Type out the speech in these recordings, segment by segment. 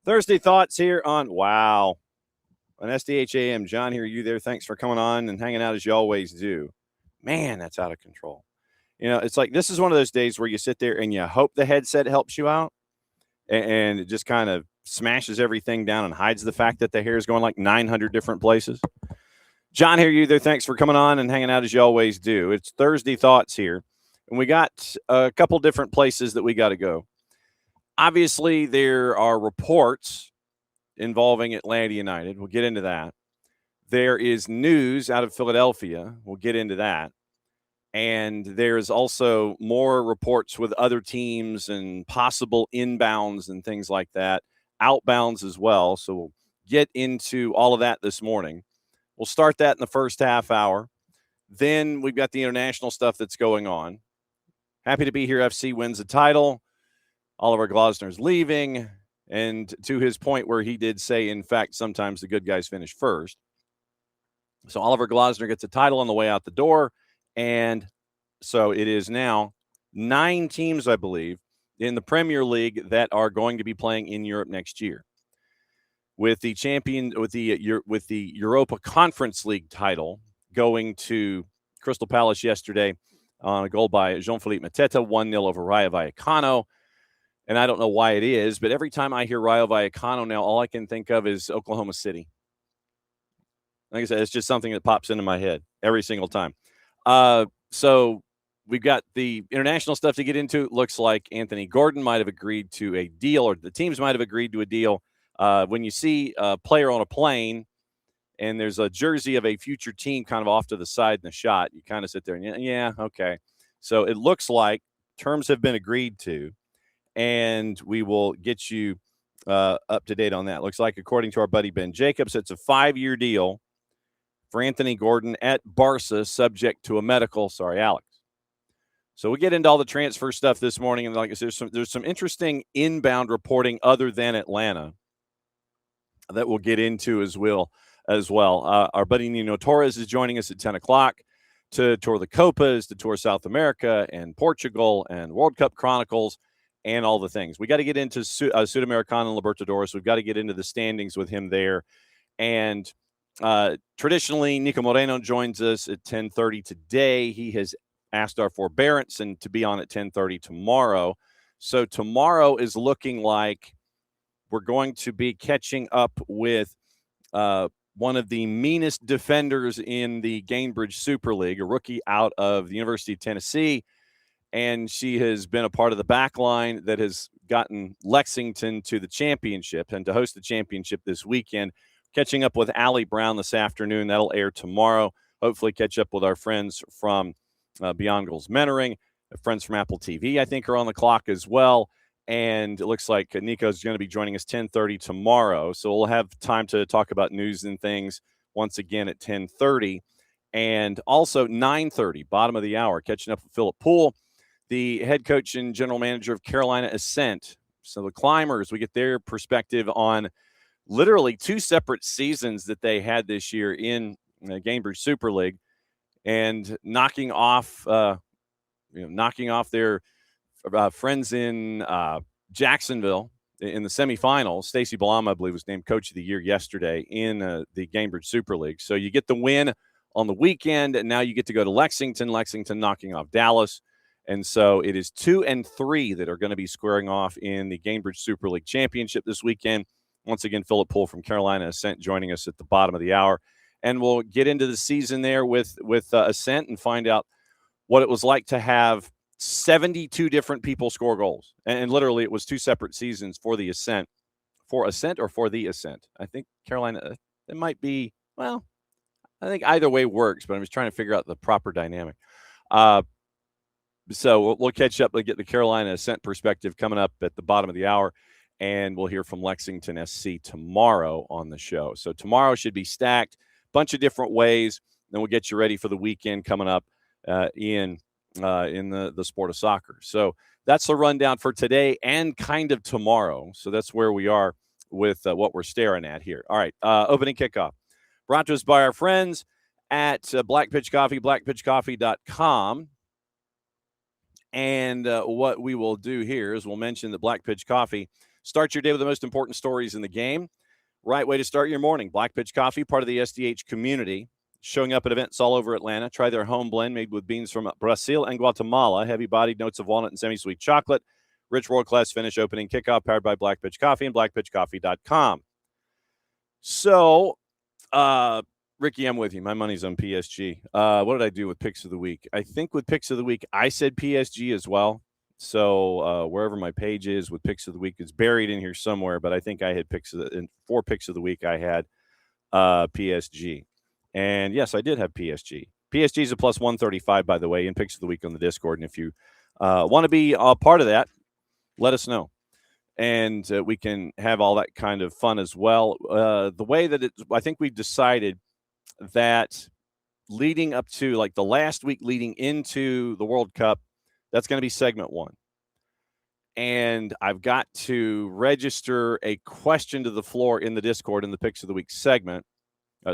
Thursday thoughts here on SDH AM. John, here, you there. Thanks for coming on and hanging out as you always do. Man, that's out of control. It's like this is one of those days where you sit there and you hope the headset helps you out, and it just kind of smashes everything down and hides the fact that the hair is going like 900 different places. John, here, you there. Thanks for coming on and hanging out as you always do. It's Thursday thoughts here, and we got a couple different places that we got to go. Obviously, there are reports involving Atlanta United. We'll get into that. There is news out of Philadelphia. We'll get into that. And there's also more reports with other teams and possible inbounds and things like that, outbounds as well. So we'll get into all of that this morning. We'll start that in the first half hour. Then we've got the international stuff that's going on. Happy to be here. FC wins the title. Oliver Glasner's leaving. And to his point where he did say, in fact, sometimes the good guys finish first. So Oliver Glasner gets a title on the way out the door. And so it is now 9 teams, I believe, in the Premier League that are going to be playing in Europe next year. With the Europa Conference League title going to Crystal Palace yesterday on a goal by Jean-Philippe Mateta, 1-0 over Rayo Vallecano. And I don't know why it is, but every time I hear Rayo Vallecano now, all I can think of is Oklahoma City. Like I said, it's just something that pops into my head every single time. So we've got the international stuff to get into. It looks like Anthony Gordon might have agreed to a deal, or the teams might have agreed to a deal. When you see a player on a plane and there's a jersey of a future team kind of off to the side in the shot, you kind of sit there and, yeah, okay. So it looks like terms have been agreed to, and we will get you up to date on that. Looks like, according to our buddy Ben Jacobs, it's a 5-year deal for Anthony Gordon at Barca, subject to a medical. Sorry, Alex. So we get into all the transfer stuff this morning, and like I said, there's some interesting inbound reporting other than Atlanta that we'll get into as well. Our buddy Nino Torres is joining us at 10 o'clock to tour the Copas, to tour South America and Portugal and World Cup Chronicles and all the things. We got to get into Sudamericana and Libertadores. We've got to get into the standings with him there. And traditionally, Nico Moreno joins us at 10:30 today. He has asked our forbearance and to be on at 10:30 tomorrow. So tomorrow is looking like we're going to be catching up with one of the meanest defenders in the Gainbridge Super League, a rookie out of the University of Tennessee. And she has been a part of the back line that has gotten Lexington to the championship and to host the championship this weekend. Catching up with Allie Brown this afternoon. That'll air tomorrow. Hopefully catch up with our friends from Beyond Goals Mentoring. Friends from Apple TV, I think, are on the clock as well. And it looks like Nico's going to be joining us 10:30 tomorrow. So we'll have time to talk about news and things once again at 10:30. And also 9:30, bottom of the hour, catching up with Philip Poole, the head coach and general manager of Carolina Ascent. So the Climbers, we get their perspective on literally 2 separate seasons that they had this year in Gainbridge Super League, and knocking off their friends in Jacksonville in the semifinals. Stacey Balama, I believe, was named Coach of the Year yesterday in the Gainbridge Super League. So you get the win on the weekend, and now you get to go to Lexington knocking off Dallas. And so it is 2 and 3 that are going to be squaring off in the Gainbridge Super League Championship this weekend. Once again, Philip Poole from Carolina Ascent joining us at the bottom of the hour. And we'll get into the season there with Ascent and find out what it was like to have 72 different people score goals. And literally it was 2 separate seasons for the Ascent. For Ascent or for the Ascent? I think Carolina, it might be, well, I think either way works, but I'm just trying to figure out the proper dynamic. So we'll catch up and get the Carolina Ascent perspective coming up at the bottom of the hour. And we'll hear from Lexington SC tomorrow on the show. So tomorrow should be stacked, bunch of different ways. Then we'll get you ready for the weekend coming up in the sport of soccer. So that's the rundown for today and kind of tomorrow. So that's where we are with what we're staring at here. All right, opening kickoff. Brought to us by our friends at Black Pitch Coffee, blackpitchcoffee.com. And what we will do here is we'll mention that Black Pitch Coffee Start your day with the most important stories in the game. Right way to start your morning. Black Pitch Coffee, part of the SDH community, showing up at events all over Atlanta. Try their home blend made with beans from Brazil and Guatemala. Heavy-bodied notes of walnut and semi-sweet chocolate. Rich world-class finish, opening kickoff, powered by Black Pitch Coffee and blackpitchcoffee.com. So, Ricky, I'm with you. My money's on PSG. What did I do with Picks of the Week? I think with Picks of the Week, I said PSG as well. So wherever my page is with Picks of the Week, it's buried in here somewhere. But I think I had in 4 Picks of the Week, I had PSG. And, yes, I did have PSG. PSG is a plus 135, by the way, in Picks of the Week on the Discord. And if you want to be a part of that, let us know. And we can have all that kind of fun as well. The way that I think we've decided that leading up to, like, the last week leading into the World Cup, that's going to be segment 1. And I've got to register a question to the floor in the Discord in the Picks of the Week segment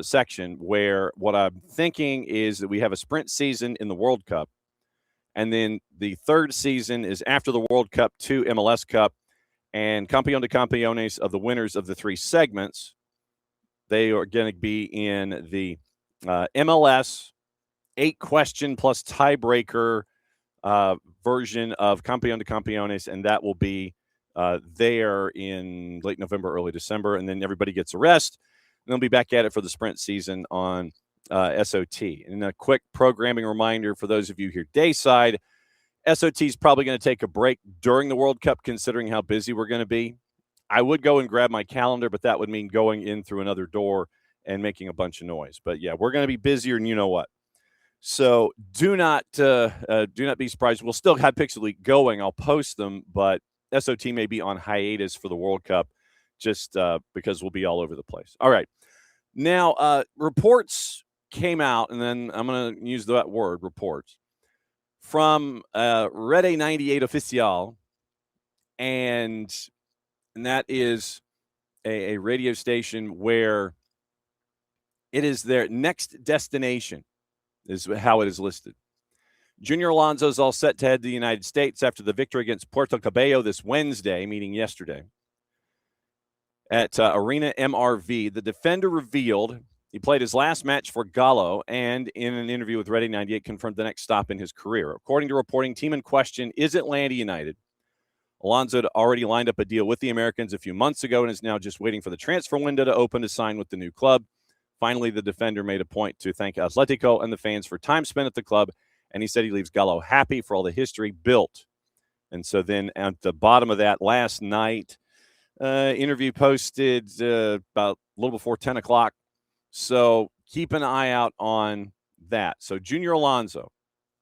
section, where what I'm thinking is that we have a sprint season in the World Cup. And then the third season is after the World Cup to MLS Cup. And Campeón de Campeones of the winners of the 3 segments, they are going to be in the MLS 8-question plus tiebreaker version of Campeón de Campeones, and that will be there in late November, early December, and then everybody gets a rest, and they'll be back at it for the sprint season on SOT. And a quick programming reminder for those of you here dayside, SOT is probably going to take a break during the World Cup, considering how busy we're going to be. I would go and grab my calendar, but that would mean going in through another door and making a bunch of noise. But, yeah, we're going to be busier than you know what. So do not be surprised. We'll still have Picks of the Week going. I'll post them, but SOT may be on hiatus for the World Cup just because we'll be all over the place. All right. Now, reports came out, and then I'm going to use that word, reports, from Red 98 Oficial, and that is a radio station where it is their next destination, is how it is listed. Junior Alonso is all set to head to the United States after the victory against Puerto Cabello this Wednesday, meaning yesterday, at Arena MRV. The defender revealed he played his last match for Galo and, in an interview with Ready 98, confirmed the next stop in his career. According to reporting, team in question is Atlanta United. Alonso had already lined up a deal with the Americans a few months ago and is now just waiting for the transfer window to open to sign with the new club. Finally, the defender made a point to thank Atletico and the fans for time spent at the club, and he said he leaves Galo happy for all the history built. And so then at the bottom of that last night, interview posted about a little before 10 o'clock. So keep an eye out on that. So Junior Alonso,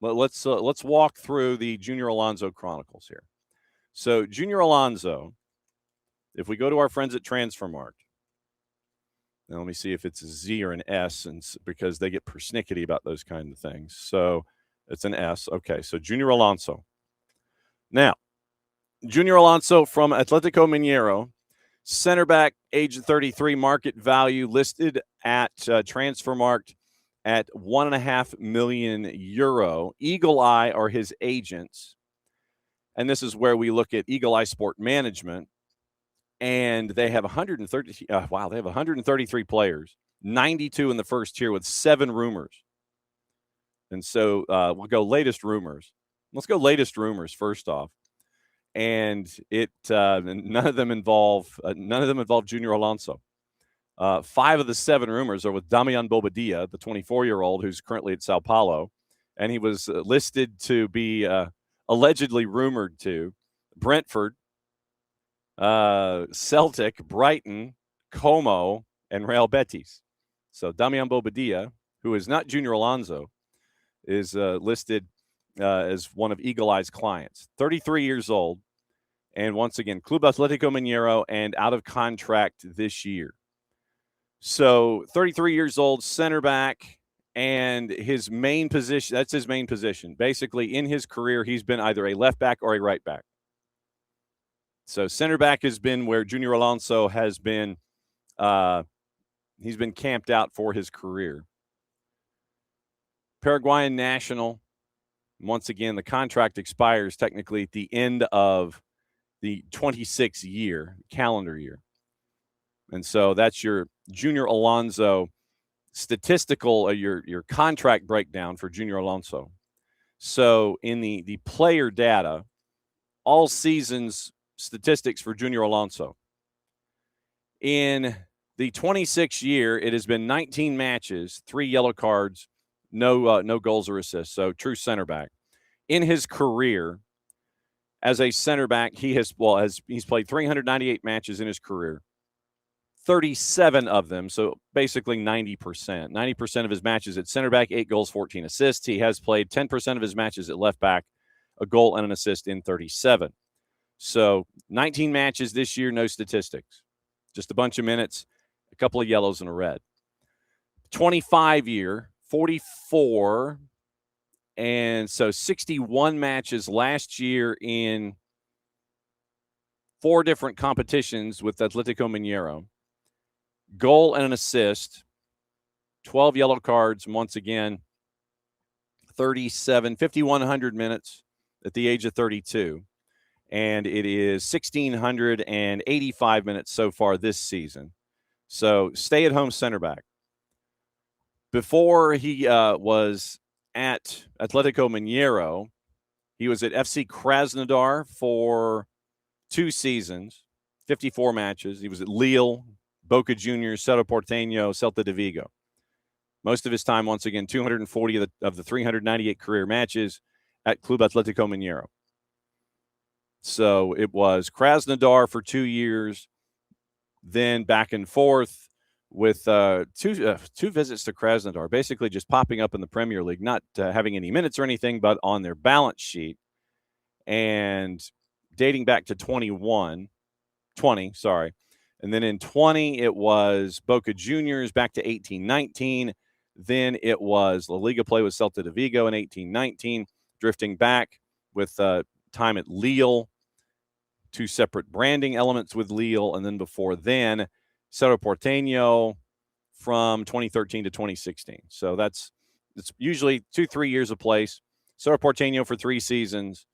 let's walk through the Junior Alonso Chronicles here. So Junior Alonso, if we go to our friends at Transfermarkt, now let me see if it's a Z or an S, and because they get persnickety about those kind of things. So it's an S. Okay, so Junior Alonso. Now, Junior Alonso from Atletico Mineiro, center back, age 33, market value listed at Transfermarkt at €1.5 million. Eagle Eye are his agents. And this is where we look at Eagle Eye Sport Management. And they have 133 players, 92 in the first tier with 7 rumors. And so we'll go latest rumors. Let's go latest rumors first off. And none of them involve Junior Alonso. 5 of the 7 rumors are with Damian Bobadilla, the 24-year-old who's currently at Sao Paulo, and he was listed to be allegedly rumored to Brentford, Celtic, Brighton, Como, and Real Betis. So Damian Bobadilla, who is not Junior Alonso, is listed as one of Eagle Eye's clients. 33 years old, and once again, Club Atletico Mineiro, and out of contract this year. So 33 years old, center back, and his main position, that's his main position. Basically, in his career, he's been either a left back or a right back. So center back has been where Junior Alonso has been, he's been camped out for his career. Paraguayan national. Once again, the contract expires technically at the end of the 26 year calendar year. And so that's your Junior Alonso statistical, your contract breakdown for Junior Alonso. So in the player data, all seasons statistics for Junior Alonso. In the 26 year, it has been 19 matches, 3 yellow cards, no goals or assists. So true center back. In his career as a center back, he's played 398 matches in his career. 37 of them, so basically 90%. 90% of his matches at center back, 8 goals, 14 assists. He has played 10% of his matches at left back, a goal and an assist in 37. So 19 matches this year, no statistics. Just a bunch of minutes, a couple of yellows and a red. 25 year, 44, and so 61 matches last year in 4 different competitions with Atletico Mineiro. Goal and an assist, 12 yellow cards, once again, 5,100 minutes at the age of 32. And it is 1,685 minutes so far this season. So stay-at-home center back. Before he was at Atletico Mineiro, he was at FC Krasnodar for 2 seasons, 54 matches. He was at Lille, Boca Juniors, Cerro Porteño, Celta de Vigo. Most of his time, once again, 240 of the 398 career matches at Club Atletico Mineiro. So it was Krasnodar for 2 years, then back and forth with two visits to Krasnodar, basically just popping up in the Premier League, not having any minutes or anything, but on their balance sheet. And dating back to 20, sorry. And then in 20, it was Boca Juniors back to 18-19. Then it was La Liga play with Celta de Vigo in 18-19, drifting back with time at Lille, 2 separate branding elements with Lille. And then before then, Cerro Porteño from 2013 to 2016. So it's usually 2-3 years of place. Cerro Porteño for 3 seasons,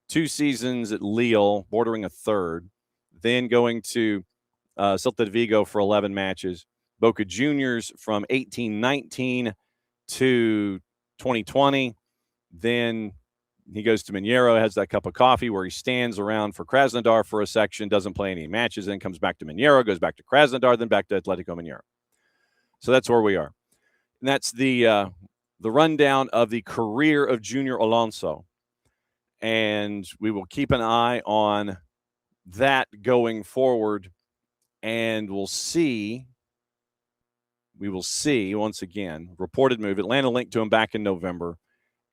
2 seasons at Lille, bordering a third, then going to Celta de Vigo for 11 matches, Boca Juniors from 18-19 to 2020. Then he goes to Mineiro, has that cup of coffee where he stands around for Krasnodar for a section, doesn't play any matches, then comes back to Mineiro, goes back to Krasnodar, then back to Atletico Mineiro. So that's where we are. And that's the rundown of the career of Junior Alonso. And we will keep an eye on that going forward. And we will see, once again, reported move. Atlanta linked to him back in November,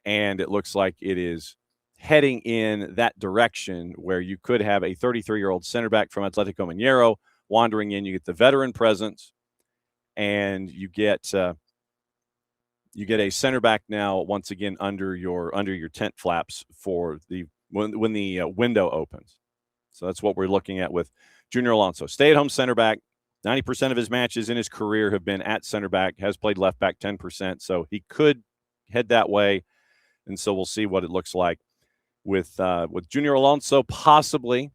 and it looks like it is heading in that direction where you could have a 33-year-old center back from Atletico Mineiro wandering in. You get the veteran presence, and you get a center back now once again under your tent flaps for when the window opens. So that's what we're looking at with Junior Alonso. Stay-at-home center back. 90% of his matches in his career have been at center back, has played left back 10%. So he could head that way. And so we'll see what it looks like with Junior Alonso possibly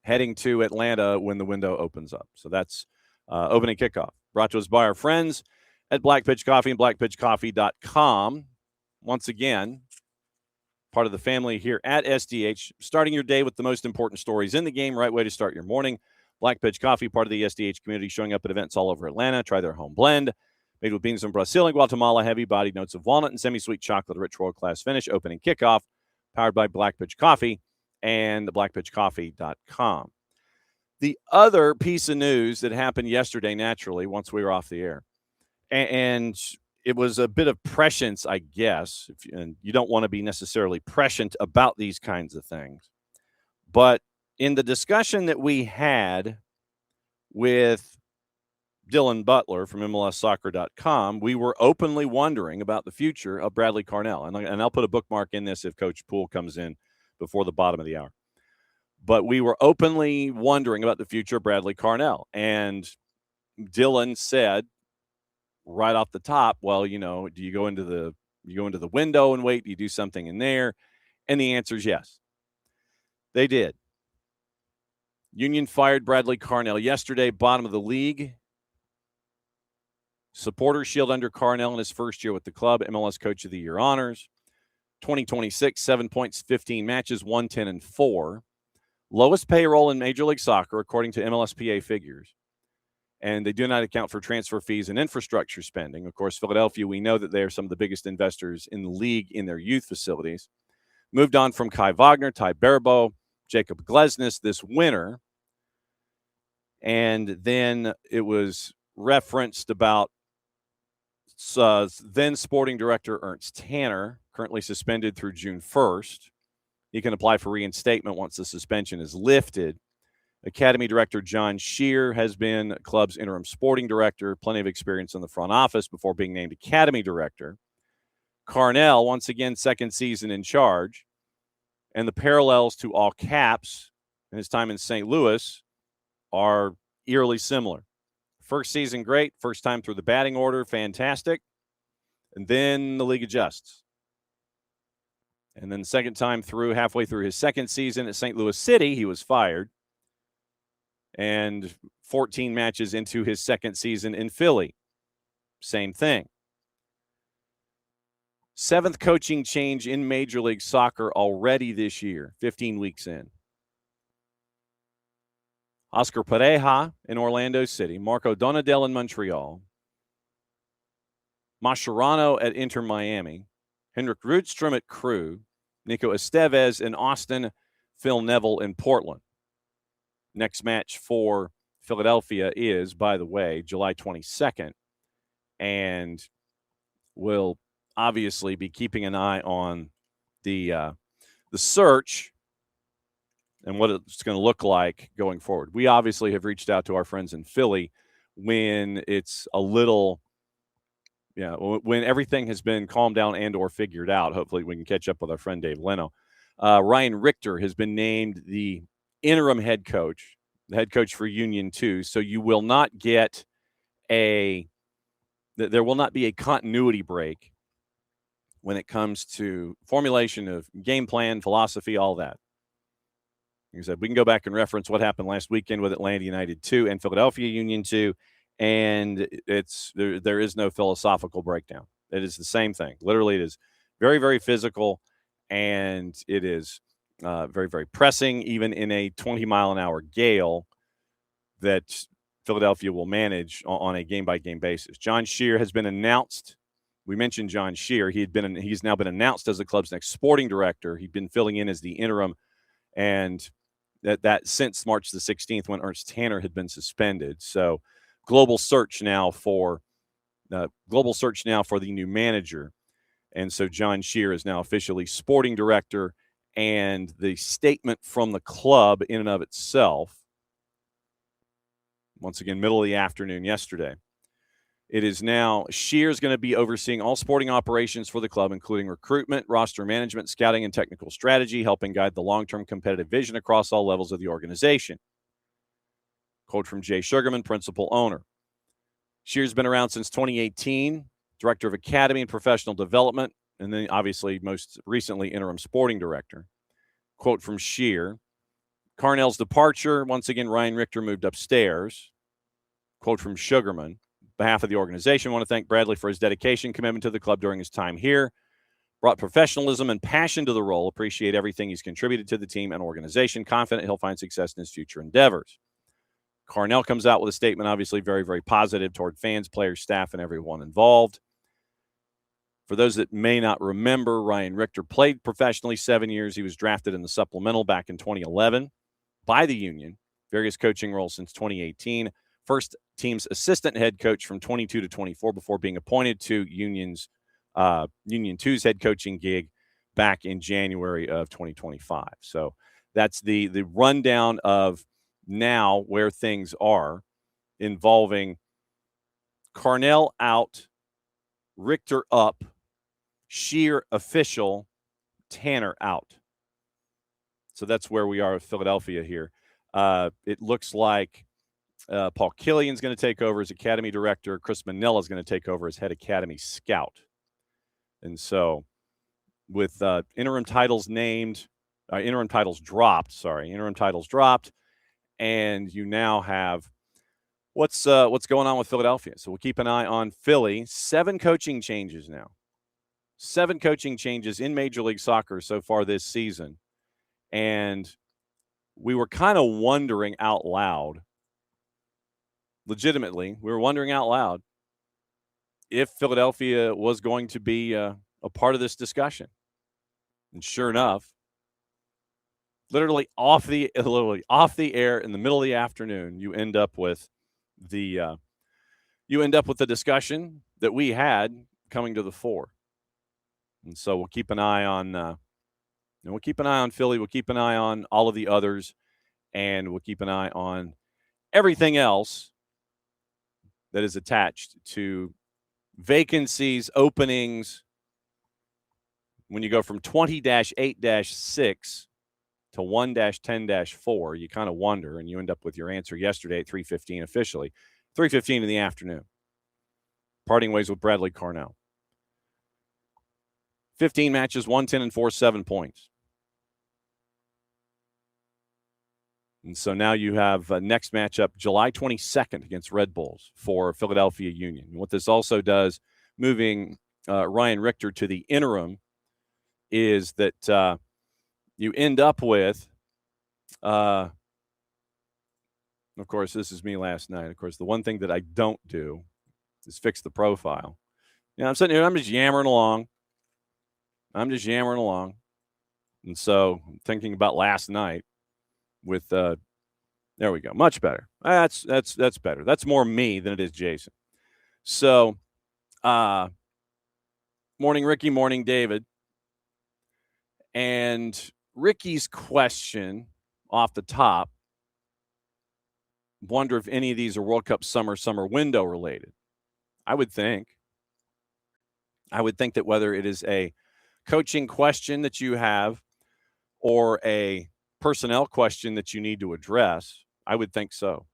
heading to Atlanta when the window opens up. So that's opening kickoff. Brought to us by our friends at Black Pitch Coffee and blackpitchcoffee.com. Once again, part of the family here at SDH, starting your day with the most important stories in the game, right way to start your morning. Black Pitch Coffee, part of the SDH community, showing up at events all over Atlanta. Try their home blend, made with beans from Brazil and Guatemala, heavy-bodied notes of walnut and semi-sweet chocolate, rich world-class finish. Opening kickoff, powered by Black Pitch Coffee and blackpitchcoffee.com. The other piece of news that happened yesterday, naturally, once we were off the air, and it was a bit of prescience, I guess, and you don't want to be necessarily prescient about these kinds of things. But in the discussion that we had with Dylan Butler from MLSsoccer.com, we were openly wondering about the future of Bradley Carnell. And I'll put a bookmark in this if Coach Poole comes in before the bottom of the hour. But we were openly wondering about the future of Bradley Carnell. And Dylan said right off the top, well, do you go into the window and wait? Do you do something in there? And the answer is yes. They did. Union fired Bradley Carnell yesterday, bottom of the league. Supporter Shield under Carnell in his first year with the club, MLS Coach of the Year honors. 2026, 7 points, 15 matches, 110-4. Lowest payroll in Major League Soccer, according to MLSPA figures. And they do not account for transfer fees and infrastructure spending. Of course, Philadelphia, we know that they are some of the biggest investors in the league in their youth facilities. Moved on from Kai Wagner, Ty Barabo, Jacob Glesnes this winter. And then it was referenced about then sporting director Ernst Tanner, currently suspended through June 1st. He can apply for reinstatement once the suspension is lifted. Academy director John Shear has been club's interim sporting director, plenty of experience in the front office before being named academy director. Carnell, once again, second season in charge. And the parallels to all caps in his time in St. Louis are eerily similar. First season, great. First time through the batting order, fantastic. And then the league adjusts. And then the second time through, halfway through his second season at St. Louis City, he was fired. And 14 matches into his second season in Philly, same thing. Seventh coaching change in Major League Soccer already this year, 15 weeks in. Oscar Pareja in Orlando City, Marco Donadel in Montreal, Mascherano at Inter Miami, Henrik Rudstrom at Crew, Nico Estevez in Austin, Phil Neville in Portland. Next match for Philadelphia is, by the way, July 22nd, and we'll obviously be keeping an eye on the search and what it's going to look like going forward. We obviously have reached out to our friends in Philly when it's a little, when everything has been calmed down and or figured out. Hopefully we can catch up with our friend Dave Leno. Ryan Richter has been named the interim head coach, the head coach for Union 2. So you will not get there will not be a continuity break when it comes to formulation of game plan, philosophy, all that. Like I said, we can go back and reference what happened last weekend with Atlanta United 2 and Philadelphia Union 2, and there is no philosophical breakdown. It is the same thing. Literally, it is very, very physical, and it is very, very pressing, even in a 20-mile-an-hour gale that Philadelphia will manage on a game-by-game basis. John Shear has been announced. We mentioned John Shear. He's now been announced as the club's next sporting director. He'd been filling in as the interim, and that since March the 16th when Ernst Tanner had been suspended. So global search now for the new manager. And so John Shear is now officially sporting director, and the statement from the club in and of itself, once again, middle of the afternoon yesterday. It is now Shear is going to be overseeing all sporting operations for the club, including recruitment, roster management, scouting, and technical strategy, helping guide the long-term competitive vision across all levels of the organization. Quote from Jay Sugarman, principal owner. Shear's been around since 2018, director of academy and professional development, and then obviously most recently interim sporting director. Quote from Shear. Carnell's departure, once again, Ryan Richter moved upstairs. Quote from Sugarman. On behalf of the organization, I want to thank Bradley for his dedication, commitment to the club during his time here. Brought professionalism and passion to the role. Appreciate everything he's contributed to the team and organization. Confident he'll find success in his future endeavors. Carnell comes out with a statement, obviously very, very positive toward fans, players, staff, and everyone involved. For those that may not remember, Ryan Richter played professionally 7 years. He was drafted in the supplemental back in 2011 by the Union. Various coaching roles since 2018. First team's assistant head coach from 22 to 24 before being appointed to Union 2's head coaching gig back in January of 2025. So that's the rundown of now where things are, involving Carnell out, Richter up, Shear official, Tanner out. So that's where we are with Philadelphia here. It looks like Paul Killian's going to take over as academy director. Chris Manella is going to take over as head academy scout. And so with interim titles dropped, and you now have what's going on with Philadelphia. So we'll keep an eye on Philly. 7 coaching changes now. 7 coaching changes in Major League Soccer so far this season. And we were kind of wondering out loud, legitimately, we were wondering out loud if Philadelphia was going to be a part of this discussion. And sure enough, literally off the air in the middle of the afternoon, you end up with the discussion that we had coming to the fore. And so we'll keep an eye on Philly. We'll keep an eye on all of the others, and we'll keep an eye on everything else that is attached to vacancies, openings. When you go from 20-8-6 to 1-10-4, you kind of wonder, and you end up with your answer yesterday at 3:15 officially, 3:15 in the afternoon. Parting ways with Bradley Carnell. 15 matches, 1-10-4, 7 points. And so now you have next matchup July 22nd against Red Bulls for Philadelphia Union. And what this also does, moving Ryan Richter to the interim, is that you end up with, of course, this is me last night. Of course, the one thing that I don't do is fix the profile. I'm sitting here, I'm just yammering along. And so I'm thinking about last night with, there we go. Much better. That's better. That's more me than it is Jason. So, morning, Ricky. Morning, David. And Ricky's question off the top, wonder if any of these are World Cup summer window related. I would think that whether it is a coaching question that you have or a personnel question that you need to address, I would think so.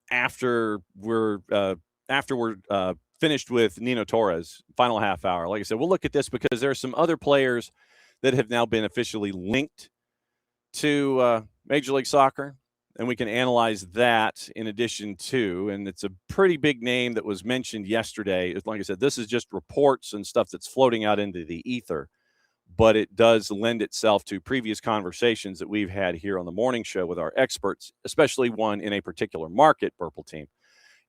After we're finished with Nino Torres, final half hour, like I said, we'll look at this because there are some other players that have now been officially linked to Major League Soccer, and we can analyze that in addition to, and it's a pretty big name that was mentioned yesterday. Like I said, this is just reports and stuff that's floating out into the ether, but it does lend itself to previous conversations that we've had here on the morning show with our experts, especially one in a particular market, Purple Team,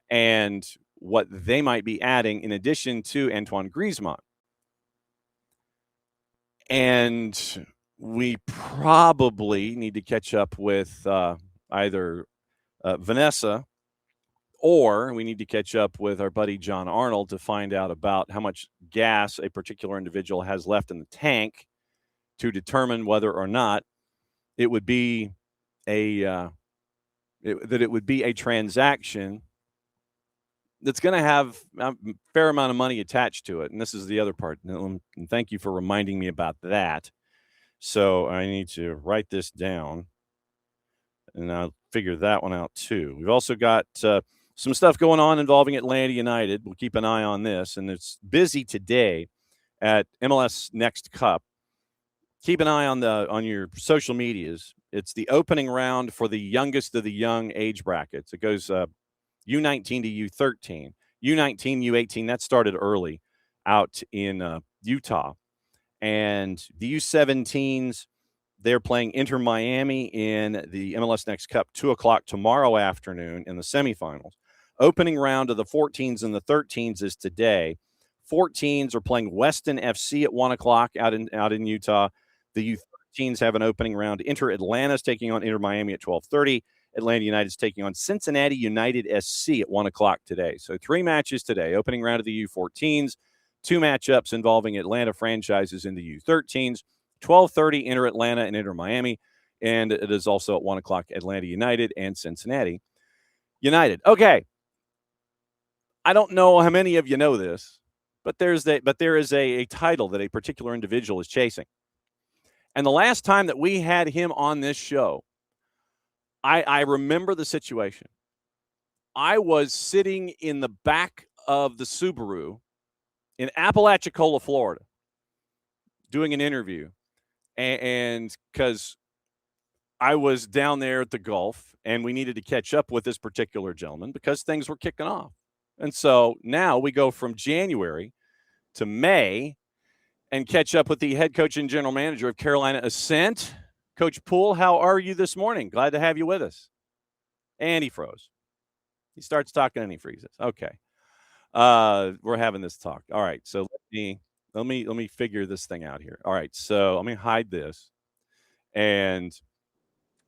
and what they might be adding in addition to Antoine Griezmann. And we probably need to catch up with either Vanessa, or we need to catch up with our buddy John Arnold to find out about how much gas a particular individual has left in the tank to determine whether or not it would be a transaction that's going to have a fair amount of money attached to it. And this is the other part. And thank you for reminding me about that. So I need to write this down, and I'll figure that one out too. We've also got some stuff going on involving Atlanta United. We'll keep an eye on this, and it's busy today at MLS Next Cup. Keep an eye on your social medias. It's the opening round for the youngest of the young age brackets. It goes U19 to U13. U19, U18, that started early out in Utah. And the U17s, they're playing Inter Miami in the MLS Next Cup, 2 o'clock tomorrow afternoon in the semifinals. Opening round of the 14s and the 13s is today. 14s are playing Weston FC at 1 o'clock out in Utah. The U13s have an opening round. Inter Atlanta's taking on Inter Miami at 12:30. Atlanta United's taking on Cincinnati United SC at 1 o'clock today. So 3 matches today. Opening round of the U14s. 2 matchups involving Atlanta franchises in the U13s, 12:30 Inter Atlanta and Inter Miami, and it is also at 1 o'clock Atlanta United and Cincinnati United. Okay, I don't know how many of you know this, but there is a title that a particular individual is chasing. And the last time that we had him on this show, I remember the situation. I was sitting in the back of the Subaru in Apalachicola, Florida, doing an interview, and because I was down there at the Gulf, and we needed to catch up with this particular gentleman because things were kicking off. And so now we go from January to May and catch up with the head coach and general manager of Carolina Ascent. Coach Poole, how are you this morning? Glad to have you with us. And he froze. He starts talking and he freezes. Okay. We're having this talk. All right. So let me figure this thing out here. All right. So let me hide this and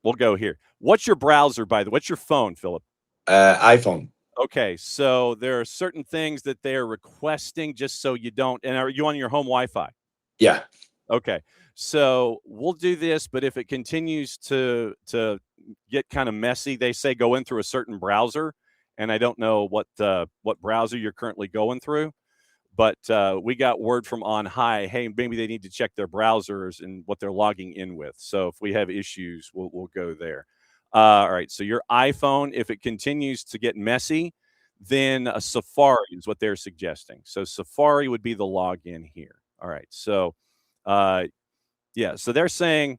we'll go here. What's your browser, by the way? What's your phone, Philip? iPhone. Okay. So there are certain things that they are requesting just so you don't. And are you on your home Wi-Fi? Yeah. Okay. So we'll do this, but if it continues to get kind of messy, they say go in through a certain browser, and I don't know what browser you're currently going through, but we got word from on high, hey, maybe they need to check their browsers and what they're logging in with. So if we have issues, we'll go there. All right. So your iPhone, if it continues to get messy, then a Safari is what they're suggesting. So Safari would be the login here. All right. So yeah, so they're saying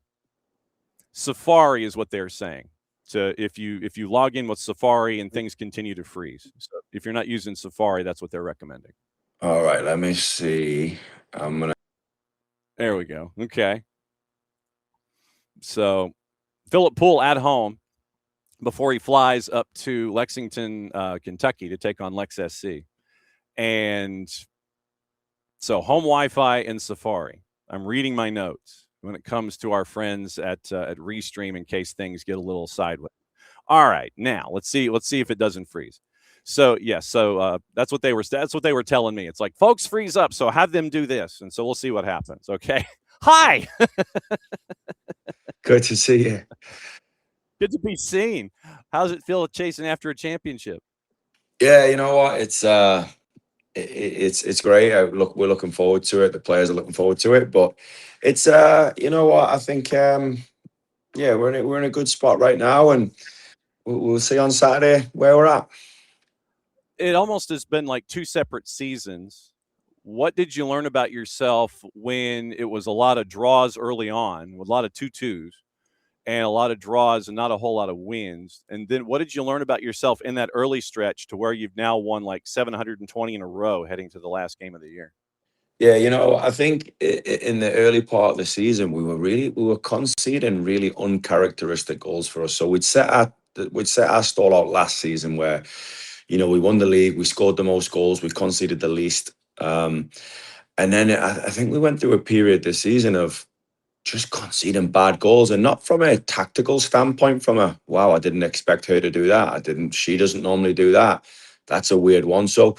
Safari is what they're saying. So if you log in with Safari and things continue to freeze. So if you're not using Safari, that's what they're recommending. All right, let me see. There we go. Okay. So Philip Poole at home before he flies up to Lexington, Kentucky to take on Lex SC. And so home Wi-Fi and Safari. I'm reading my notes when it comes to our friends at Restream in case things get a little sideways. All right, now let's see if it doesn't freeze. So that's what they were telling me. It's like, folks, freeze up, so have them do this, and so we'll see what happens. Okay. Hi. Good to see you. Good to be seen. How's it feel chasing after a championship? Yeah, you know what? It's great. We're looking forward to it. The players are looking forward to it. But it's you know what? I think yeah, we're in a good spot right now, and we'll see on Saturday where we're at. It almost has been like two separate seasons. What did you learn about yourself when it was a lot of draws early on, with a lot of 2-2s and a lot of draws and not a whole lot of wins? And then what did you learn about yourself in that early stretch to where you've now won like 720 in a row heading to the last game of the year? Yeah, you know, I think in the early part of the season, we were conceding really uncharacteristic goals for us. So we'd set our stall out last season where, you know, we won the league, we scored the most goals, we conceded the least. And then I think we went through a period this season of just conceding bad goals, and not from a tactical standpoint, from a, wow, I didn't expect her to do that. She doesn't normally do that. That's a weird one. So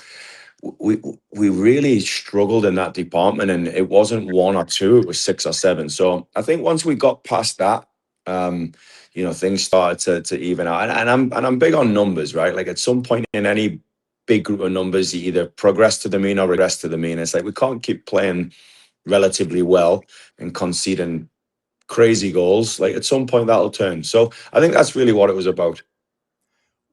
we really struggled in that department, and it wasn't one or two, it was 6 or 7. So I think once we got past that, you know, things started to even out. And I'm big on numbers, right? Like at some point in any big group of numbers, you either progress to the mean or regress to the mean. It's like we can't keep playing relatively well and conceding crazy goals. Like at some point that'll turn. So I think that's really what it was about.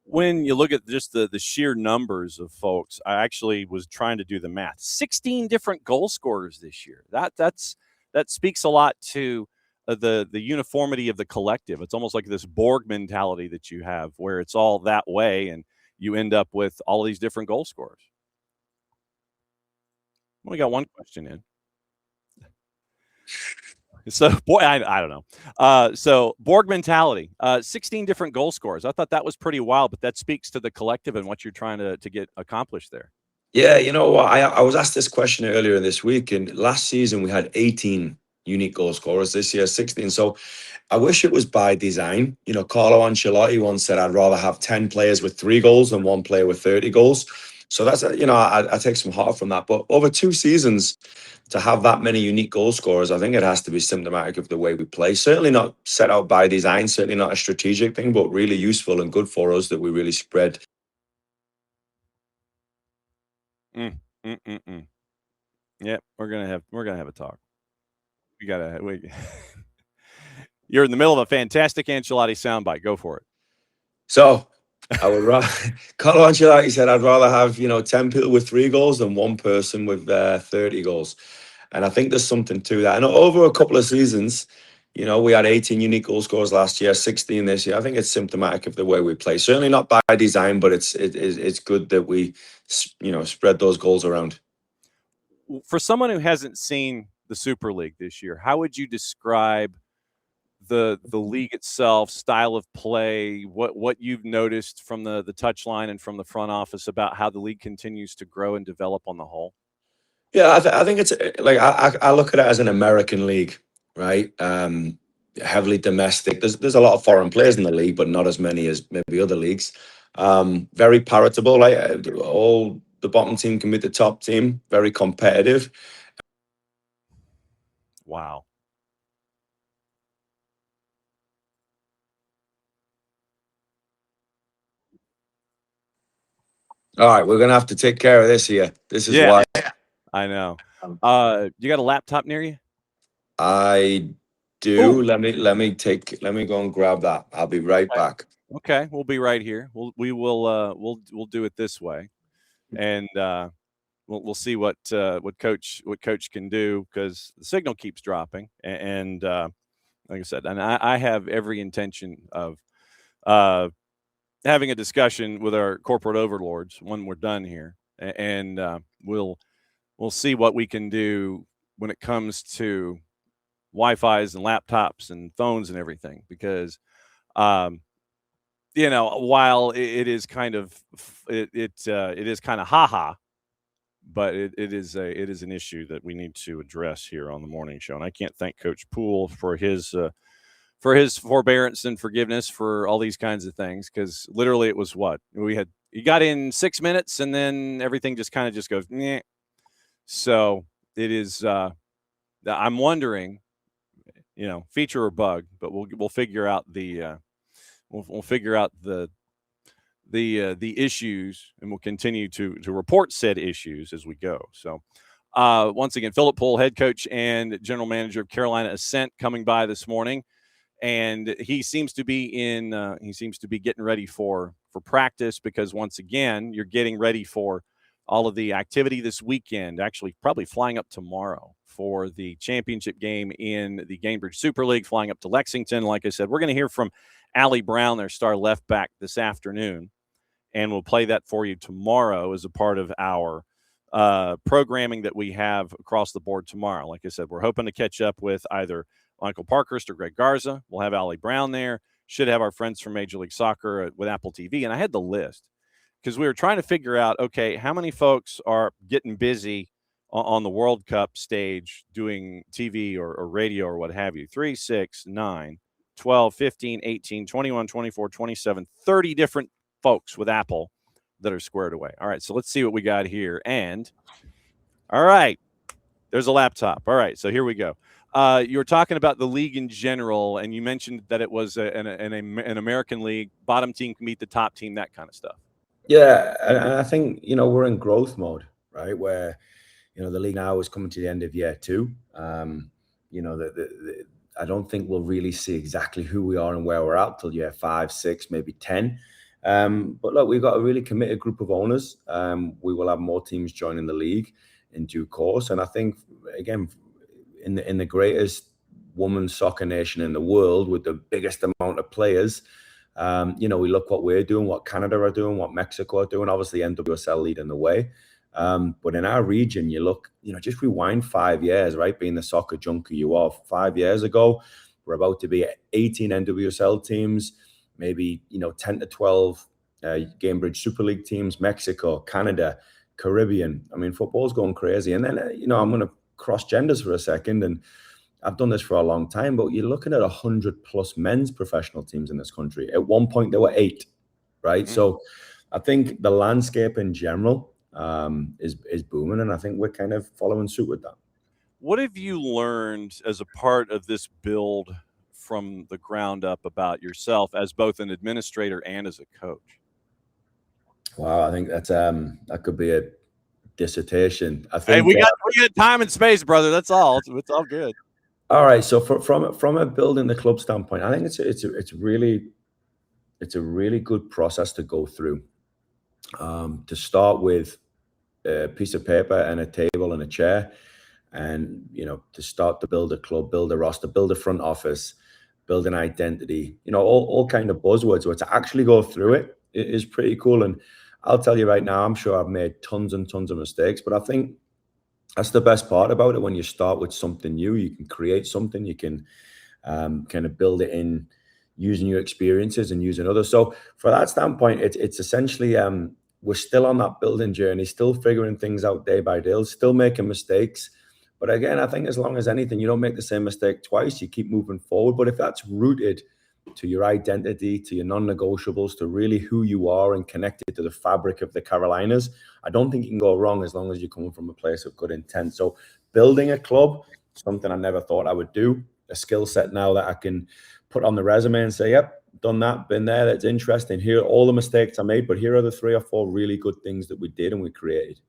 When you look at just the sheer numbers of folks, I actually was trying to do the math. 16 different goal scorers this year. That speaks a lot to the uniformity of the collective. It's almost like this Borg mentality that you have, where it's all that way, and you end up with all these different goal scorers. We got one question in. So, boy, I don't know. So, Borg mentality, 16 different goal scorers. I thought that was pretty wild, but that speaks to the collective and what you're trying to get accomplished there. Yeah, you know what? I was asked this question earlier this week, and last season we had 18 unique goal scorers. This year, 16. So I wish it was by design. You know, Carlo Ancelotti once said, I'd rather have 10 players with 3 goals than 1 player with 30 goals. So that's, you know, I take some heart from that. But over 2 seasons, to have that many unique goal scorers, I think it has to be symptomatic of the way we play. Certainly not set out by design, certainly not a strategic thing, but really useful and good for us that we really spread. Yeah, we're gonna have a talk. You're in the middle of a fantastic Ancelotti soundbite. Go for it. So I would rather Carlo Ancelotti said I'd rather have, you know, 10 people with 3 goals than 1 person with 30 goals. And I think there's something to that. And over a couple of seasons, You know, we had 18 unique goal scorers last year, 16 this year. I think it's symptomatic of the way we play. Certainly not by design, but it's good that we, you know, spread those goals around. For someone who hasn't seen the Super League this year, how would you describe the league itself, style of play, what you've noticed from the touchline and from the front office about how the league continues to grow and develop on the whole? Yeah, I think it's like I look at it as an American league, right? Heavily domestic. There's a lot of foreign players in the league, but not as many as maybe other leagues. Very palatable. Like all the bottom team can beat the top team. Very competitive. Wow. All right, we're gonna have to take care of this here. This is why I know. You got a laptop near you? I do. Ooh. Let me go and grab that. I'll be right back. Okay, we'll be right here. We'll do it this way, and we'll see what coach can do, because the signal keeps dropping, and like I said, and I have every intention of having a discussion with our corporate overlords when we're done here, and we'll see what we can do when it comes to Wi-Fi's and laptops and phones and everything, because you know, while it is kind of it is kind of haha, but it is an issue that we need to address here on the morning show. And I can't thank Coach Poole for his forbearance and forgiveness for all these kinds of things, because literally it was he got in 6 minutes and then everything just kind of just goes meh. So it is I'm wondering, you know, feature or bug, but we'll figure out the we'll figure out the issues, and we'll continue to report said issues as we go. So once again, Philip Poole, head coach and general manager of Carolina Ascent, coming by this morning, and he seems to be getting ready for practice, because once again, you're getting ready for all of the activity this weekend, actually probably flying up tomorrow for the championship game in the Gainbridge Super League, flying up to Lexington. Like I said, we're going to hear from Allie Brown, their star left back, this afternoon, and we'll play that for you tomorrow as a part of our programming that we have across the board tomorrow. Like I said, we're hoping to catch up with either Michael Parkhurst or Greg Garza. We'll have Allie Brown there. Should have our friends from Major League Soccer with Apple TV. And I had the list because we were trying to figure out, okay, how many folks are getting busy on the World Cup stage doing TV or radio or what have you. 3, 6, 9, 12, 15, 18, 21, 24, 27, 30 different folks with Apple that are squared away. All right, so let's see what we got here. And all right, there's a laptop. All right, so here we go. You were talking about the league in general, and you mentioned that it was an American league. Bottom team can beat the top team, that kind of stuff. Yeah, and I think, you know, we're in growth mode, right? Where, you know, the league now is coming to the end of year 2. You know, I don't think we'll really see exactly who we are and where we're at till year 5, 6, maybe 10. But look, we've got a really committed group of owners. We will have more teams joining the league in due course. And I think, again, in the greatest women's soccer nation in the world with the biggest amount of players, you know, we look what we're doing, what Canada are doing, what Mexico are doing, obviously NWSL leading the way. But in our region, you look, you know, just rewind 5 years, right? Being the soccer junkie you are, 5 years ago, we're about to be 18 NWSL teams, maybe, you know, 10 to 12 Gainbridge Super League teams, Mexico, Canada, Caribbean. I mean, football's going crazy. And then, you know, I'm going to cross genders for a second. And I've done this for a long time, but you're looking at 100+ men's professional teams in this country. At one point, there were 8, right? Mm-hmm. So I think the landscape in general is booming, and I think we're kind of following suit with that. What have you learned as a part of this build from the ground up about yourself as both an administrator and as a coach? Wow, I think that's that could be a dissertation. I think, hey, we got time and space, brother. That's all. It's all good. All right. So from a building the club standpoint, I think it's a really good process to go through. To start with a piece of paper and a table and a chair, And, to start to build a club, build a roster, build a front office, build an identity, all kind of buzzwords, where to actually go through it is pretty cool. And I'll tell you right now, I'm sure I've made tons and tons of mistakes, but I think that's the best part about it. When you start with something new, you can create something, you can kind of build it in using your experiences and using others. So for that standpoint, it's essentially, we're still on that building journey, still figuring things out day by day, still making mistakes. But again, I think as long as anything, you don't make the same mistake twice, you keep moving forward. But if that's rooted to your identity, to your non-negotiables, to really who you are and connected to the fabric of the Carolinas, I don't think you can go wrong as long as you're coming from a place of good intent. So building a club, something I never thought I would do, a skill set now that I can put on the resume and say, yep, done that, been there, that's interesting. Here are all the mistakes I made, but here are the 3 or 4 really good things that we did and we created.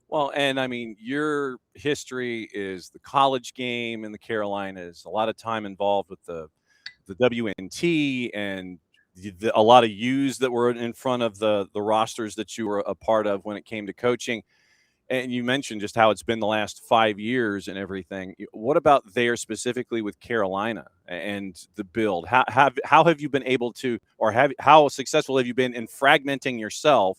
Well, and I mean, your history is the college game in the Carolinas, a lot of time involved with the WNT and a lot of U's that were in front of the rosters that you were a part of when it came to coaching. And you mentioned just how it's been the last 5 years and everything. What about there specifically with Carolina and the build? How have you been able to, or how successful have you been in fragmenting yourself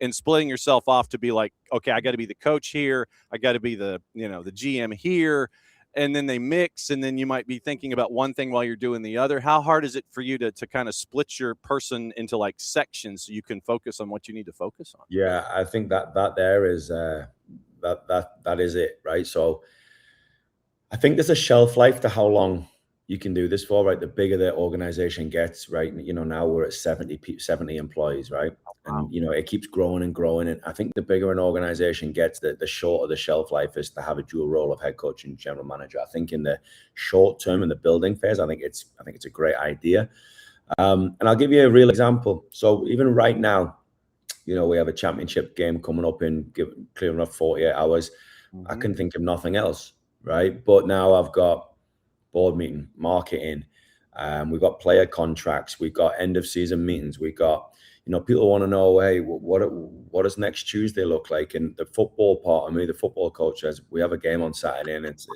and splitting yourself off to be like, okay, I got to be the coach here, I got to be the the GM here, and then they mix, and then you might be thinking about one thing while you're doing the other. How hard is it for you to kind of split your person into like sections so you can focus on what you need to focus on? Yeah, I think that there is that is it, right? So I think there's a shelf life to how long you can do this for, right? The bigger the organization gets, right? Now we're at 70 employees, right? And it keeps growing and growing. And I think the bigger an organization gets, the shorter the shelf life is to have a dual role of head coach and general manager. I think in the short term, in the building phase, I think it's a great idea. And I'll give you a real example. So even right now, we have a championship game coming up in clear enough 48 hours. Mm-hmm. I can think of nothing else, right? But now I've got board meeting, marketing, we've got player contracts, we've got end of season meetings, we've got, people want to know, hey, what does next Tuesday look like? And the football part of me, the football coach, says we have a game on Saturday, and it's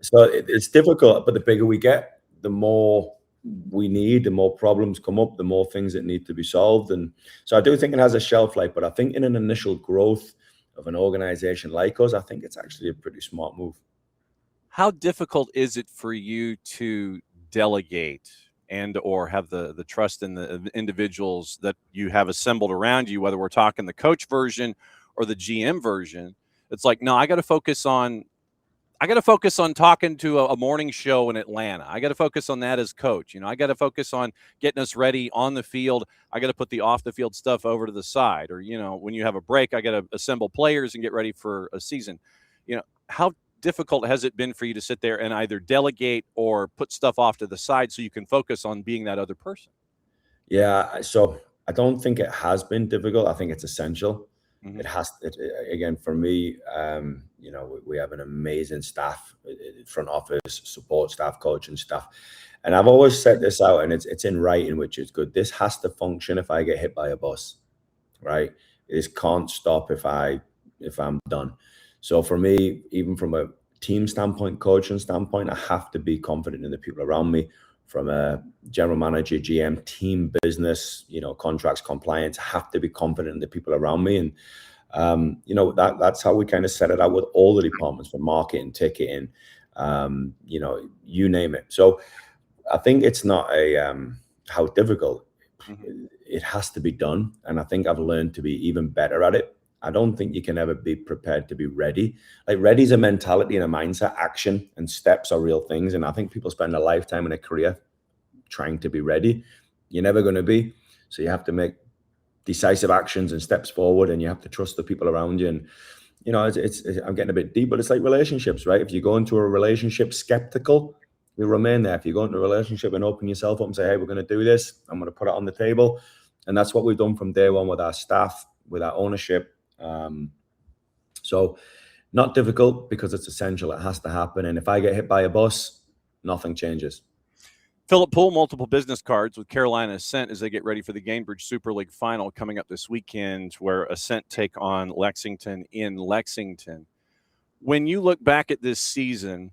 so it's difficult. But the bigger we get, the more we need, the more problems come up, the more things that need to be solved. And so I do think it has a shelf life, but I think in an initial growth of an organization like us, I think it's actually a pretty smart move. How difficult is it for you to delegate and or have the trust in the individuals that you have assembled around you, whether we're talking the coach version or the GM version? It's like, no, I got to focus on talking to a morning show in Atlanta. I got to focus on that as coach. I got to focus on getting us ready on the field. I got to put the off the field stuff over to the side. Or, when you have a break, I got to assemble players and get ready for a season. How difficult has it been for you to sit there and either delegate or put stuff off to the side so you can focus on being that other person? Yeah. So I don't think it has been difficult. I think it's essential. Mm-hmm. Again, for me, we have an amazing staff, front office, support staff, coaching staff. And I've always set this out, and it's in writing, which is good. This has to function if I get hit by a bus, right? This can't stop if I'm done. So for me, even from a team standpoint, coaching standpoint, I have to be confident in the people around me. From a general manager, GM, team business, contracts, compliance, I have to be confident in the people around me. And, that's how we kind of set it out with all the departments, from marketing, ticketing, you name it. So I think it's not how difficult. Mm-hmm. It has to be done. And I think I've learned to be even better at it. I don't think you can ever be prepared to be ready. Like, ready is a mentality and a mindset. Action and steps are real things. And I think people spend a lifetime in a career trying to be ready. You're never going to be. So you have to make decisive actions and steps forward, and you have to trust the people around you. And, I'm getting a bit deep, but it's like relationships, right? If you go into a relationship skeptical, you'll remain there. If you go into a relationship and open yourself up and say, hey, we're going to do this, I'm going to put it on the table. And that's what we've done from day one with our staff, with our ownership. So not difficult, because it's essential. It has to happen. And if I get hit by a bus, nothing changes. Philip Poole, multiple business cards with Carolina Ascent as they get ready for the Gainbridge Super League final coming up this weekend, where Ascent take on Lexington in Lexington. When you look back at this season,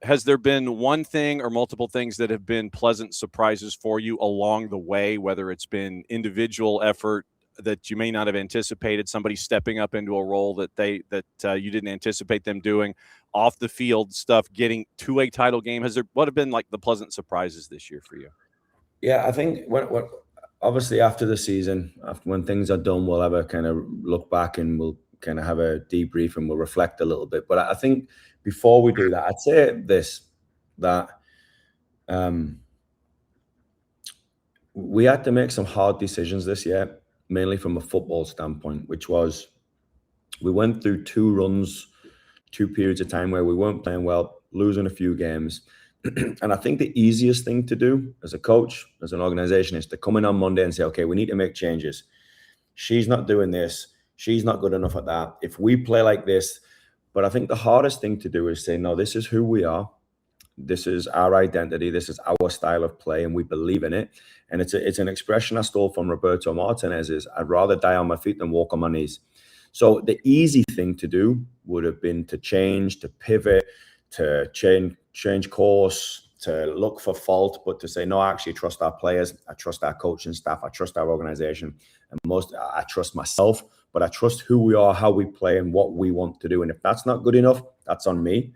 has there been one thing or multiple things that have been pleasant surprises for you along the way, whether it's been individual effort that you may not have anticipated, somebody stepping up into a role that you didn't anticipate them doing, off the field stuff, getting to a title game? What have been like the pleasant surprises this year for you? Yeah, I think when obviously after the season, when things are done, we'll have a kind of look back and we'll kind of have a debrief and we'll reflect a little bit. But I think before we do that, I'd say this, that we had to make some hard decisions this year, mainly from a football standpoint, which was we went through two periods of time where we weren't playing well, losing a few games. And I think the easiest thing to do as a coach, as an organization, is to come in on Monday and say, okay, we need to make changes. She's not doing this. She's not good enough at that. If we play like this. But I think the hardest thing to do is say, no, this is who we are. This is our identity. This is our style of play, and we believe in it. And it's an expression I stole from Roberto Martinez, is I'd rather die on my feet than walk on my knees. So the easy thing to do would have been to change, to pivot, to change course, to look for fault, but to say, no, I actually trust our players. I trust our coaching staff. I trust our organization. And I trust myself, but I trust who we are, how we play, and what we want to do. And if that's not good enough, that's on me.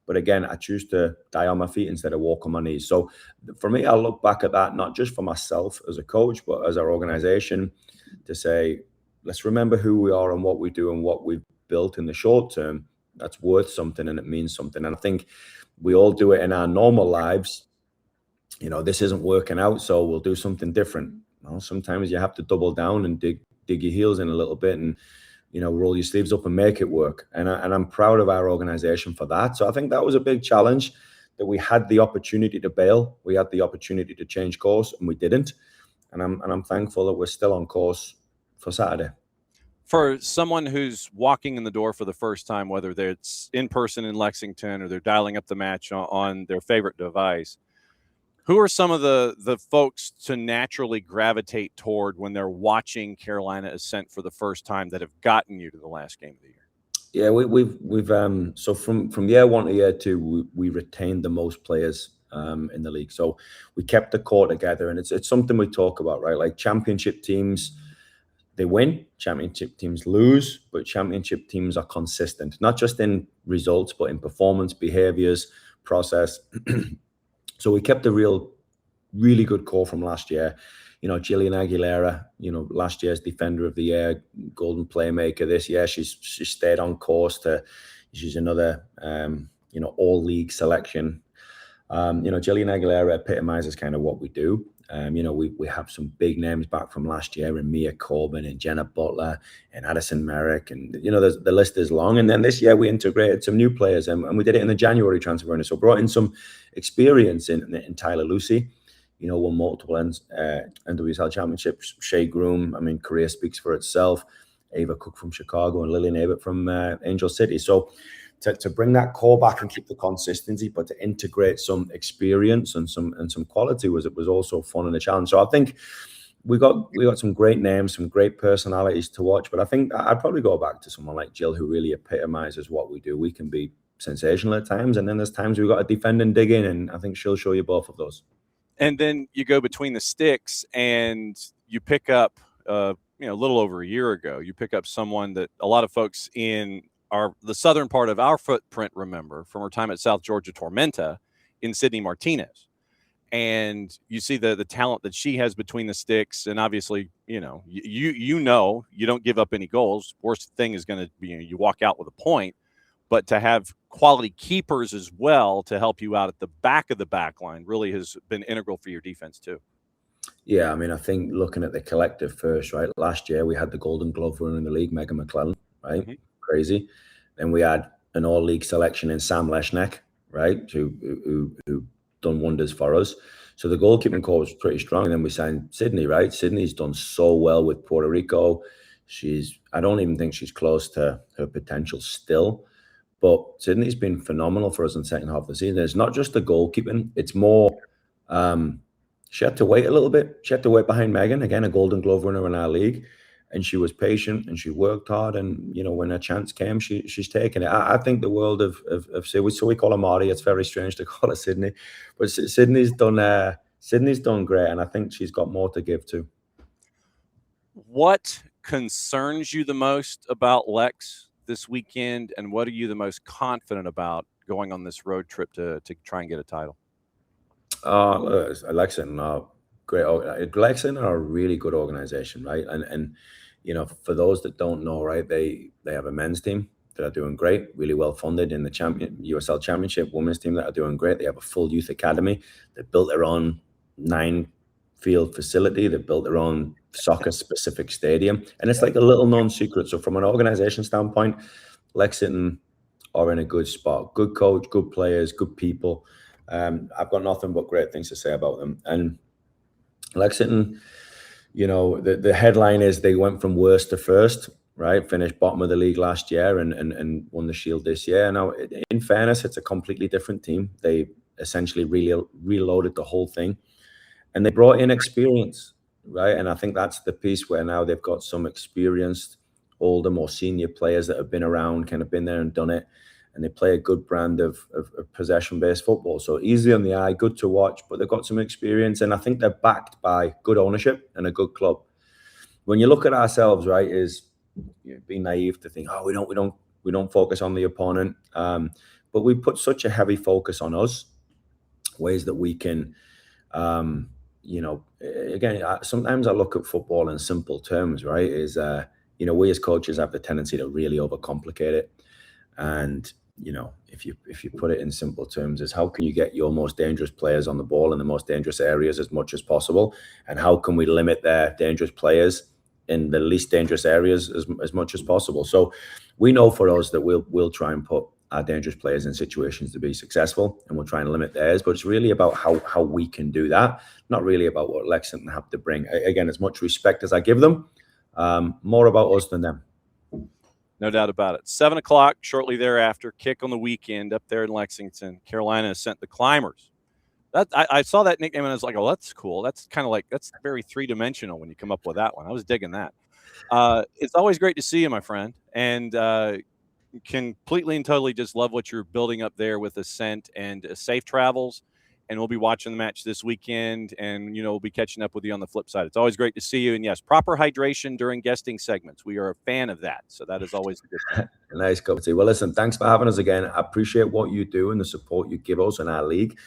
But again, I choose to die on my feet instead of walk on my knees. So for me, I look back at that, not just for myself as a coach, but as our organization, to say, let's remember who we are and what we do and what we've built in the short term. That's worth something and it means something. And I think we all do it in our normal lives. You know, this isn't working out, so we'll do something different. Well, sometimes you have to double down and dig your heels in a little bit and, you know, roll your sleeves up and make it work. And I'm proud of our organization for that. So I think that was a big challenge, that we had the opportunity to bail. We had the opportunity to change course and we didn't. And I'm thankful that we're still on course for Saturday. For someone who's walking in the door for the first time, whether it's in person in Lexington or they're dialing up the match on their favorite device, who are some of the folks to naturally gravitate toward when they're watching Carolina Ascent for the first time that have gotten you to the last game of the year? Yeah, we've so from year one to year two, we retained the most players in the league. So we kept the core together, and it's something we talk about, right? Like championship teams, they win, championship teams lose, but championship teams are consistent, not just in results, but in performance, behaviors, process. So we kept a really good core from last year. You know, Jillian Aguilera, you know, last year's Defender of the Year, Golden Playmaker. This year, she stayed on course she's another, you know, all-league selection. You know, Jillian Aguilera epitomizes kind of what we do. You know, we have some big names back from last year, and Mia Corbin and Jenna Butler and Addison Merrick, and you know, the list is long. And then this year we integrated some new players, and we did it in the January transfer window. So brought in some experience in Tyler Lucy, you know, won multiple NWSL championships. Shea Groom, I mean, career speaks for itself. Ava Cook from Chicago and Lillian Abbott from Angel City. So to bring that core back and keep the consistency, but to integrate some experience and some quality was also fun and a challenge. So I think we got some great names, some great personalities to watch. But I think I'd probably go back to someone like Jill, who really epitomizes what we do. We can be sensational at times, and then there's times we've got to defend and dig in, and I think she'll show you both of those. And then you go between the sticks and you pick up, you know, a little over a year ago, you pick up someone that a lot of folks in the southern part of our footprint remember from her time at South Georgia Tormenta in Sydney Martinez. And you see the talent that she has between the sticks. And obviously, you know, you know, you don't give up any goals. Worst thing is going to be, you walk out with a point. But to have quality keepers as well to help you out at the back of the back line really has been integral for your defense too. Yeah, I mean, I think looking at the collective first, right? Last year we had the Golden Glove winner in the league, Megan McClellan, right? Mm-hmm. Crazy. Then we had an all-league selection in Sam Leshnek, right? Who done wonders for us. So the goalkeeping core was pretty strong. And then we signed Sydney, right? Sydney's done so well with Puerto Rico. I don't even think she's close to her potential still. But Sydney's been phenomenal for us in the second half of the season. It's not just the goalkeeping. It's more, she had to wait a little bit. She had to wait behind Megan, again, a Golden Glove winner in our league. and she was patient and she worked hard. And, you know, when her chance came, she's taken it. I think the world of Sydney, so we call her Marty. It's very strange to call her Sydney, but Sydney's done great. And I think she's got more to give too. What concerns you the most about Lex this weekend, and what are you the most confident about going on this road trip to try and get a title? Lexington are great. Lexington are a really good organization, right? And you know, for those that don't know, right, they have a men's team that are doing great, really well funded in the USL Championship, women's team that are doing great. They have a full youth academy. They built their own 9-field facility. They built their own soccer-specific stadium, and it's like a little known secret. So from an organization standpoint, Lexington are in a good spot. Good coach, good players, good people. I've got nothing but great things to say about them. And Lexington, you know, the headline is they went from worst to first, right? Finished bottom of the league last year and won the Shield this year. Now, in fairness, it's a completely different team. They essentially reloaded the whole thing, and they brought in experience, right? And I think that's the piece where now they've got some experienced, older, more senior players that have been around, kind of been there and done it. And they play a good brand of possession-based football. So easy on the eye, good to watch, but they've got some experience. And I think they're backed by good ownership and a good club. When you look at ourselves, right, is being naive to think, oh, we don't focus on the opponent. But we put such a heavy focus on us, ways that we can, you know, again, sometimes I look at football in simple terms, right? Is, you know, we as coaches have the tendency to really overcomplicate it. And, you know, if you put it in simple terms, is how can you get your most dangerous players on the ball in the most dangerous areas as much as possible? And how can we limit their dangerous players in the least dangerous areas as much as possible? So we know for us that we'll try and put our dangerous players in situations to be successful, and we'll try and limit theirs. But it's really about how we can do that, not really about what Lexington have to bring. Again, as much respect as I give them, more about us than them. No doubt about it. 7 o'clock, shortly thereafter, kick on the weekend up there in Lexington. Carolina Ascent the Climbers. I saw that nickname and I was like, oh, that's cool. That's kind of like, that's very three-dimensional when you come up with that one. I was digging that. It's always great to see you, my friend. And completely and totally just love what you're building up there with Ascent, and safe travels. And we'll be watching the match this weekend, and, you know, we'll be catching up with you on the flip side. It's always great to see you. And yes, proper hydration during guesting segments. We are a fan of that. So that is always a good thing. Nice cup of tea. Well, listen, thanks for having us again. I appreciate what you do and the support you give us in our league.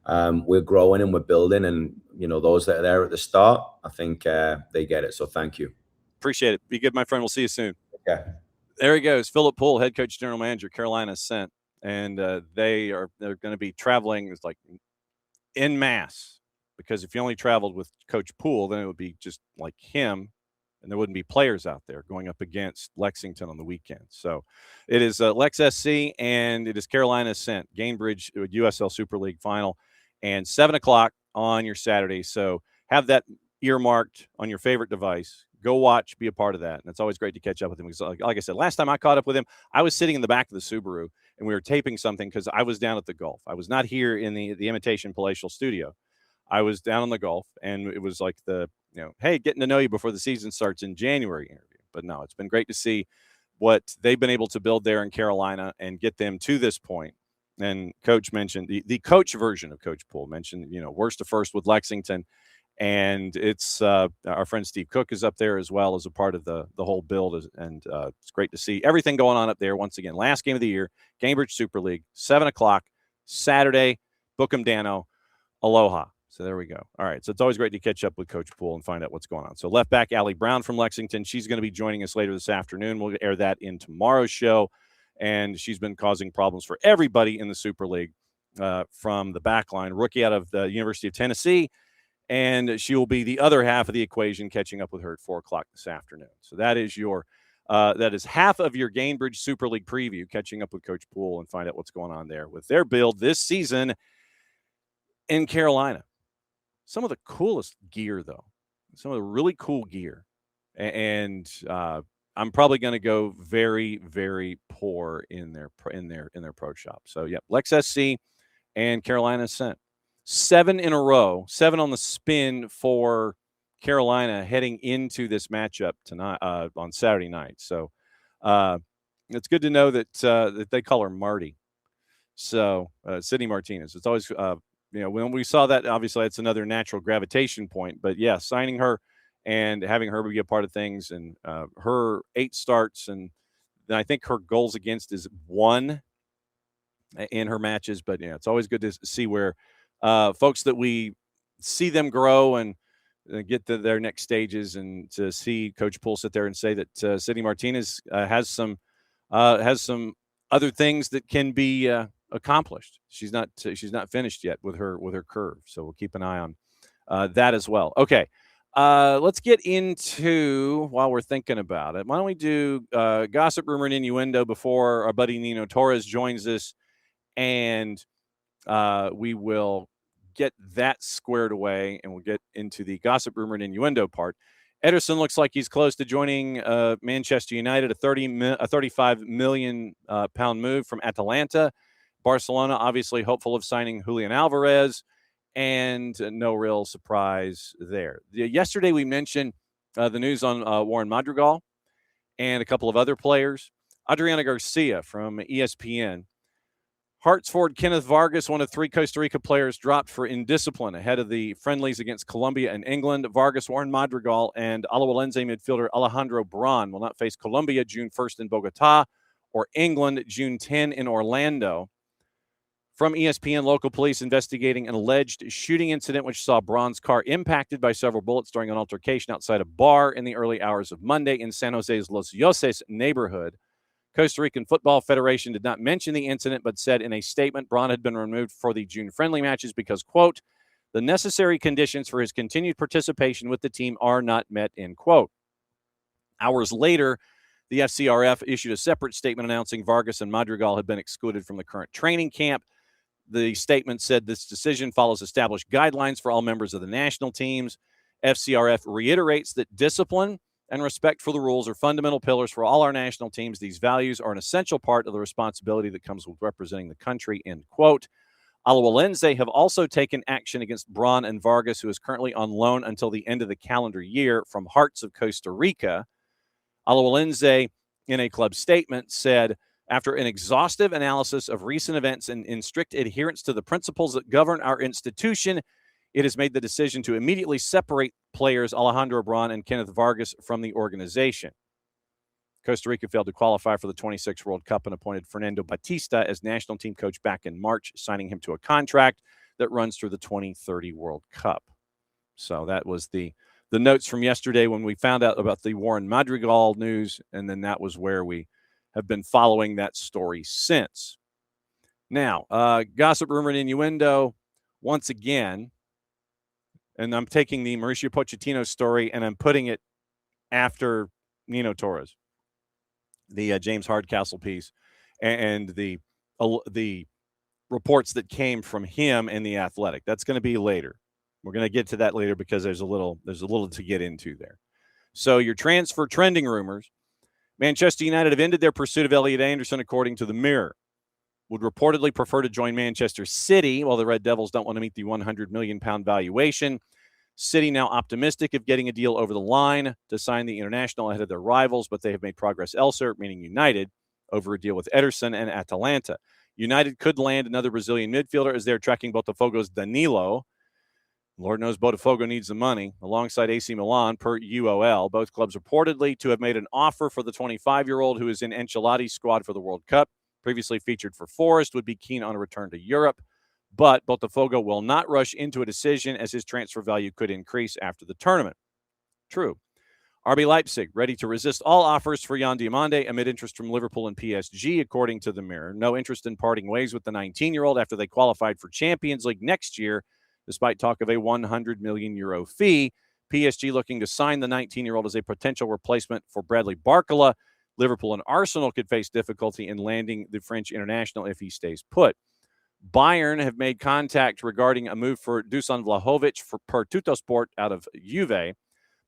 We're growing and we're building, and, you know, those that are there at the start, I think they get it. So thank you. Appreciate it. Be good, my friend. We'll see you soon. Yeah. There he goes. Philip Poole, head coach, general manager, Carolina Ascent. And they're going to be traveling. It's like en masse, because if you only traveled with Coach Poole, then it would be just like him, and there wouldn't be players out there going up against Lexington on the weekend. So it is Lex SC, and it is Carolina Ascent, Gainbridge USL Super League final, and 7 o'clock on your Saturday. So have that earmarked on your favorite device. Go watch, be a part of that. And it's always great to catch up with him. Because like I said, last time I caught up with him, I was sitting in the back of the Subaru, and we were taping something because I was down at the Gulf. I was not here in the Imitation Palatial studio. I was down on the Gulf, and it was like the, you know, hey, getting to know you before the season starts in January interview. But no, it's been great to see what they've been able to build there in Carolina and get them to this point. And Coach mentioned, the coach version of Coach Poole mentioned, you know, worst to first with Lexington. And it's our friend Steve Cook is up there as well as a part of the whole build. And it's great to see everything going on up there. Once again, last game of the year, Gainbridge Super League, 7 o'clock, Saturday, book 'em Dano, aloha. So there we go. All right. So it's always great to catch up with Coach Poole and find out what's going on. So left back, Allie Brown from Lexington. She's going to be joining us later this afternoon. We'll air that in tomorrow's show. And she's been causing problems for everybody in the Super League from the back line. Rookie out of the University of Tennessee. And she will be the other half of the equation, catching up with her at 4 o'clock this afternoon. So that is your that is half of your Gainbridge Super League preview, catching up with Coach Poole and find out what's going on there with their build this season in Carolina. Some of the coolest gear, though. Some of the really cool gear. And I'm probably going to go very, very poor in their pro shop. So, yeah, Lex SC and Carolina Ascent. 7 in a row, 7 on the spin for Carolina heading into this matchup tonight on Saturday night. So it's good to know that they call her Marty. So Sydney Martinez. It's always when we saw that, obviously it's another natural gravitation point. But yeah, signing her and having her be a part of things, and her 8 starts, and then I think her goals against is 1 in her matches. But yeah, it's always good to see where folks that we see them grow and get to their next stages, and to see Coach Poole sit there and say that Sydney Martinez has some other things that can be accomplished. She's not finished yet with her curve, so we'll keep an eye on that as well. Okay, let's get into, while we're thinking about it, why don't we do gossip, rumor, and innuendo before our buddy Nino Torres joins us, and we will get that squared away, and we'll get into the gossip, rumor, and innuendo part. Ederson looks like he's close to joining Manchester United, a 35 million pound move from Atalanta. Barcelona obviously hopeful of signing Julian Alvarez, and no real surprise there. Yesterday we mentioned the news on Warren Madrigal and a couple of other players. Adriana Garcia from ESPN. Hearts forward Kenneth Vargas, one of 3 Costa Rica players, dropped for indiscipline ahead of the friendlies against Colombia and England. Vargas, Warren Madrigal, and Alajuelense midfielder Alejandro Bron will not face Colombia June 1st in Bogota or England June 10 in Orlando. From ESPN, local police investigating an alleged shooting incident which saw Bron's car impacted by several bullets during an altercation outside a bar in the early hours of Monday in San Jose's Los Yoses neighborhood. Costa Rican Football Federation did not mention the incident, but said in a statement Bron had been removed for the June friendly matches because, quote, the necessary conditions for his continued participation with the team are not met, end quote. Hours later, the FCRF issued a separate statement announcing Vargas and Madrigal had been excluded from the current training camp. The statement said this decision follows established guidelines for all members of the national teams. FCRF reiterates that discipline and respect for the rules are fundamental pillars for all our national teams. These values are an essential part of the responsibility that comes with representing the country, end quote. Alajuelense have also taken action against Bron and Vargas, who is currently on loan until the end of the calendar year from Hearts of Costa Rica. Alajuelense, in a club statement, said, after an exhaustive analysis of recent events and in strict adherence to the principles that govern our institution, it has made the decision to immediately separate players Alejandro Bron and Kenneth Vargas from the organization. Costa Rica failed to qualify for the 26 World Cup and appointed Fernando Batista as national team coach back in March, signing him to a contract that runs through the 2030 World Cup. So that was the notes from yesterday when we found out about the Warren Madrigal news, and then that was where we have been following that story since. Now, gossip, rumor, and innuendo, once again, and I'm taking the Mauricio Pochettino story and I'm putting it after Nino Torres, the James Hardcastle piece, and the reports that came from him and the Athletic. That's going to be later. We're going to get to that later because there's a little to get into there. So your transfer trending rumors. Manchester United have ended their pursuit of Elliot Anderson, according to the Mirror. Would reportedly prefer to join Manchester City, while the Red Devils don't want to meet the £100 million valuation. City now optimistic of getting a deal over the line to sign the international ahead of their rivals, but they have made progress elsewhere, meaning United, over a deal with Ederson and Atalanta. United could land another Brazilian midfielder as they're tracking Botafogo's Danilo. Lord knows Botafogo needs the money, alongside AC Milan per UOL. Both clubs reportedly to have made an offer for the 25-year-old who is in Ancelotti's squad for the World Cup. Previously featured for Forest, would be keen on a return to Europe. But Botafogo will not rush into a decision as his transfer value could increase after the tournament. True. RB Leipzig, ready to resist all offers for Jan Diomande amid interest from Liverpool and PSG, according to the Mirror. No interest in parting ways with the 19-year-old after they qualified for Champions League next year, despite talk of a €100 million fee. PSG looking to sign the 19-year-old as a potential replacement for Bradley Barcola. Liverpool and Arsenal could face difficulty in landing the French international if he stays put. Bayern have made contact regarding a move for Dusan Vlahovic per Tuttosport out of Juve.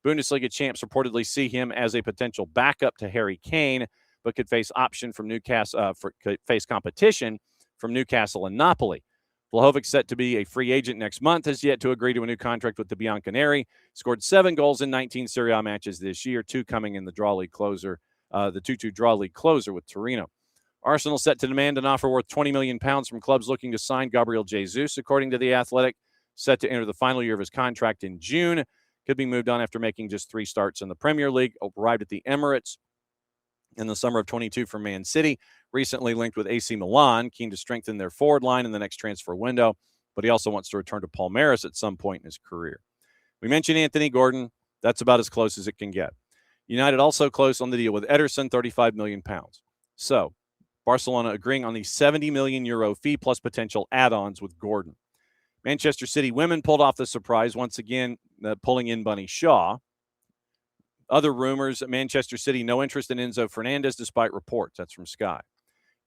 Bundesliga champs reportedly see him as a potential backup to Harry Kane, but could face option from Newcastle, face competition from Newcastle and Napoli. Vlahovic, set to be a free agent next month, has yet to agree to a new contract with the Bianconeri. Scored 7 goals in 19 Serie A matches this year, 2 coming in the draw league closer, the 2-2 draw league closer with Torino. Arsenal set to demand an offer worth £20 million from clubs looking to sign Gabriel Jesus, according to The Athletic. Set to enter the final year of his contract in June. Could be moved on after making just 3 starts in the Premier League. Arrived at the Emirates in the summer of 22 from Man City. Recently linked with AC Milan, keen to strengthen their forward line in the next transfer window. But he also wants to return to Palmeiras at some point in his career. We mentioned Anthony Gordon. That's about as close as it can get. United also close on the deal with Ederson, £35 million. So Barcelona agreeing on the €70 million fee plus potential add-ons with Gordon. Manchester City women pulled off the surprise, once again pulling in Bunny Shaw. Other rumors, Manchester City, no interest in Enzo Fernandez despite reports. That's from Sky.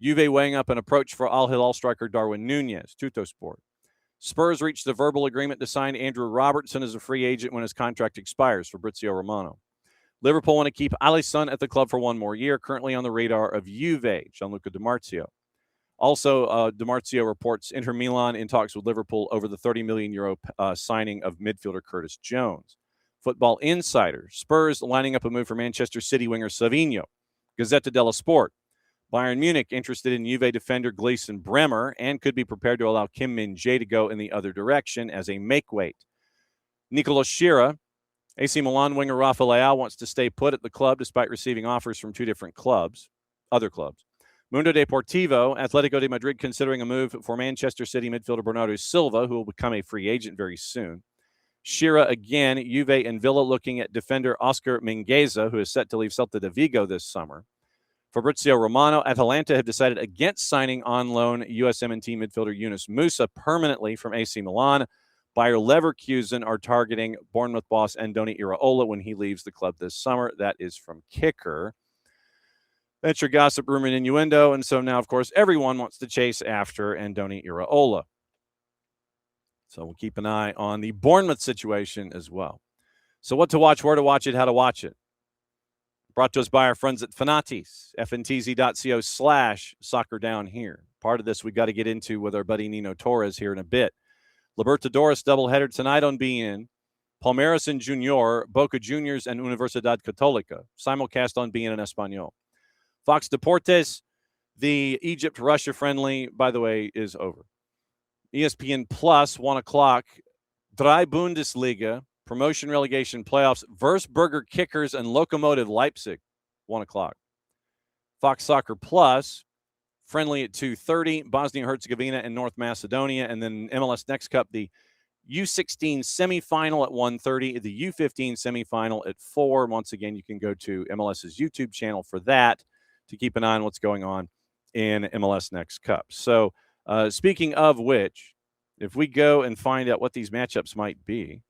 Juve weighing up an approach for Al Hilal striker Darwin Nunez, Tuttosport. Spurs reached the verbal agreement to sign Andrew Robertson as a free agent when his contract expires, Fabrizio Romano. Liverpool want to keep Alisson at the club for 1 more year, currently on the radar of Juve, Gianluca Di Marzio. Also, Di Marzio reports Inter Milan in talks with Liverpool over the €30 million signing of midfielder Curtis Jones. Football Insider, Spurs lining up a move for Manchester City winger Savinho. Gazzetta dello Sport, Bayern Munich interested in Juve defender Gleison Bremer and could be prepared to allow Kim Min-jae to go in the other direction as a make-weight. Nicolas Shearer, AC Milan winger Rafa Leao wants to stay put at the club despite receiving offers from 2 different clubs, other clubs. Mundo Deportivo, Atletico de Madrid considering a move for Manchester City midfielder Bernardo Silva, who will become a free agent very soon. Shearer again, Juve and Villa looking at defender Oscar Mingueza, who is set to leave Celta de Vigo this summer. Fabrizio Romano, Atalanta have decided against signing on loan USMNT midfielder Yunus Musa permanently from AC Milan. Bayer Leverkusen are targeting Bournemouth boss Andoni Iraola when he leaves the club this summer. That is from Kicker. That's your gossip, rumor, and innuendo. And so now, of course, everyone wants to chase after Andoni Iraola. So we'll keep an eye on the Bournemouth situation as well. So what to watch, where to watch it, how to watch it. Brought to us by our friends at Fanatis, fntz.co/soccer down here. Part of this we got to get into with our buddy Nino Torres here in a bit. Libertadores doubleheader tonight on BN. Palmeiras and Junior, Boca Juniors and Universidad Católica. Simulcast on BN and Espanol. Fox Deportes, the Egypt-Russia friendly, by the way, is over. ESPN Plus, 1 o'clock. Drei Bundesliga, promotion relegation playoffs. Würzburger Kickers and Lokomotiv Leipzig, 1 o'clock. Fox Soccer Plus, friendly at 2:30. Bosnia-Herzegovina and North Macedonia. And then MLS Next Cup, the U16 semifinal at 1:30. The U15 semifinal at 4. Once again, you can go to MLS's YouTube channel for that to keep an eye on what's going on in MLS Next Cup. So, speaking of which, if we go and find out what these matchups might be,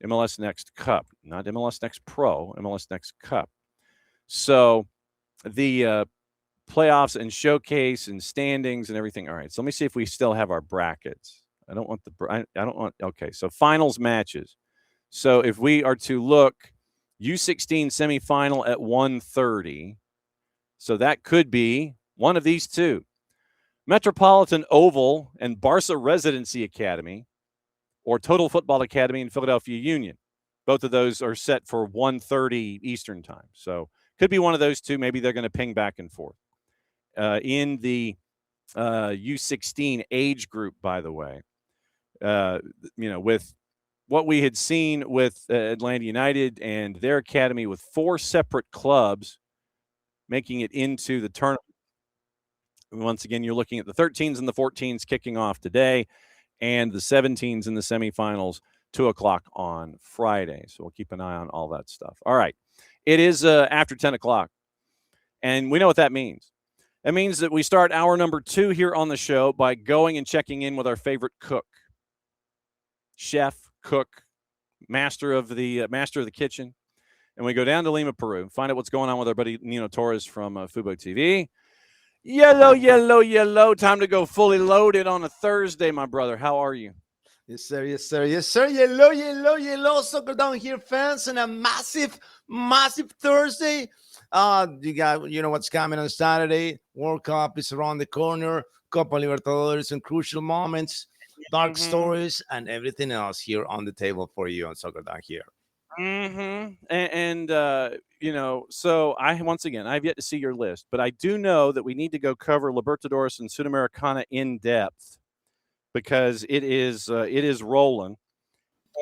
MLS Next Cup, not MLS Next Pro, MLS Next Cup. So the playoffs and showcase and standings and everything. All right, so let me see if we still have our brackets. Okay, so finals matches. So if we are to look, U16 semifinal at 1:30, so that could be one of these two. Metropolitan Oval and Barca Residency Academy or Total Football Academy in Philadelphia Union. Both of those are set for 1:30 Eastern time. So could be one of those two. Maybe they're going to ping back and forth. In the U16 age group, by the way, with what we had seen with Atlanta United and their academy with 4 separate clubs making it into the tournament. Once again, you're looking at the 13s and the 14s kicking off today and the 17s in the semifinals, 2 o'clock on Friday. So we'll keep an eye on all that stuff. All right. It is after 10 o'clock, and we know what that means. That means that we start hour number 2 here on the show by going and checking in with our favorite cook, chef, cook, master of the kitchen. And we go down to Lima, Peru, find out what's going on with our buddy Nino Torres from FuboTV. Yellow. Time to go fully loaded on a Thursday, my brother. How are you? Yes, sir. Yellow. Soccer down here, fans, and a massive Thursday. You know what's coming on Saturday. World Cup is around the corner. Copa Libertadores and crucial moments. dark stories, and everything else here on the table for you on Soccer Down here. And so I've yet to see your list, but I do know that we need to go cover Libertadores and Sudamericana in depth because it is rolling.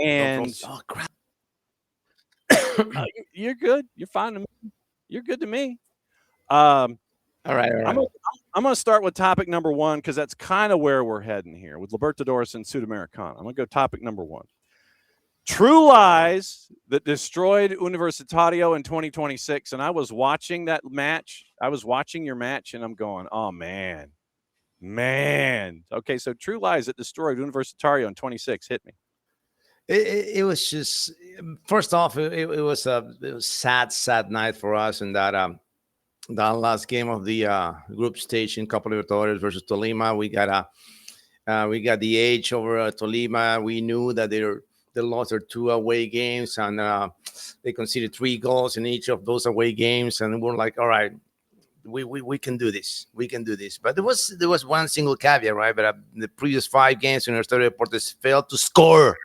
And crap. You're good. You're fine to me. You're good to me. All right. I'm going to start with topic number 1 because that's kind of where we're heading here with Libertadores and Sudamericana. I'm going to go topic number 1. True lies that destroyed Universitario in 2026. And I was watching that match. I was watching your match, and I'm going, oh, man. Okay, so true lies that destroyed Universitario in 26. Hit me. It was just, first off, it was a sad night for us in that last game of the group stage in Copa Libertadores versus Tolima. We got the edge over Tolima. We knew that they lost their 2 away games, and they conceded 3 goals in each of those away games. And we're like, all right, we can do this. We can do this. But there was one single caveat, right? But the previous 5 games, Universitario Deportes failed to score.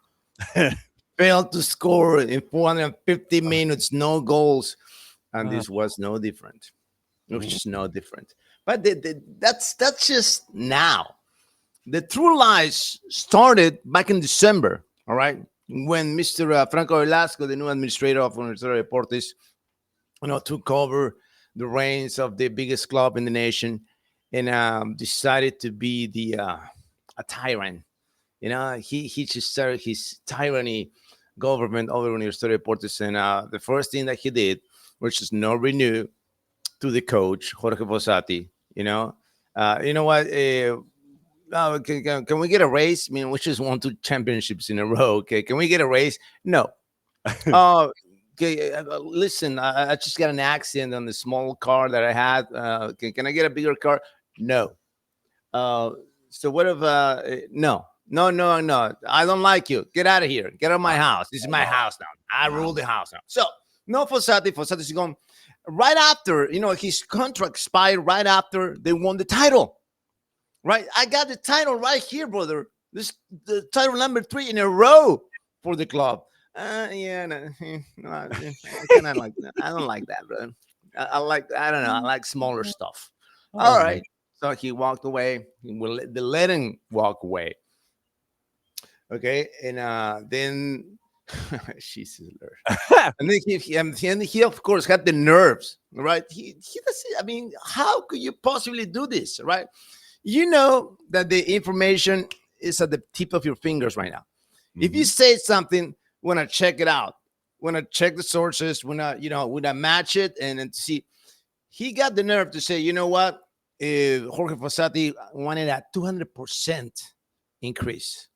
Failed to score in 450 minutes, no goals. And this was no different. It was just no different. But that's just now. The true lies started back in December, all right? When Mr. Franco Velasco, the new administrator of Universitario Deportes, took over the reins of the biggest club in the nation and decided to be a tyrant. He just started his tyranny government over Universitario Deportes, and the first thing that he did was just not renew to the coach Jorge Fossati. You know what? Can we get a raise? I mean, we just won 2 championships in a row. Okay, can we get a raise? No. Okay, listen, I just got an accident on the small car that I had. Can I get a bigger car? No. So what if no. I don't like you. Get out of here. Get out of my house. This is my house now. I rule the house now. So no Fossati. Fossati is going right after, his contract expired right after they won the title. Right? I got the title right here, brother. The title number 3 in a row for the club. I cannot like that. I don't like that, bro. I don't know. I like smaller stuff. All right. So he walked away. They let him walk away. Okay, and then Jesus, and then he of course had the nerves, right? He doesn't. I mean, how could you possibly do this, right? You know that the information is at the tip of your fingers right now. If you say something, we want to check it out. We want to check the sources. We want to match it and then see. He got the nerve to say, you know what? Jorge Fossati wanted a 200% increase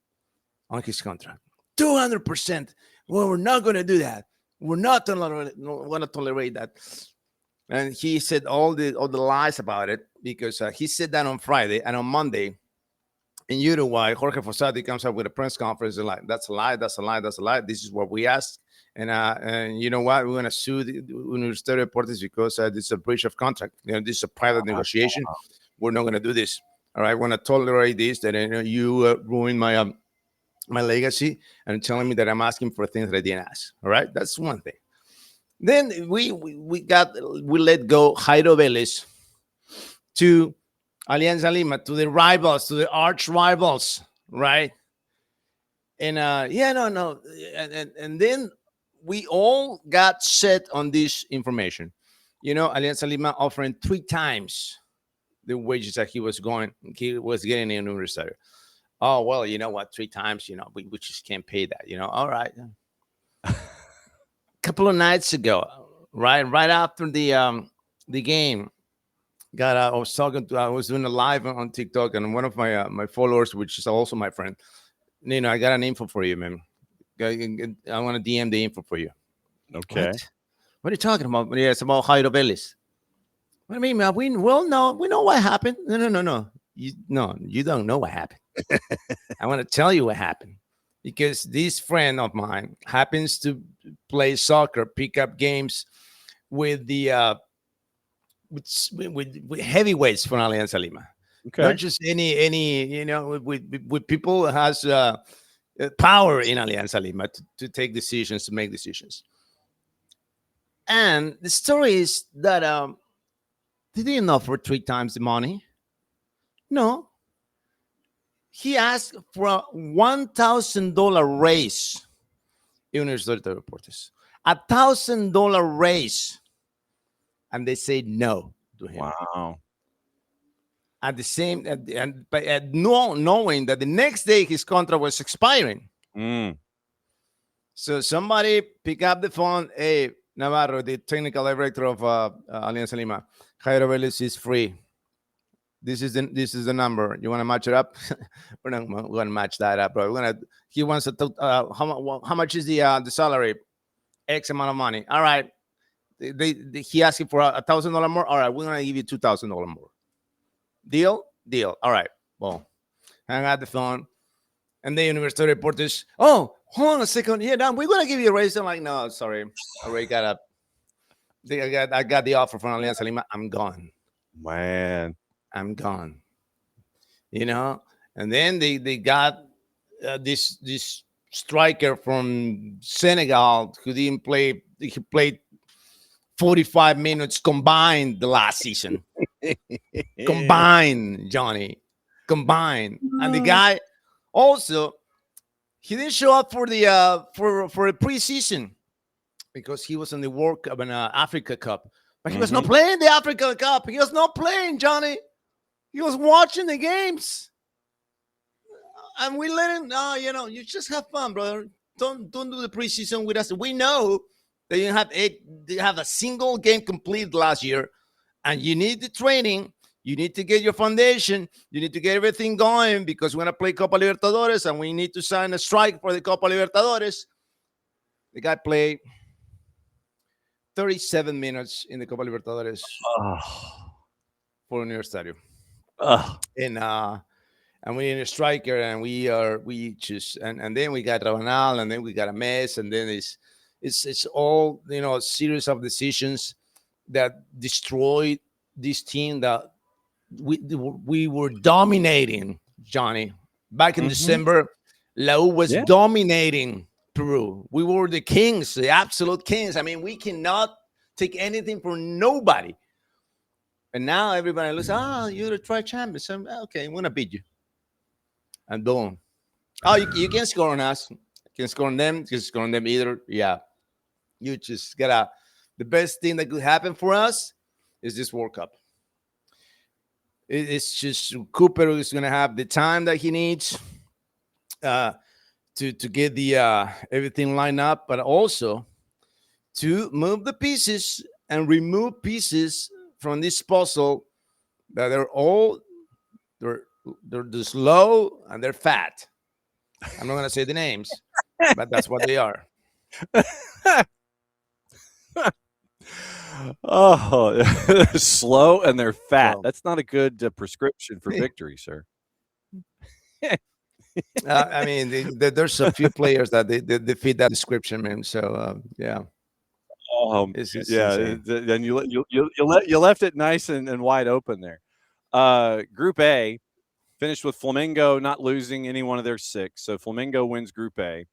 on his contract. 200%. Well, we're not going to do that. We're not going to tolerate that. And he said all the lies about it because he said that on Friday, and on Monday in Uruguay, Jorge Fossati comes up with a press conference and like, that's a lie. This is what we asked. And you know what? We're going to sue the Universitario Deportes because this is a breach of contract. This is a private negotiation. We're not going to do this. All right. We're going to tolerate this. That you ruined my legacy and telling me that I'm asking for things that I didn't ask. All right. That's one thing. Then we let go Jairo Vélez to Alianza Lima, to the rivals, to the arch rivals, right? And and then we all got set on this information. Alianza Lima offering 3 times the wages that he was getting in Universitario. Oh, well, you know what? 3 times, we just can't pay that, all right. Couple of nights ago, right after the game, I was doing a live on TikTok, and one of my followers, which is also my friend, Nino, I got an info for you, man. I want to DM the info for you. Okay. What are you talking about? Yeah, it's about Jairo Vélez. What do you mean? We know what happened. No. You don't know what happened. I want to tell you what happened. Because this friend of mine happens to play soccer, pick up games with the with heavyweights from Alianza Lima. Okay. Not just any with people that has power in Alianza Lima to take decisions, to make decisions. And the story is that they didn't offer 3 times the money. No. He asked for a $1,000 raise. Universidad de Deportes. $1,000 raise. And they say no to him. Wow. At the same, knowing that the next day his contract was expiring. So somebody pick up the phone. Hey, Navarro, the technical director of Alianza Lima, Jairo Vélez is free. This is the number. You want to match it up? We're not going to match that up, bro. He wants to. How much is the salary? X amount of money. All right. He asking for $1,000 more. All right, we're gonna give you $2,000 more. Deal. All right. Well, hang out the phone, and the University reporters. Oh, hold on a second. Yeah, now we're gonna give you a raise. I'm like, no, sorry, I already got up. I got the offer from Alianza Lima. I'm gone. Man, I'm gone. And then they got this striker from Senegal who didn't play. He played 45 minutes combined the last season. Combined, Johnny. Combined. And the guy also, he didn't show up for the for a preseason because he was in the World Cup, an Africa Cup. But he was not playing the Africa Cup. He was not playing, Johnny. He was watching the games. And we let him, you just have fun, brother. Don't do the preseason with us. We know that you have a single game complete last year, and you need the training. You need to get your foundation. You need to get everything going because we're going to play Copa Libertadores, and we need to sign a strike for the Copa Libertadores. The guy played 37 minutes in the Copa Libertadores for Universitario. And we need a striker, and we choose, and then we got Rabanal, and then we got a mess, and then it's all a series of decisions that destroyed this team that we were dominating, Johnny. Back in December, La U was dominating Peru. We were the kings, the absolute kings. I mean, we cannot take anything from nobody. And now everybody looks, you're the tri-champion. So, okay, I'm going to beat you. And boom. Oh, you can score on us. You can score on them. You can score on them either. Yeah. You just gotta. The best thing that could happen for us is this World Cup. It's just Cooper is going to have the time that he needs to get the everything lined up, but also to move the pieces and remove pieces from this puzzle that they're slow and they're fat. I'm not going to say the names, but that's what they are. They're slow and they're fat. That's not a good prescription for victory, sir. I mean, there's a few players that they fit that description, man. So yeah. Then you left it nice and wide open there. Group A finished with Flamengo not losing any one of their 6. So Flamengo wins Group A.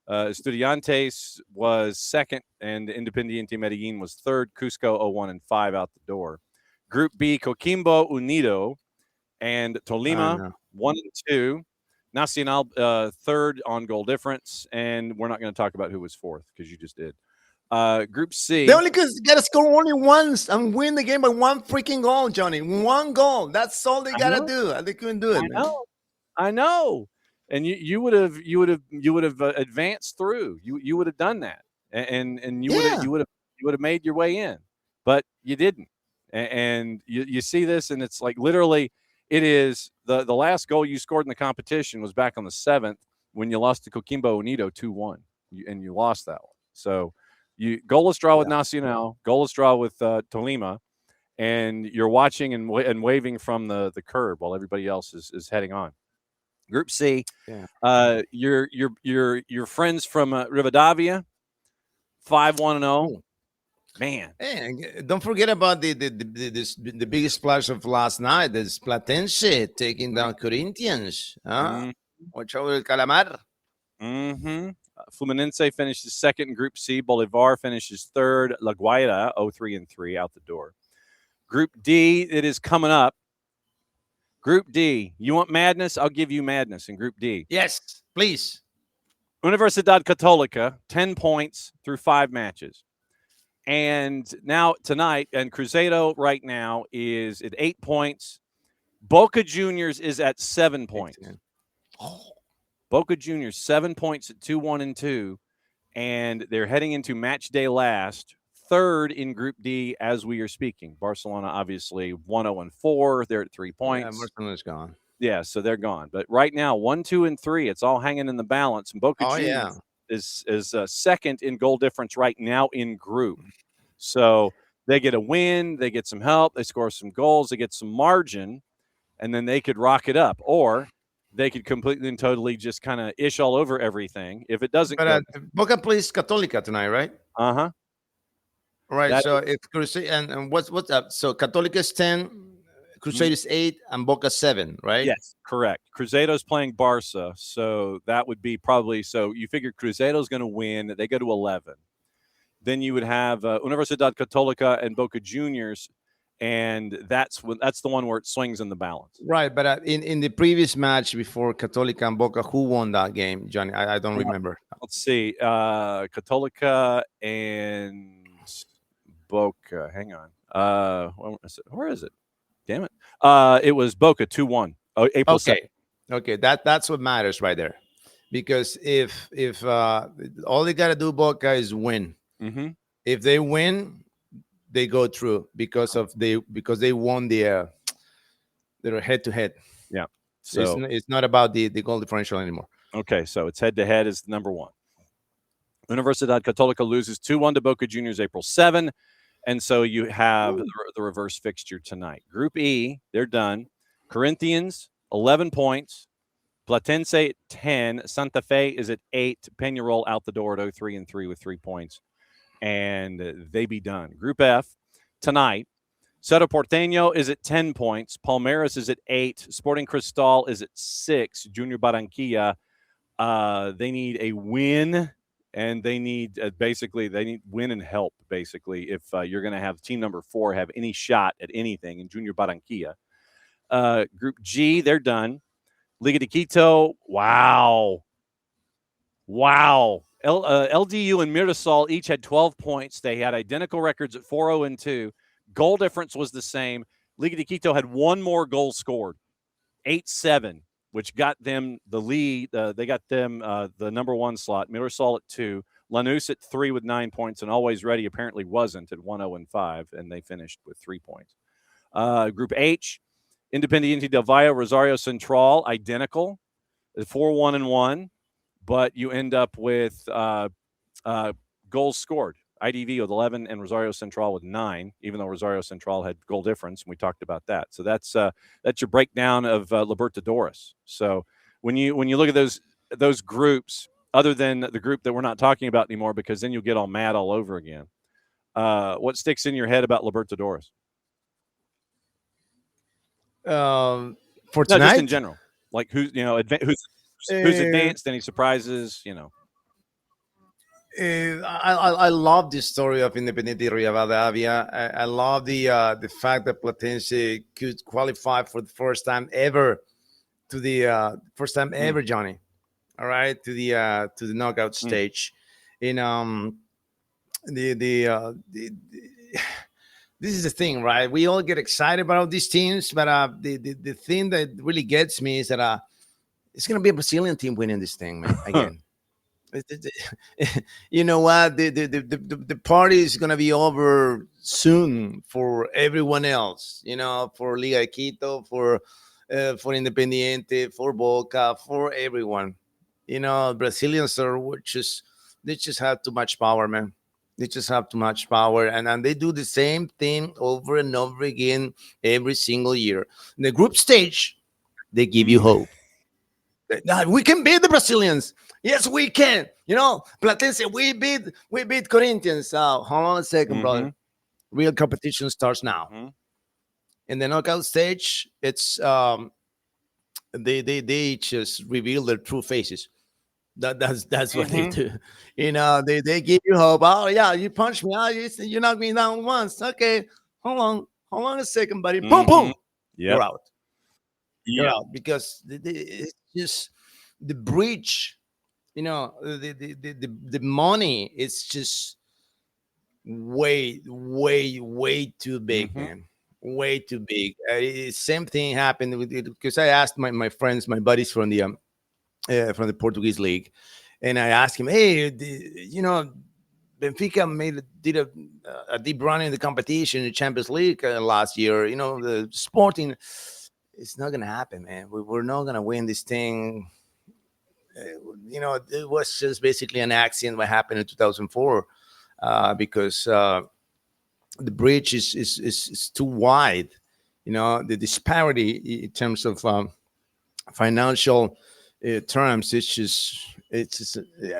Estudiantes was second, and Independiente Medellin was third. Cusco 0-1-5 out the door. Group B, Coquimbo Unido and Tolima 1-2. Nacional third on goal difference, and we're not going to talk about who was fourth because you just did. Group C. They only got to score only once and win the game by 1 freaking goal, Johnny. 1 goal. That's all they got to do. They couldn't do it. I know. And you would have advanced through. You would have done that, and you would have made your way in, but you didn't. And you see this, and it's like literally, it is the last goal you scored in the competition was back on the 7th when you lost to Coquimbo Unido 2-1, and you lost that one. So you goalless draw with Nacional, goalless draw with Tolima, and you're watching and waving from the curb while everybody else is heading on. Group C, your friends from Rivadavia, 5-1-0. Man. And don't forget about the biggest splash of last night. This Platense taking down Corinthians. Watch out, El Calamar. Fluminense finishes second in Group C. Bolivar finishes third. La Guaira 0-3-3 out the door. Group D, it is coming up. Group D. You want madness? I'll give you madness in Group D. Yes, please. Universidad Católica, 10 points through 5 matches. And now tonight, and Cruzeiro right now is at 8 points. Boca Juniors is at 7 points. Boca Juniors, 7 points at 2-1-2. And they're heading into match day last, third in Group D as we are speaking. Barcelona, obviously, 1-0-4. They're at 3 points. Yeah, Barcelona's gone. Yeah, so they're gone. But right now, 1, 2, and 3, it's all hanging in the balance. And Boca Juniors is second in goal difference right now in group. So they get a win, they get some help, they score some goals, they get some margin, and then they could rock it up. Or they could completely and totally just kind of ish all over everything. If it doesn't Boca plays Católica tonight, right? Uh-huh. Right. So it's Cruzeiro and what's up? So Católica is 10, Cruzeiro is 8, and Boca 7, right? Yes, correct. Cruzeiro's playing Barca, so that would be probably, so you figure Cruzeiro's going to win. They go to 11. Then you would have Universidad Católica and Boca Juniors, and that's the one where it swings in the balance. Right, but in the previous match before Católica and Boca, who won that game, Johnny? I don't remember. Let's see. Católica and Boca. Hang on. Where is it? Damn it. It was Boca 2-1. April 2nd. Okay. That's what matters right there. Because if all they got to do, Boca, is win. Mm-hmm. If they win, they go through because they won their head-to-head. Yeah. So it's not about the goal differential anymore. Okay, so it's head-to-head is number 1. Universidad Católica loses 2-1 to Boca Juniors April 7. And so you have the reverse fixture tonight. Group E, they're done. Corinthians, 11 points. Platense, 10. Santa Fe is at 8. Peñarol out the door at 0-3-3 with 3 points. And they be done. Group F, tonight. Cerro Porteño is at 10 points. Palmeiras is at 8. Sporting Cristal is at 6. Junior Barranquilla, they need a win. And they need they need win and help, basically, if you're going to have team number 4 have any shot at anything in Junior Barranquilla. Group G, they're done. Liga de Quito, wow. LDU and Mirasol each had 12 points. They had identical records at 4-0-2. Goal difference was the same. Liga de Quito had one more goal scored, 8-7. Which got them the lead. They got them the number 1 slot. Mirasol at 2. Lanús at 3 with 9 points. And Always Ready apparently wasn't at 1-0-5. And they finished with 3 points. Group H, Independiente del Valle, Rosario Central, identical. 4-1-1. But you end up with goals scored. IDV with 11 and Rosario Central with 9, even though Rosario Central had goal difference, and we talked about that. So that's your breakdown of Libertadores. So when you look at those groups, other than the group that we're not talking about anymore, because then you'll get all mad all over again. What sticks in your head about Libertadores? For tonight, just in general, like who's advanced, any surprises, I love the story of Independiente Rivadavia. I love the fact that Platense could qualify for the first time ever to the Johnny. All right, to the knockout stage. In this is the thing, right? We all get excited about these teams, but the thing that really gets me is that it's gonna be a Brazilian team winning this thing, man. Again. You know what? The party is gonna be over soon for everyone else. For Liga de Quito, for Independiente, for Boca, for everyone. Brazilians they just have too much power, man. They just have too much power, and they do the same thing over and over again every single year. In the group stage, they give you hope. We can beat the Brazilians. Yes, we can. Platense, we beat Corinthians. Hold on a second, brother. Real competition starts now. In the knockout stage, it's they just reveal their true faces. That's what they do. They give you hope. Oh yeah, you punched me. Oh, you knocked me down once. Okay, hold on a second, buddy. Boom, boom. You're out. You're out because it's just the breach. The money is just way too big, man. Way too big. Same thing happened with it because I asked my friends, my buddies from the Portuguese league, and I asked him, hey, Benfica did a deep run in the competition in the Champions League last year. The Sporting, it's not gonna happen, man. We're not gonna win this thing. It was just basically an accident what happened in 2004 because the bridge is too wide. The disparity in terms of financial terms, it's just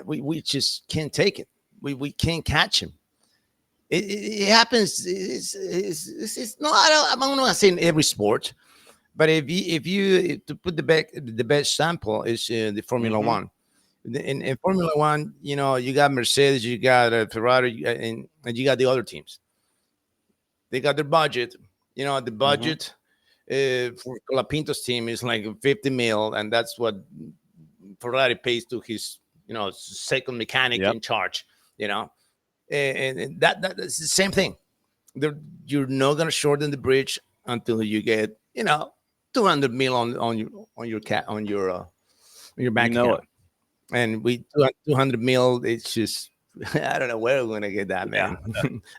we just can't take it. We can't catch him. It happens. It's not. I'm not gonna say in every sport, but if you to put the best sample is the Formula One. In Formula One, you got Mercedes, you got Ferrari, and you got the other teams. They got their budget. The budget for Colapinto's team is like 50 mil, and that's what Ferrari pays to his, second mechanic in charge. And that's the same thing. You're not gonna shorten the bridge until you get 200 mil on your bank account. And we 200 mil. It's just I don't know where we're gonna get that, man.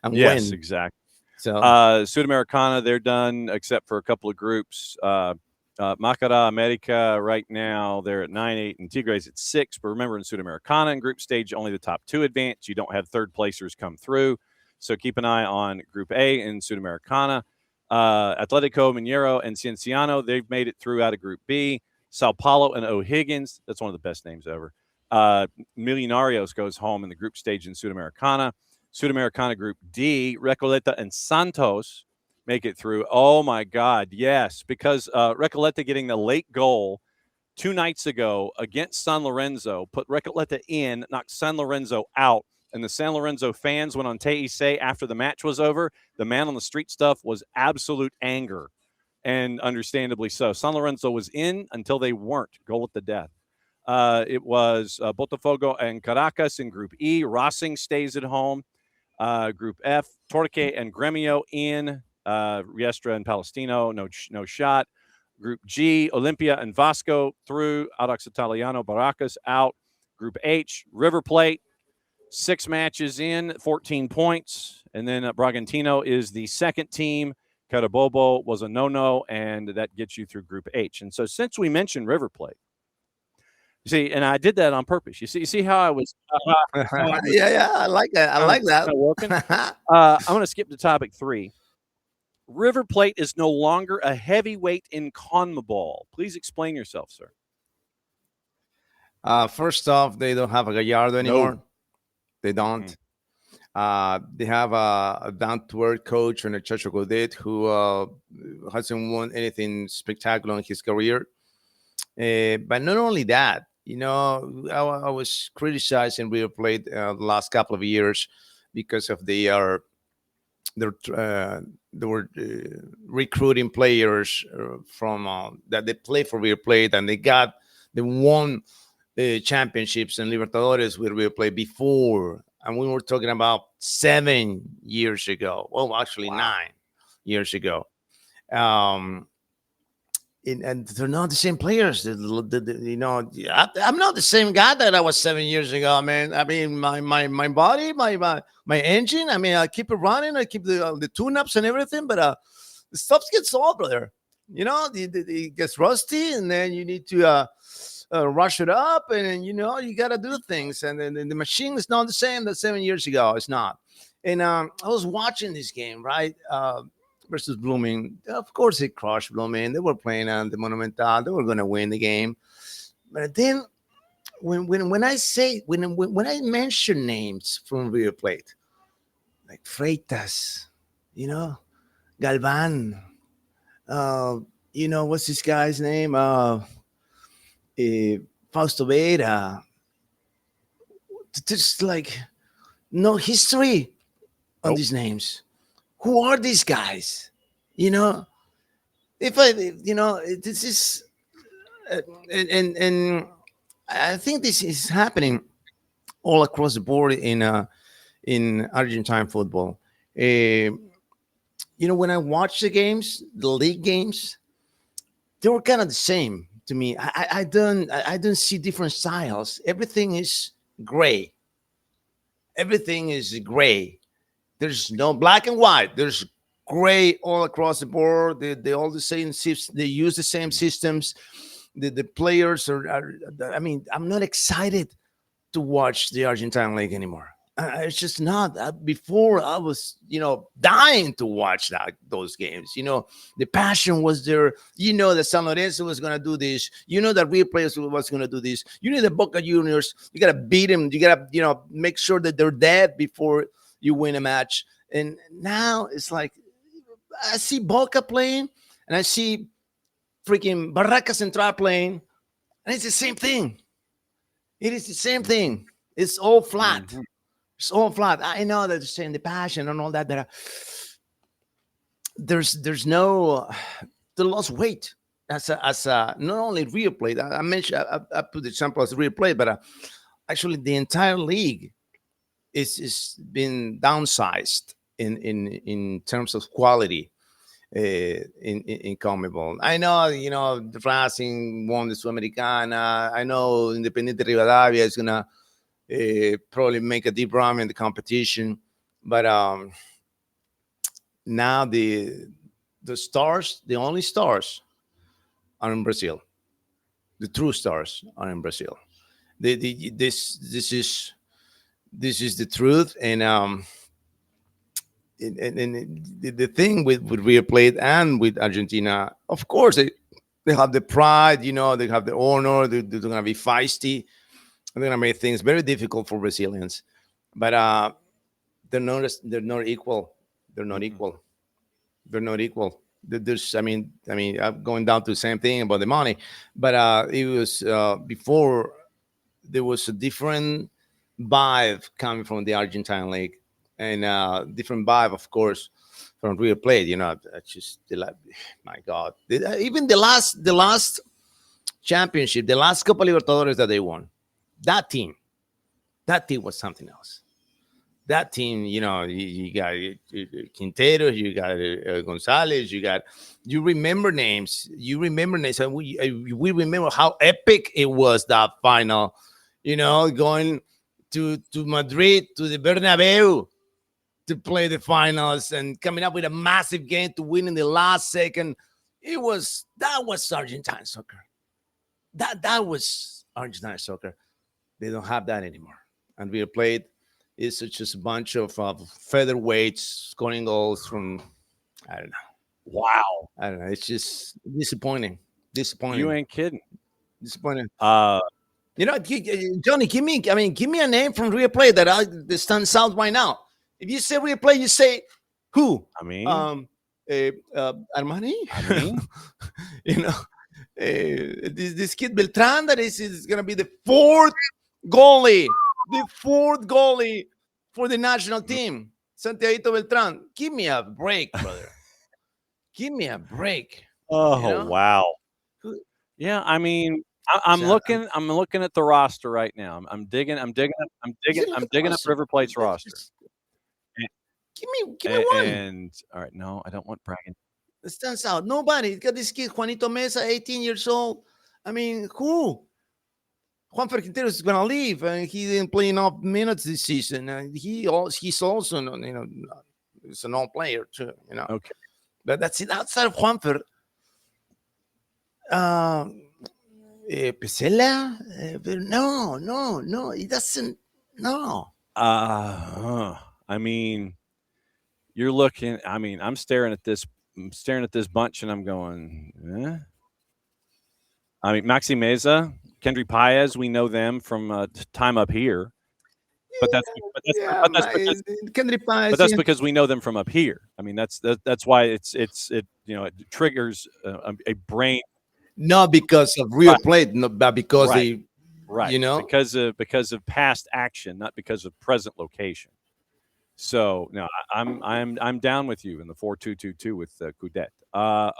And yes, when exactly. So Sudamericana, they're done except for a couple of groups. Macara America right now they're at 9-8 and Tigres at 6. But remember, in Sudamericana in group stage, only the top 2 advance. You don't have third placers come through. So keep an eye on Group A in Sudamericana. Atletico Mineiro and Cienciano, they've made it through out of Group B. Sao Paulo and O'Higgins, that's one of the best names ever. Millonarios goes home in the group stage in Sudamericana. Sudamericana Group D, Recoleta and Santos make it through. Oh, my God, yes, because Recoleta getting the late goal 2 nights ago against San Lorenzo, put Recoleta in, knocked San Lorenzo out, and the San Lorenzo fans went on TIC after the match was over. The man on the street stuff was absolute anger, and understandably so. San Lorenzo was in until they weren't. Goal at the death. It was Botafogo and Caracas in Group E. Racing stays at home. Group F, Torque and Gremio in. Riestra and Palestino, no shot. Group G, Olimpia and Vasco through. Audax Italiano, Barracas out. Group H, River Plate, 6 matches in, 14 points. And then Bragantino is the second team. Carabobo was a no-no, and that gets you through Group H. And so since we mentioned River Plate, you see, and I did that on purpose. You see how I was. Yeah, I like that. I like that. I'm going to skip to topic 3. River Plate is no longer a heavyweight in CONMEBOL. Please explain yourself, sir. First off, they don't have a Gallardo anymore. No. They don't. They have a down-to-earth coach and a Chacho Godet who hasn't won anything spectacular in his career. But not only that, I was criticizing River Plate the last couple of years because of they were recruiting players from that they play for River Plate, and they won championships and Libertadores with River Plate before. And we were talking about 7 years ago. Well, actually 9 years ago. And they're not the same players. I'm not the same guy that I was 7 years ago, man. I mean, my body, my engine. I mean, I keep it running. I keep the tune-ups and everything, but the stuff gets old, brother. It gets rusty, and then you need to rush it up, and you got to do things. And then the machine is not the same that 7 years ago. It's not. And I was watching this game, right? Versus Blooming. Of course, they crushed Blooming. They were playing on the Monumental. They were going to win the game. But then when I say when I mention names from River Plate, like Freitas, Galvan, what's this guy's name? Fausto Vera. There's like no history on Nope. these names. Who are these guys? If I, this is, and I think this is happening all across the board in Argentine football. When I watch the games, the league games, they were kind of the same to me. I don't see different styles. Everything is gray. Everything is gray. There's no black and white. There's gray all across the board. They all the same. They use the same systems. The players are. I mean, I'm not excited to watch the Argentine league anymore. It's just not. Before I was, dying to watch those games. The passion was there. That San Lorenzo was going to do this. That River Plate was going to do this. The Boca Juniors. You got to beat them. You got to, make sure that they're dead before you win a match. And now it's like I see Boca playing, and I see freaking Barraca Central playing, and it's the same thing. It is the same thing. It's all flat. Mm-hmm. It's all flat. I know that they're saying the passion and all that. But there's no. They lost weight as a not only River Plate. I mentioned I put the example as River Plate, but actually the entire league is been downsized in terms of quality in CONMEBOL. I know the Racing won the Sudamericana. I know Independiente Rivadavia is gonna probably make a deep run in the competition, but now the stars, the only stars, are in Brazil. The true stars are in Brazil. This is the truth, and the thing with River Plate and with Argentina, of course, they have the pride, they have the honor. They're going to be feisty. They're going to make things very difficult for Brazilians, but they're not equal. They're not equal. They're not equal. There's, I mean, I'm going down to the same thing about the money, but it was before there was a different vibe coming from the Argentine league, and different vibe, of course, from River Plate. Just my God, even the last championship, the last Copa Libertadores that they won, that team was something else. That team, you got Quintero, you got Gonzalez, you remember names, and we remember how epic it was, that final, going to Madrid, to the Bernabeu to play the finals and coming up with a massive game to win in the last second. That was Argentine soccer. That was Argentine soccer. They don't have that anymore. And River Plate is just a bunch of featherweights scoring goals from, I don't know. Wow. I don't know. It's just disappointing. You ain't kidding. Disappointing. Johnny, give me a name from River Plate that stands out right now. If you say River Plate, you say who? Armani. This kid Beltran that is going to be the fourth goalie for the national team. Santiago Beltran. Give me a break, brother. Give me a break. Oh, wow. Yeah, I'm looking at the roster right now. I'm digging up River Plate's roster. Give me one. And all right, no, I don't want bragging. It stands out. Nobody. Got this kid, Juanito Mesa, 18 years old. Who? Juan Quintero is going to leave, and he didn't play enough minutes this season. And he's also, he's a non-player too. Okay, but that's it. Outside of Juanfer, Pesela, no, he doesn't. No. You're looking. I'm staring at this bunch, and I'm going. Maxi Meza, Kendry Paez, we know them from time up here. But that's because we know them from up here. I mean, that's why it triggers a brain. Not because of real play, but because they because of past action, not because of present location. So no, I'm down with you in the 4-2-2-2 with Coudet.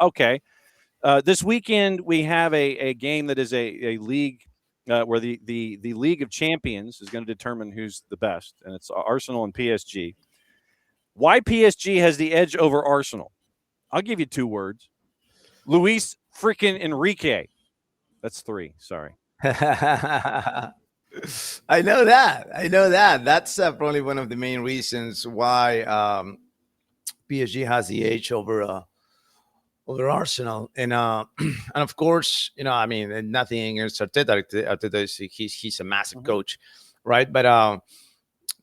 Okay, this weekend we have a game that is a league. Where the League of Champions is going to determine who's the best, and it's Arsenal and PSG. Why PSG has the edge over Arsenal? I'll give you 2 words. Luis freaking Enrique. That's 3. Sorry. I know that. That's probably one of the main reasons why PSG has the edge over Arsenal, and of course, I mean, nothing against Arteta. Arteta he's a massive coach, right? But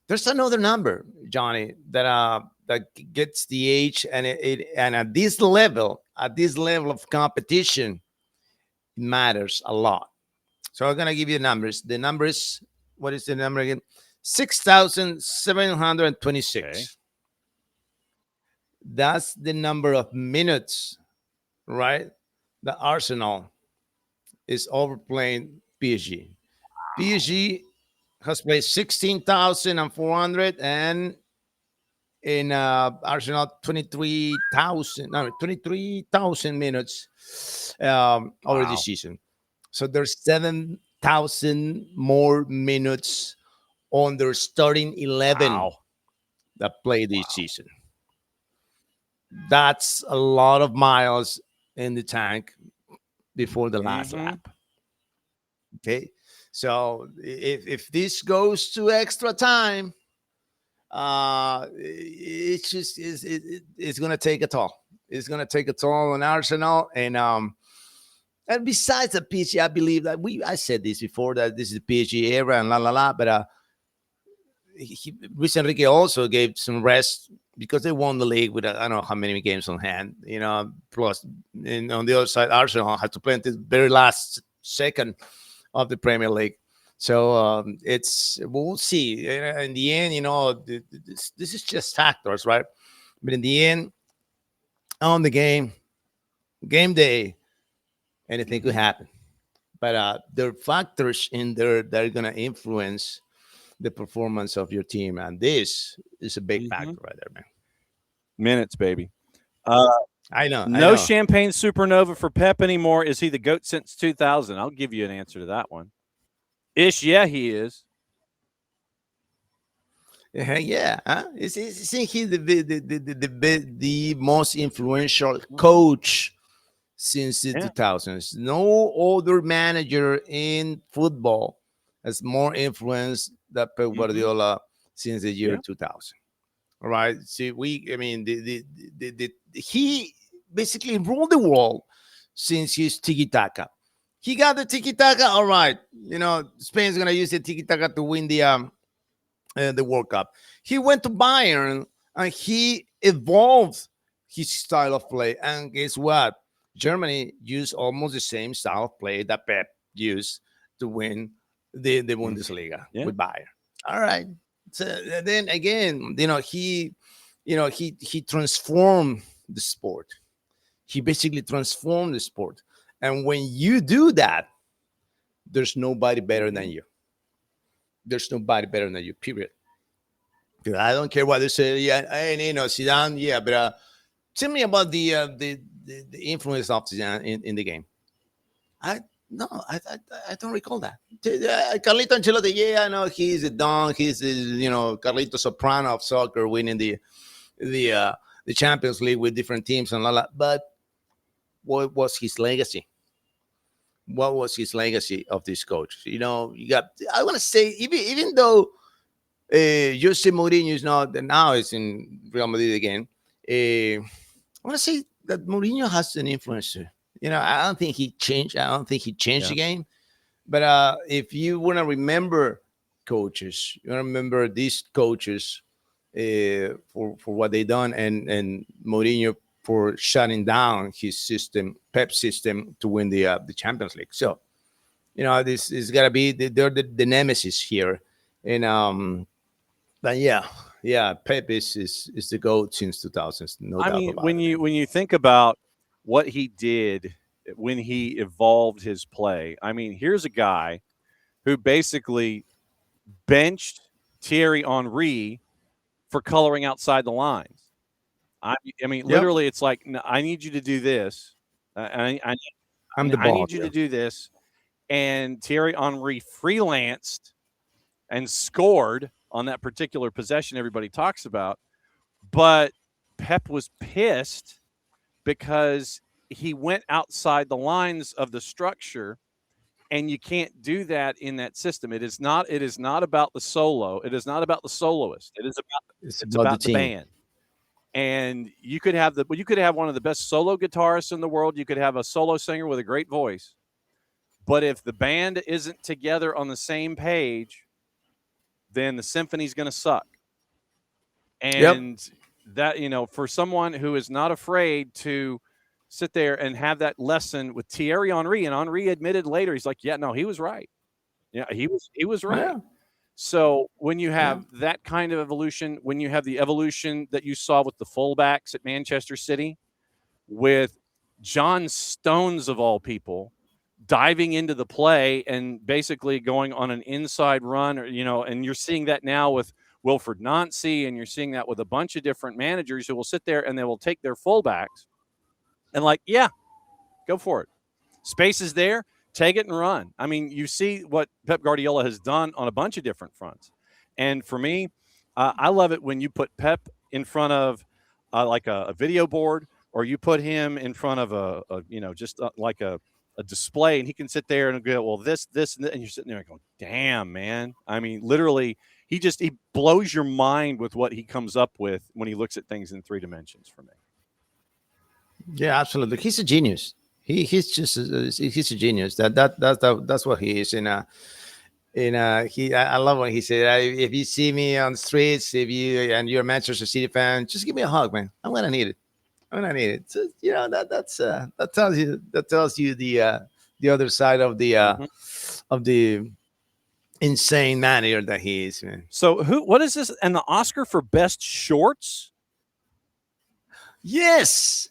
there's another number, Johnny, that gets the edge, and and at this level of competition, it matters a lot. So I'm gonna give you the numbers. The number is, what is the number again? 6,726. Okay. That's the number of minutes, right? The Arsenal is overplaying PSG. PSG has played 16,400, and in Arsenal 23,000 minutes over the season. So there's 7,000 more minutes on their starting 11 that play this season. That's a lot of miles in the tank before the last lap. Okay, so if this goes to extra time, it's going to take a toll. It's going to take a toll on Arsenal, and besides the PSG, I believe that I said this before, that this is the PSG era and but Luis Enrique also gave some rest because they won the league with I don't know how many games on hand, plus, and on the other side, Arsenal had to play until the very last second of the Premier League. So we'll see. In the end, this is just factors, right? But in the end, on the game day, anything could happen. But there are factors in there that are going to influence the performance of your team, and this is a big factor right there, man. Minutes, baby. I know. No champagne supernova for Pep anymore. Is he the GOAT since 2000? I'll give you an answer to that one. Yeah, he is. Yeah. Isn't he the most influential coach since the 2000s? No other manager in football has more influence than Pep Guardiola since the year 2000. All right. See, he basically ruled the world since his tiki-taka. He got the tiki-taka. All right. Spain's going to use the tiki-taka to win the World Cup. He went to Bayern and he evolved his style of play. And guess what? Germany used almost the same style of play that Pep used to win the Bundesliga with Bayern. All right. So then again, he transformed the sport. He basically transformed the sport. And when you do that, there's nobody better than you. There's nobody better than you, period. I don't care what they say. Yeah, Zidane. Yeah, but tell me about the influence of Zidane in the game. I don't recall that. Carlito Ancelotti, I know he's a don. He's Carlito Soprano of soccer, winning the Champions League with different teams and But what was his legacy? What was his legacy of this coach? You got. I want to say, even though Jose Mourinho is not now, is in Real Madrid again. I want to say that Mourinho has an influence too. I don't think he changed. The game. But if you want to remember coaches, you want to remember these coaches for what they done, and Mourinho for shutting down his system, Pep system, to win the Champions League. So this is gotta be they're the nemesis here, and but yeah, Pep is the GOAT since 2000s, no doubt about when it. you think about what he did when he evolved his play, I mean, here's a guy who basically benched Thierry Henry for coloring outside the lines. I mean, literally, it's like, no, I need you to do this. I need you to do this. And Thierry Henry freelanced and scored on that particular possession everybody talks about. But Pep was pissed because he went outside the lines of the structure, and you can't do that in that system. It is not about the solo. It is not about the soloist. It's about the band. And you could have one of the best solo guitarists in the world. You could have a solo singer with a great voice. But if the band isn't together on the same page, then the symphony's going to suck. And that, for someone who is not afraid to sit there and have that lesson with Thierry Henry, and Henry admitted later, he's like, yeah, no, he was right. Yeah, he was right. Yeah. So when you have that kind of evolution, when you have the evolution that you saw with the fullbacks at Manchester City, with John Stones of all people diving into the play and basically going on an inside run, or and you're seeing that now with Wilfred Nancy, and you're seeing that with a bunch of different managers who will sit there and they will take their fullbacks and go for it. Space is there. Take it and run. I mean, you see what Pep Guardiola has done on a bunch of different fronts. And for me, I love it when you put Pep in front of like a video board, or you put him in front of like a display, and he can sit there and go, well, this, and you're sitting there going, damn, man. I mean, literally, he blows your mind with what he comes up with when he looks at things in 3 dimensions for me. Yeah, absolutely. He's a genius. He's a genius. That's what he is. I love what he said. If you see me on the streets, and you're a Manchester City fan, just give me a hug, man. I'm gonna need it. So, that tells you the other side of the insane man here that he is, man. So what is this? And the Oscar for best shorts? Yes.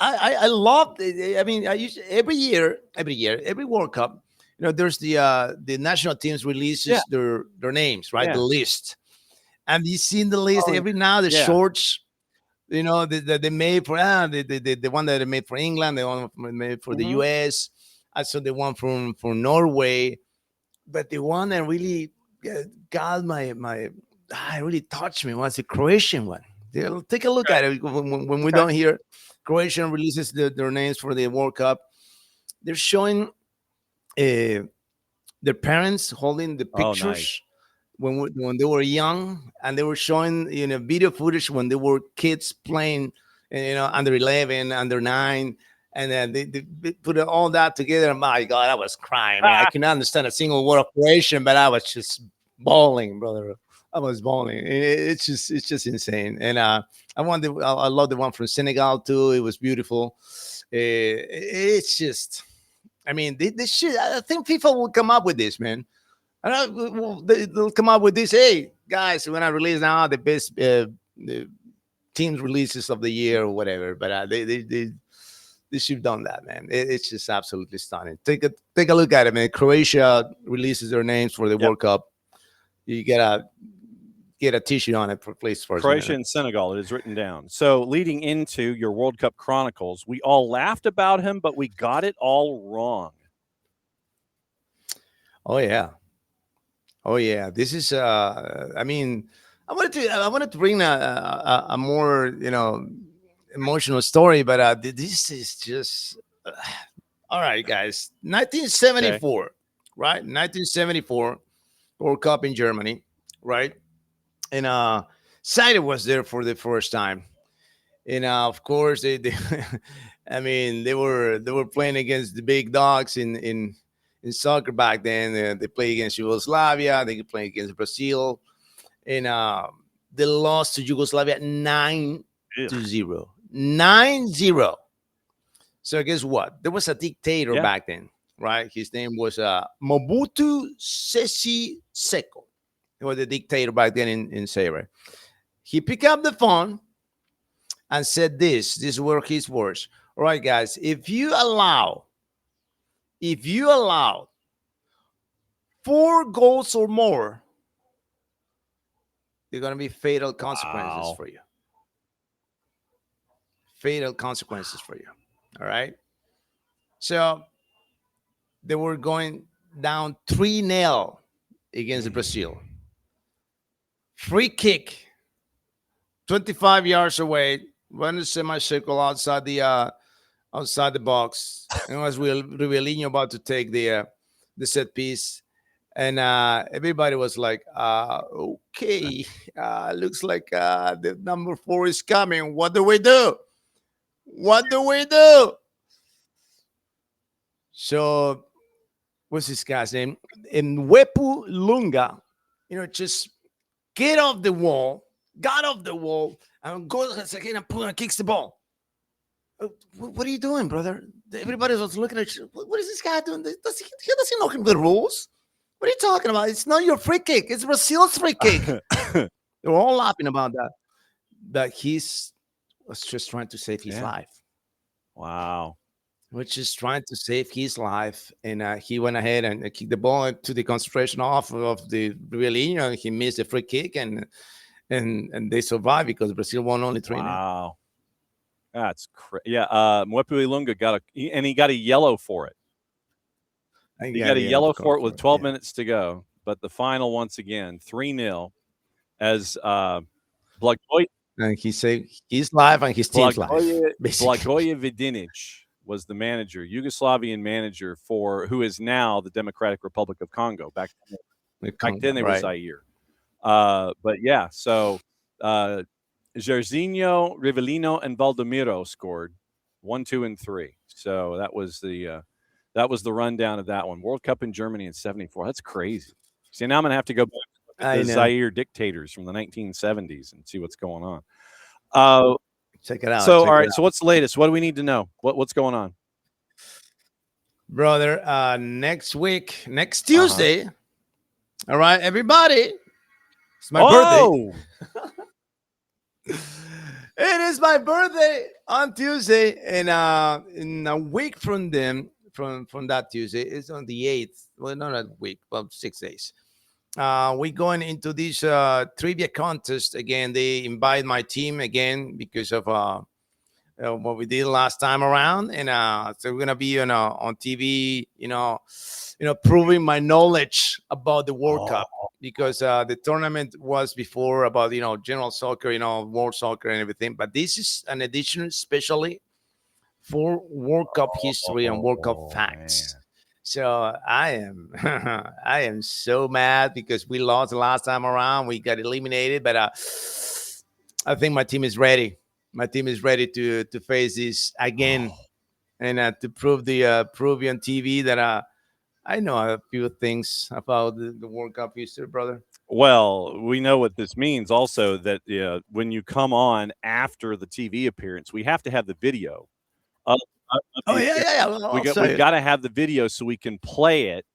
I love it. I mean, I use every year, every World Cup, there's the national teams releases their names, right? The list. And you seen the list every now, the shorts, they made for the one that they made for England, the one made for the US. I saw the one from Norway, but the one that really got really touched me was the Croatian one. Take a look at it when we're done here. Croatia releases their names for the World Cup. They're showing their parents holding the pictures when they were young, and they were showing video footage when they were kids playing, under 11, under 9, and then they put all that together. My God, I was crying. Man. I cannot understand a single word of Croatian, but I was just bawling, brother. I was bawling. It's just insane. And I love the one from Senegal too. It was beautiful. It's just, I mean, this shit. I think FIFA will come up with this, man. They'll come up with this. Hey guys, when I release now the best the teams releases of the year or whatever. But they should have done that, man. It's just absolutely stunning. Take a look at it, man. Croatia releases their names for the World Cup. You gotta get a T-shirt on it for place for Croatia and Senegal. It is written down. So leading into your World Cup Chronicles, we all laughed about him, but we got it all wrong. Oh yeah. This is I mean, I wanted to bring a more emotional story, but this is just all right, guys. 1974, right? 1974 World Cup in Germany, right? And Saida was there for the first time, and of course they I mean they were playing against the big dogs in soccer back then. They played against Yugoslavia, they played against Brazil, and they lost to Yugoslavia 9-0. 9-0. So guess what? There was a dictator back then, right? His name was Mobutu Sese Seko. He was the dictator back then in Zaire. He picked up the phone and said this. These were his words. All right, guys, if you allow 4 goals or more, there are going to be fatal consequences for you. Fatal consequences for you. All right. So they were going down 3-0 against Brazil. Free kick, 25 yards away, run a semicircle outside the box. And it was Rivellino about to take the set piece. And everybody was like, okay, looks like the number 4 is coming. What do we do? What do we do? So, what's this guy's name? Mwepu Lunga, just got off the wall, and goes again and kicks the ball. What are you doing, brother? Everybody was looking at you. What is this guy doing? He doesn't know the rules. What are you talking about? It's not your free kick. It's Brazil's free kick. They were all laughing about that. But he was just trying to save his life. Wow. Which is trying to save his life. And he went ahead and kicked the ball to the concentration off of the Rivellino, and he missed the free kick, and they survived because Brazil won only 3-0. Wow. That's crazy. Yeah, Mwepu Ilunga he got a yellow for it. He got a yellow for it with 12 minutes to go. But the final, once again, 3-0 as Blagoje. And he saved his life and his team's life. Blagoje Vidinic was the manager, Yugoslavian manager who is now the Democratic Republic of Congo. Back then they were Zaire. But yeah, so Jairzinho, Rivellino, and Valdemiro scored 1, 2, and 3. So that was the rundown of that one. World Cup in Germany in '74. That's crazy. See, now I'm gonna have to go back to the Zaire dictators from the 1970s and see what's going on. Check it out. So, all right. So, what's the latest? What do we need to know? What's going on, brother? Next Tuesday. All right, everybody. It's my birthday. It is my birthday on Tuesday, and in a week from that Tuesday, it's on the 8th. Well, not a week, but 6 days. We're going into this trivia contest again. They invite my team again because of what we did last time around, and so we're gonna be on TV, proving my knowledge about the World Cup, because the tournament was before about general soccer, world soccer and everything, but this is an edition especially for World Cup history and World Cup facts. Man. So I am so mad because we lost the last time around. We got eliminated, but I think my team is ready. My team is ready to face this again, and to prove the Peruvian TV that I know a few things about the World Cup history, brother. Well, we know what this means also, that when you come on after the TV appearance, we have to have the video. Yeah. We've got to have the video so we can play it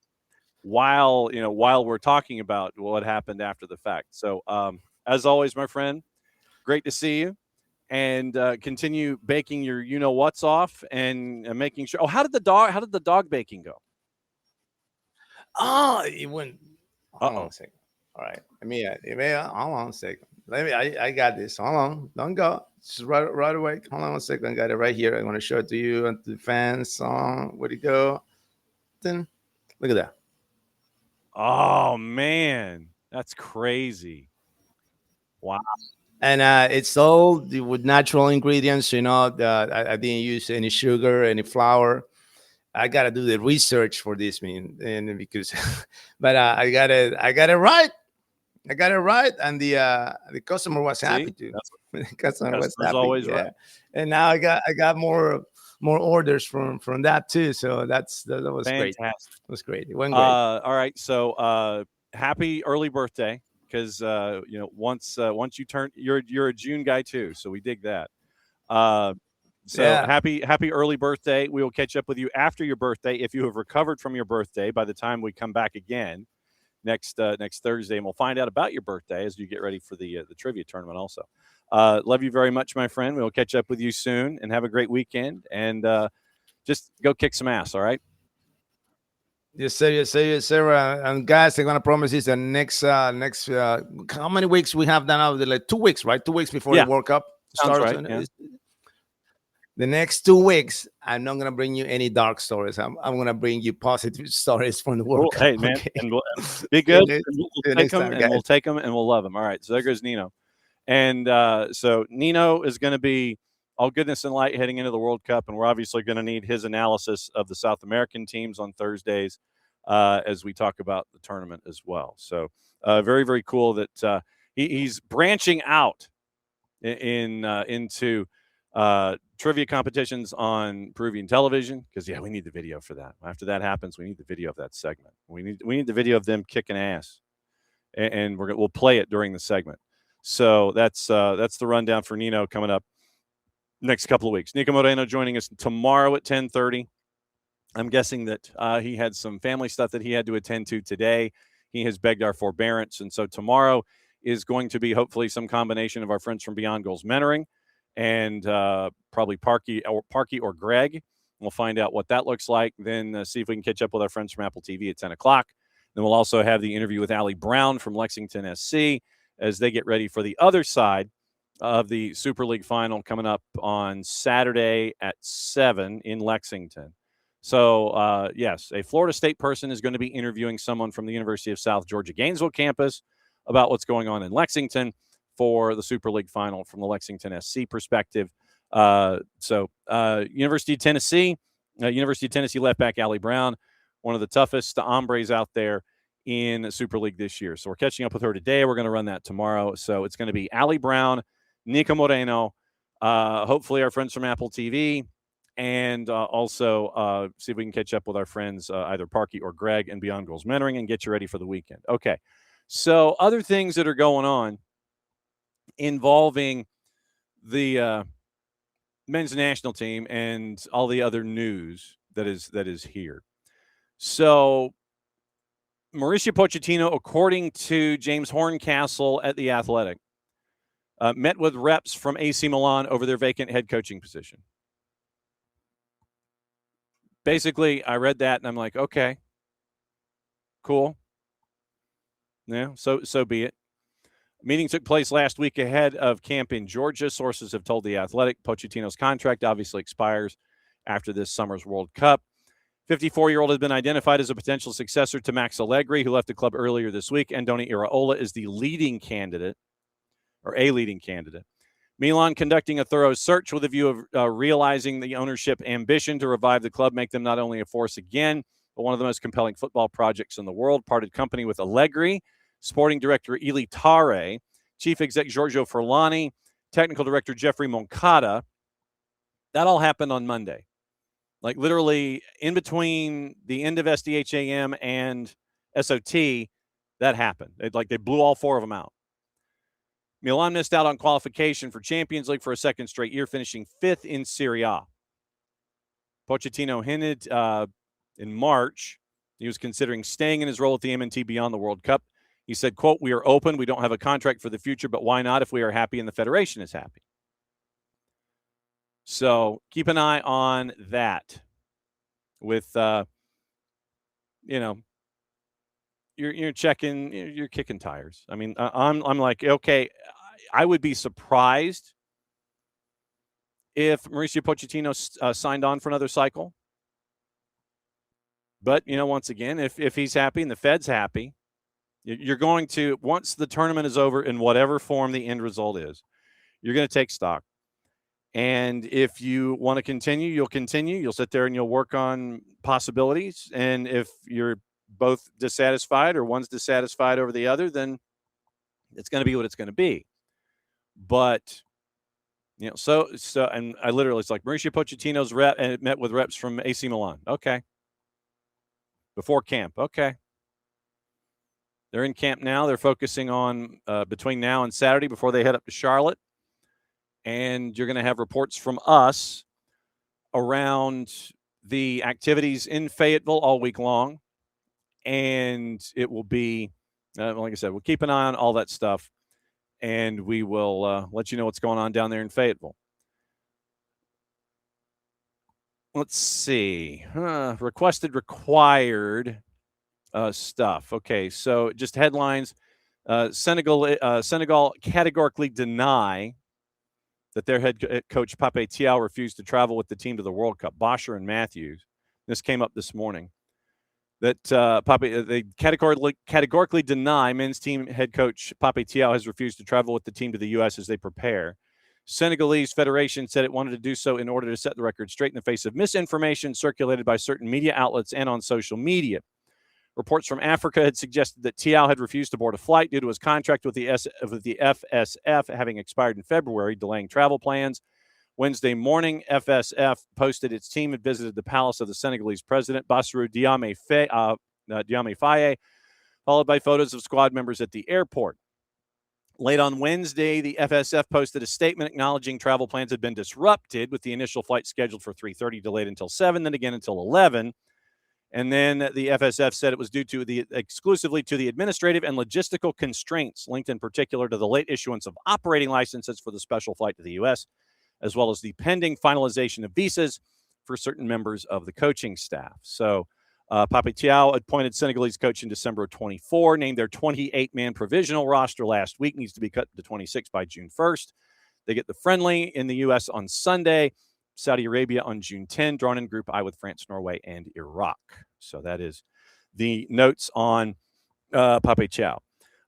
while we're talking about what happened after the fact. So, as always, my friend, great to see you, and continue baking your what's off and making sure. Oh, how did the dog baking go? Oh, it went. Hold on a second. All right, hold on a second. I got this. Hold on, don't go. Just right away. Hold on a second. I got it right here. I want to show it to you and to the fans. Where'd it go? Then look at that. Oh man, that's crazy! Wow. And it's all with natural ingredients. I didn't use any sugar, any flour. I gotta do the research for this, and because, but I got it right. I got it right, and the customer was happy too. The customer was happy. Always right. And now I got more orders from that too. So that was fantastic. Great. It was great. It went great. All right. So happy early birthday, because once you turn, you're a June guy too. So we dig that. So Yeah. happy early birthday. We will catch up with you after your birthday if you have recovered from your birthday by the time we come back again next Thursday, and we'll find out about your birthday as you get ready for the trivia tournament also. Love you very much, my friend. We'll catch up with you soon, and have a great weekend, and just go kick some ass, all right? Yes, sir. Yes, sir. Yes, sir. And guys, I'm gonna promise you the next how many weeks we have done now? Like 2 weeks, right? 2 weeks before Yeah. the World Cup Sounds starts. right, yeah. The next 2 weeks, I'm not gonna bring you any dark stories. I'm gonna bring you positive stories from the World Cup. Hey, man, okay? and we'll be good. See you We'll take next them, time, and guys. we'll take them, and we'll love them. All right, so there goes Nino. And so Nino is going to be all goodness and light heading into the World Cup, and we're obviously going to need his analysis of the South American teams on Thursdays as we talk about the tournament as well. So very, very cool that he's branching out into trivia competitions on Peruvian television, because we need the video for that. After that happens, we need the video of that segment. We need the video of them kicking ass, and we'll play it during the segment. So that's the rundown for Nino coming up next couple of weeks. Nico Moreno joining us tomorrow at 10:30. I'm guessing that he had some family stuff that he had to attend to today. He has begged our forbearance, and so tomorrow is going to be hopefully some combination of our friends from Beyond Goals Mentoring and probably Parky or Greg. We'll find out what that looks like. Then see if we can catch up with our friends from Apple TV at 10 o'clock. Then we'll also have the interview with Allie Brown from Lexington SC as they get ready for the other side of the Super League final coming up on Saturday at 7 in Lexington. So, yes, a Florida State person is going to be interviewing someone from the University of South Georgia Gainesville campus about what's going on in Lexington for the Super League final from the Lexington SC perspective. University of Tennessee left back Allie Brown, one of the toughest hombres out there in Super League this year. So we're catching up with her today. We're going to run that tomorrow. So it's going to be Allie Brown, Nico Moreno, hopefully our friends from Apple TV, and also see if we can catch up with our friends, either Parky or Greg and Beyond Goals Mentoring, and get you ready for the weekend. Okay. So other things that are going on involving the men's national team and all the other news that is here. So Mauricio Pochettino, according to James Horncastle at The Athletic, met with reps from AC Milan over their vacant head coaching position. Basically, I read that and I'm like, okay, cool. Yeah, so be it. Meeting took place last week ahead of camp in Georgia. Sources have told The Athletic Pochettino's contract obviously expires after this summer's World Cup. 54-year-old has been identified as a potential successor to Max Allegri, who left the club earlier this week. Andoni Iraola is the leading candidate, or a leading candidate. Milan conducting a thorough search with a view of realizing the ownership ambition to revive the club, make them not only a force again, but one of the most compelling football projects in the world. Parted company with Allegri, sporting director Eli Tare, chief exec Giorgio Furlani, technical director Jeffrey Moncada. That all happened on Monday. Like literally in between the end of SDH AM and SOT, that happened. They blew all four of them out. Milan missed out on qualification for Champions League for a second straight year, finishing 5th in Serie A. Pochettino hinted in March he was considering staying in his role at the MNT beyond the World Cup. He said, quote, "We are open. We don't have a contract for the future, but why not if we are happy and the federation is happy?" So keep an eye on that with, you're checking, you're kicking tires. I mean, I'm like, okay, I would be surprised if Mauricio Pochettino signed on for another cycle. But, once again, if he's happy and the Fed's happy, you're going to, once the tournament is over in whatever form the end result is, you're going to take stock. And if you want to continue, you'll continue. You'll sit there and you'll work on possibilities. And if you're both dissatisfied or one's dissatisfied over the other, then it's going to be what it's going to be. But, so and I literally, it's like Mauricio Pochettino's met with reps from AC Milan. Okay. Before camp. Okay. They're in camp now. They're focusing on between now and Saturday before they head up to Charlotte. And you're going to have reports from us around the activities in Fayetteville all week long. And it will be, like I said, we'll keep an eye on all that stuff. And we will let you know what's going on down there in Fayetteville. Let's see. Required stuff. Okay, so just headlines. Senegal categorically deny that their head coach Pape Thiaw refused to travel with the team to the World Cup. Bosher and Matthews. This came up this morning. That they categorically deny men's team head coach Pape Thiaw has refused to travel with the team to the U.S. as they prepare. Senegalese Federation said it wanted to do so in order to set the record straight in the face of misinformation circulated by certain media outlets and on social media. Reports from Africa had suggested that Thiaw had refused to board a flight due to his contract with the FSF having expired in February, delaying travel plans. Wednesday morning, FSF posted its team had visited the palace of the Senegalese president, Bassirou Diomaye Faye, followed by photos of squad members at the airport. Late on Wednesday, the FSF posted a statement acknowledging travel plans had been disrupted, with the initial flight scheduled for 3:30 delayed until 7, then again until 11. And then the FSF said it was due to exclusively to the administrative and logistical constraints linked in particular to the late issuance of operating licenses for the special flight to the U.S., as well as the pending finalization of visas for certain members of the coaching staff. So Pape Thiaw appointed Senegalese coach in December of 24, named their 28-man provisional roster last week, needs to be cut to 26 by June 1st. They get the friendly in the U.S. on Sunday, Saudi Arabia on June 10, drawn in Group I with France, Norway, and Iraq. So that is the notes on Pape Thiaw.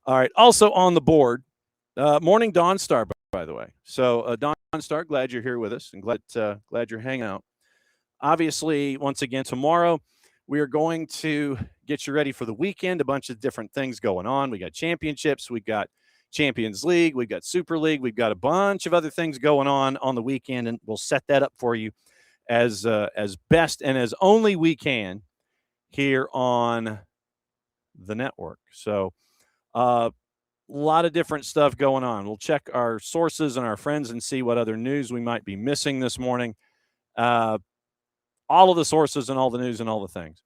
All right, also on the board, Morning Dawn Star, by the way. So Dawn Star, glad you're here with us and glad you're hanging out. Obviously, once again, tomorrow we are going to get you ready for the weekend. A bunch of different things going on. We got championships. We got Champions League. We've got Super League. We've got a bunch of other things going on the weekend, and we'll set that up for you as best and as only we can here on the network. So a lot of different stuff going on. We'll check our sources and our friends and see what other news we might be missing this morning. All of the sources and all the news and all the things.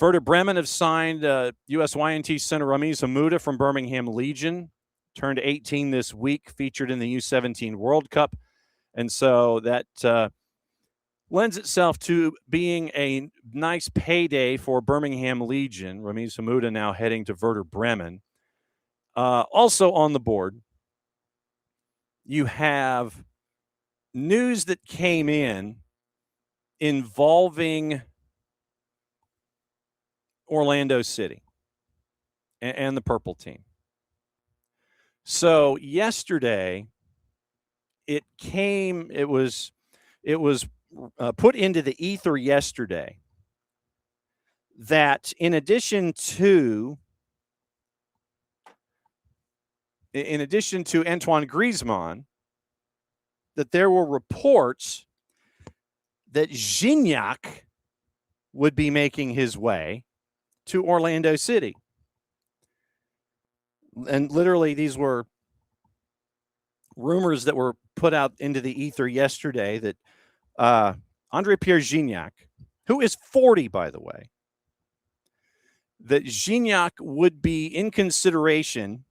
Werder Bremen have signed U.S. YNT center Ramiz Hamuda from Birmingham Legion. Turned 18 this week, featured in the U17 World Cup. And so that lends itself to being a nice payday for Birmingham Legion. Ramiz Hamuda now heading to Werder Bremen. Also on the board, you have news that came in involving Orlando City and the Purple Team. So yesterday, it was put into the ether yesterday that in addition to Antoine Griezmann, that there were reports that Gignac would be making his way to Orlando City. And literally, these were rumors that were put out into the ether yesterday that André-Pierre Gignac, who is 40, by the way, that Gignac would be in consideration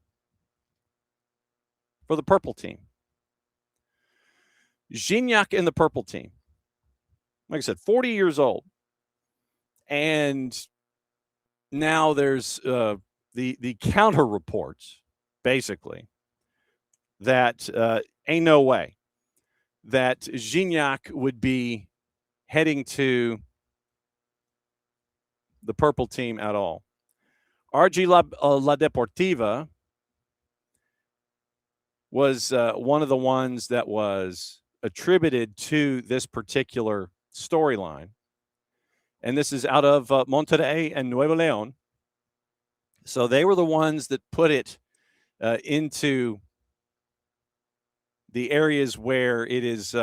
for the Purple Team. Gignac and the Purple Team. Like I said, 40 years old. And now there's the counter reports, basically, that ain't no way that Gignac would be heading to the Purple Team at all. RG La Deportiva was one of the ones that was attributed to this particular storyline. And this is out of Monterrey and Nuevo León. So they were the ones that put it into the areas where it is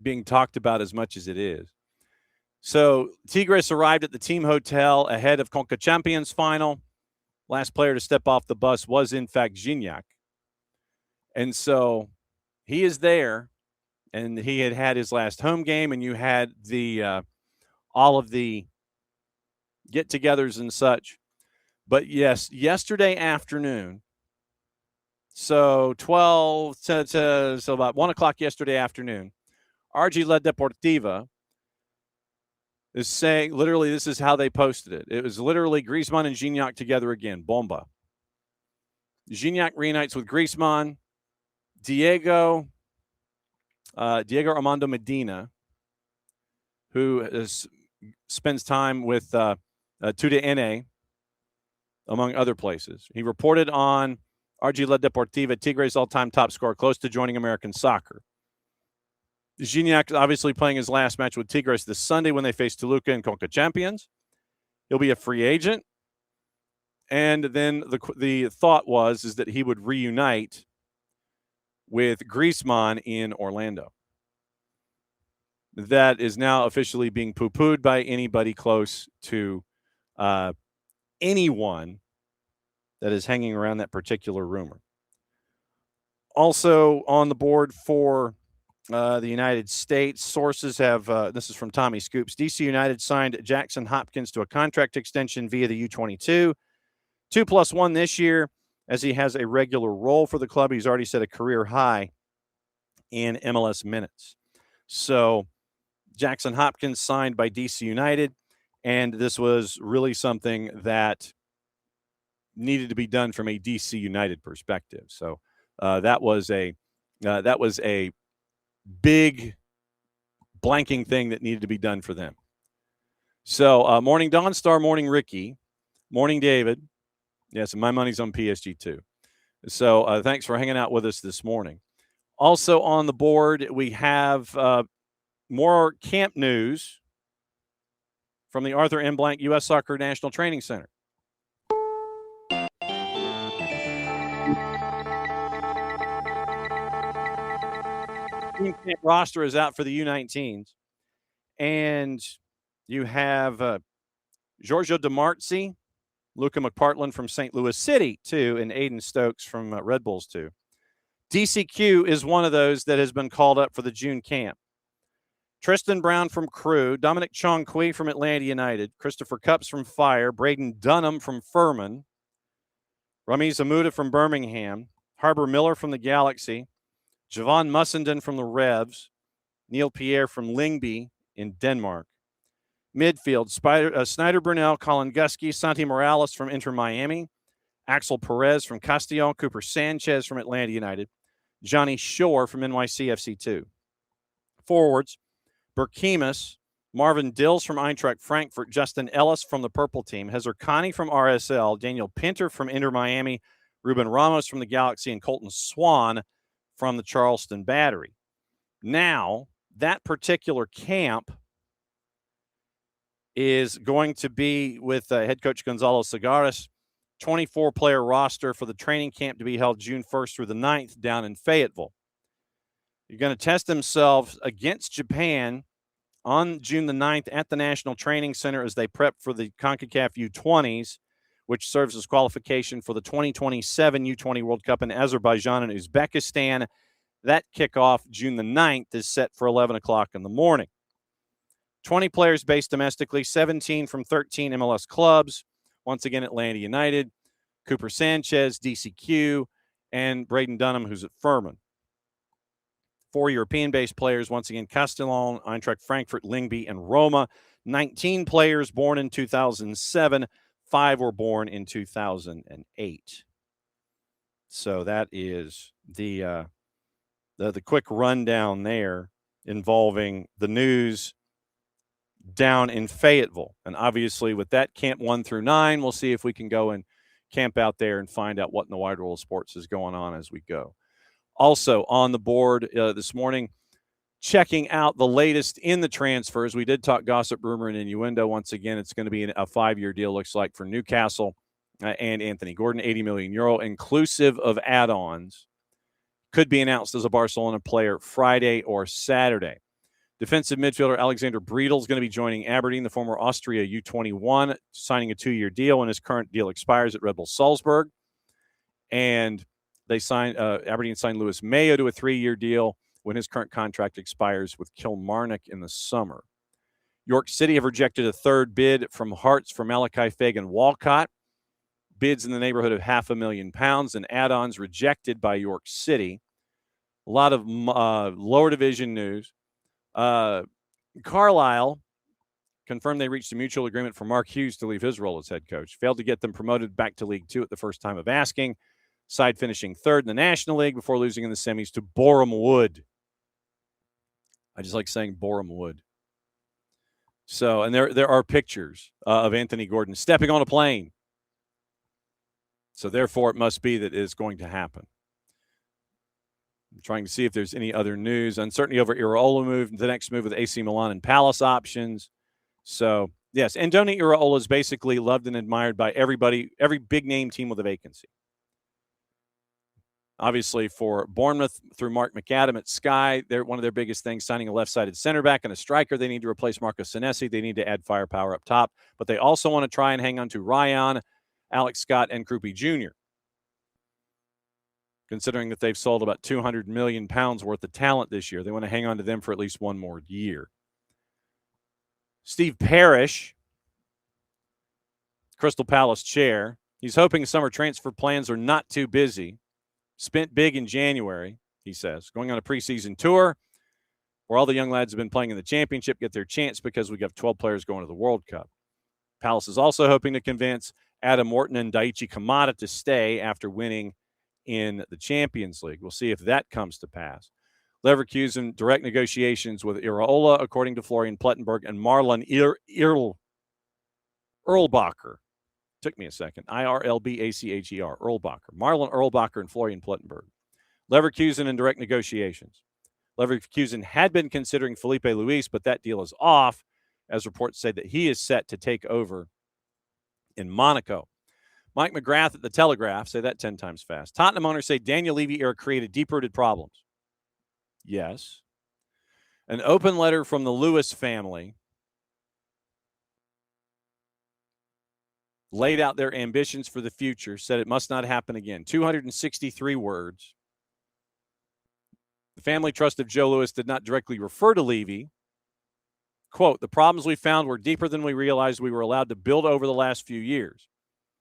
being talked about as much as it is. So Tigres arrived at the team hotel ahead of Conca Champions final. Last player to step off the bus was, in fact, Gignac. And so he is there and he had his last home game, and you had the all of the get-togethers and such. But yes, yesterday afternoon, so 12 to so about 1 o'clock yesterday afternoon, RG La Deportiva is saying, literally, this is how they posted it. It was literally Griezmann and Gignac together again, bomba. Gignac reunites with Griezmann. Diego Armando Medina, who spends time with Tudene, among other places. He reported on RG La Deportiva, Tigres' all-time top scorer, close to joining American soccer. Gignac obviously playing his last match with Tigres this Sunday when they face Toluca in Conca Champions. He'll be a free agent. And then the thought is that he would reunite with Griezmann in Orlando. That is now officially being poo-pooed by anybody close to anyone that is hanging around that particular rumor. Also on the board for the United States, sources have, this is from Tommy Scoops, DC United signed Jackson Hopkins to a contract extension via the U22, 2+1 this year, as he has a regular role for the club. He's already set a career high in MLS minutes. So Jackson Hopkins signed by DC United, and this was really something that needed to be done from a DC United perspective. So that was a big blanking thing that needed to be done for them. So morning Dawn Star, morning Ricky, morning David. Yes, my money's on PSG too. So thanks for hanging out with us this morning. Also on the board, we have more camp news from the Arthur M. Blank U.S. Soccer National Training Center. Team camp roster is out for the U19s. And you have Giorgio DiMarzi, Luca McPartland from St. Louis City, too, and Aiden Stokes from Red Bulls, too. DCQ is one of those that has been called up for the June camp. Tristan Brown from Crew, Dominic Chongqui from Atlanta United, Christopher Cups from Fire, Braden Dunham from Furman, Ramiz Amuda from Birmingham, Harbor Miller from the Galaxy, Javon Mussenden from the Revs, Neil Pierre from Lyngby in Denmark. Midfield, Snyder Brunel, Colin Gusky, Santi Morales from Inter Miami, Axel Perez from Castellon, Cooper Sanchez from Atlanta United, Johnny Shore from NYCFC2. Forwards, Burkimus, Marvin Dills from Eintracht Frankfurt, Justin Ellis from the Purple Team, Hezer Khani from RSL, Daniel Pinter from Inter Miami, Ruben Ramos from the Galaxy, and Colton Swan from the Charleston Battery. Now, that particular camp is going to be with head coach Gonzalo Segares, 24-player roster for the training camp to be held June 1st through the 9th down in Fayetteville. You're going to test themselves against Japan on June the 9th at the National Training Center as they prep for the CONCACAF U20s, which serves as qualification for the 2027 U20 World Cup in Azerbaijan and Uzbekistan. That kickoff June the 9th is set for 11 o'clock in the morning. 20 players based domestically, 17 from 13 MLS clubs. Once again, Atlanta United, Cooper Sanchez, DCQ, and Braden Dunham, who's at Furman. 4 European-based players, once again, Castellon, Eintracht Frankfurt, Lyngby, and Roma. 19 players born in 2007. 5 were born in 2008. So that is the quick rundown there involving the news down in Fayetteville. And obviously with that camp 1 through 9, we'll see if we can go and camp out there and find out what in the wide world of sports is going on as we go. Also on the board this morning, checking out the latest in the transfers. We did talk gossip, rumor, and innuendo. Once again, it's going to be a 5-year deal, looks like, for Newcastle and Anthony Gordon, €80 million, inclusive of add-ons. Could be announced as a Barcelona player Friday or Saturday. Defensive midfielder Alexander Breedel is going to be joining Aberdeen, the former Austria U21, signing a 2-year deal when his current deal expires at Red Bull Salzburg. And they signed Aberdeen signed Luis Mayo to a 3-year deal when his current contract expires with Kilmarnock in the summer. York City have rejected a third bid from Hearts for Malachi Fagan Walcott. Bids in the neighborhood of £500,000 and add-ons rejected by York City. A lot of lower division news. Carlisle confirmed they reached a mutual agreement for Mark Hughes to leave his role as head coach. Failed to get them promoted back to League Two at the first time of asking. Side finishing third in the National League before losing in the semis to Boreham Wood. I just like saying Boreham Wood. So, and there are pictures of Anthony Gordon stepping on a plane. So, therefore, it must be that it is going to happen. I'm trying to see if there's any other news. Uncertainty over Iraola move, the next move with AC Milan and Palace options. So, yes, Andoni Iraola is basically loved and admired by everybody, every big-name team with a vacancy. Obviously, for Bournemouth, through Mark McAdam at Sky, they're one of their biggest things, signing a left-sided center back and a striker. They need to replace Marco Senesi. They need to add firepower up top. But they also want to try and hang on to Ryan, Alex Scott, and Krupi Jr., considering that they've sold about £200 million worth of talent this year. They want to hang on to them for at least one more year. Steve Parrish, Crystal Palace chair, he's hoping summer transfer plans are not too busy. Spent big in January, he says, going on a preseason tour where all the young lads have been playing in the championship get their chance because we got 12 players going to the World Cup. Palace is also hoping to convince Adam Morton and Daichi Kamada to stay after winning in the Champions League. We'll see if that comes to pass. Leverkusen direct negotiations with Iraola, according to Florian Plettenberg, and Marlon Erlbacher. Took me a second. Irlbacher. Erlbacher. Marlon Erlbacher and Florian Plettenberg. Leverkusen in direct negotiations. Leverkusen had been considering Felipe Luis, but that deal is off, as reports say that he is set to take over in Monaco. Mike McGrath at The Telegraph, say that 10 times fast. Tottenham owners say Daniel Levy era created deep-rooted problems. Yes. An open letter from the Lewis family laid out their ambitions for the future, said it must not happen again. 263 words. The family trust of Joe Lewis did not directly refer to Levy. Quote, the problems we found were deeper than we realized we were allowed to build over the last few years.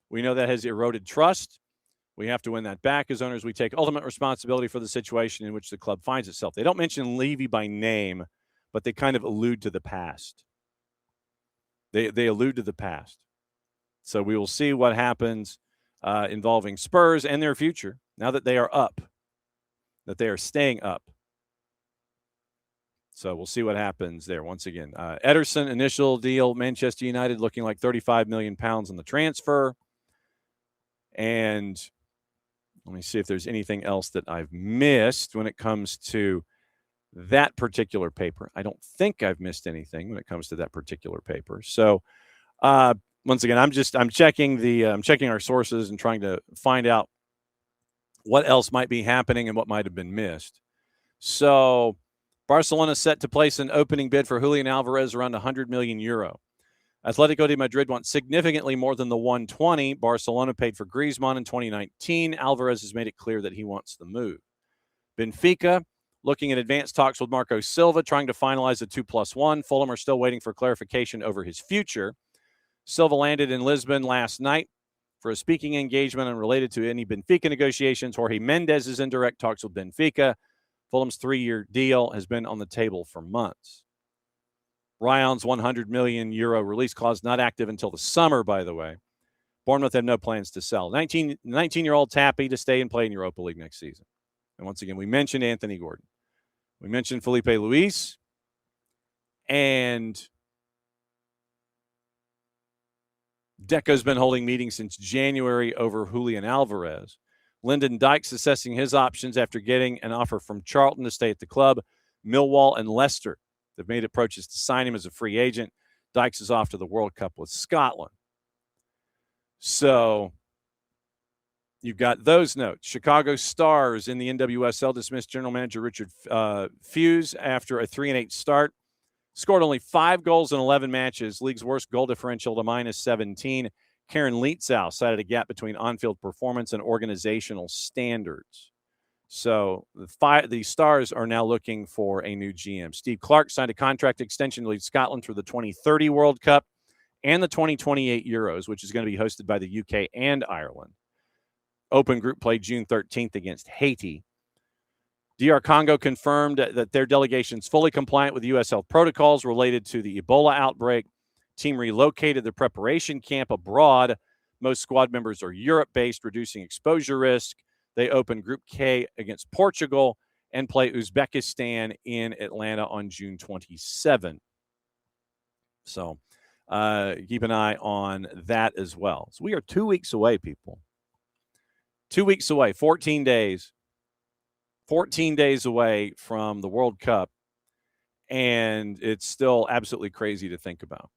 We know that has eroded trust. We have to win that back. As owners, we take ultimate responsibility for the situation in which the club finds itself. They don't mention Levy by name, but they kind of allude to the past. They allude to the past. So we will see what happens involving Spurs and their future now that they are up, that they are staying up. So we'll see what happens there. Once again, Ederson, initial deal, Manchester United looking like £35 million on the transfer. And let me see if there's anything else that I've missed when it comes to that particular paper. I don't think I've missed anything when it comes to that particular paper. So once again, I'm checking our sources and trying to find out what else might be happening and what might have been missed. So Barcelona set to place an opening bid for Julian Alvarez around €100 million. Atletico de Madrid wants significantly more than the 120 Barcelona paid for Griezmann in 2019. Alvarez has made it clear that he wants the move. Benfica looking at advanced talks with Marco Silva, trying to finalize a 2+1. Fulham are still waiting for clarification over his future. Silva landed in Lisbon last night for a speaking engagement unrelated to any Benfica negotiations. Jorge Mendes is in direct talks with Benfica. Fulham's 3-year deal has been on the table for months. Ryan's €100 million release clause not active until the summer, by the way. Bournemouth have no plans to sell. 19-year-old Tappy to stay and play in Europa League next season. And once again, we mentioned Anthony Gordon. We mentioned Felipe Luis. And Deco's been holding meetings since January over Julian Alvarez. Lyndon Dykes assessing his options after getting an offer from Charlton to stay at the club. Millwall and Leicester, they've made approaches to sign him as a free agent. Dykes is off to the World Cup with Scotland. So you've got those notes. Chicago Stars in the NWSL dismissed general manager Richard Fuse after a 3-8 start. Scored only 5 goals in 11 matches. League's worst goal differential to -17. Karen Lietzau cited a gap between on-field performance and organizational standards. So the Stars are now looking for a new GM. Steve Clark signed a contract extension to lead Scotland through the 2030 World Cup and the 2028 Euros, which is going to be hosted by the UK and Ireland. Open group play June 13th against Haiti. DR Congo confirmed that their delegation is fully compliant with U.S. health protocols related to the Ebola outbreak. Team relocated their preparation camp abroad. Most squad members are Europe-based, reducing exposure risk. They open Group K against Portugal and play Uzbekistan in Atlanta on June 27. So keep an eye on that as well. So we are 2 weeks away, people. 2 weeks away, 14 days. 14 days away from the World Cup, and it's still absolutely crazy to think about.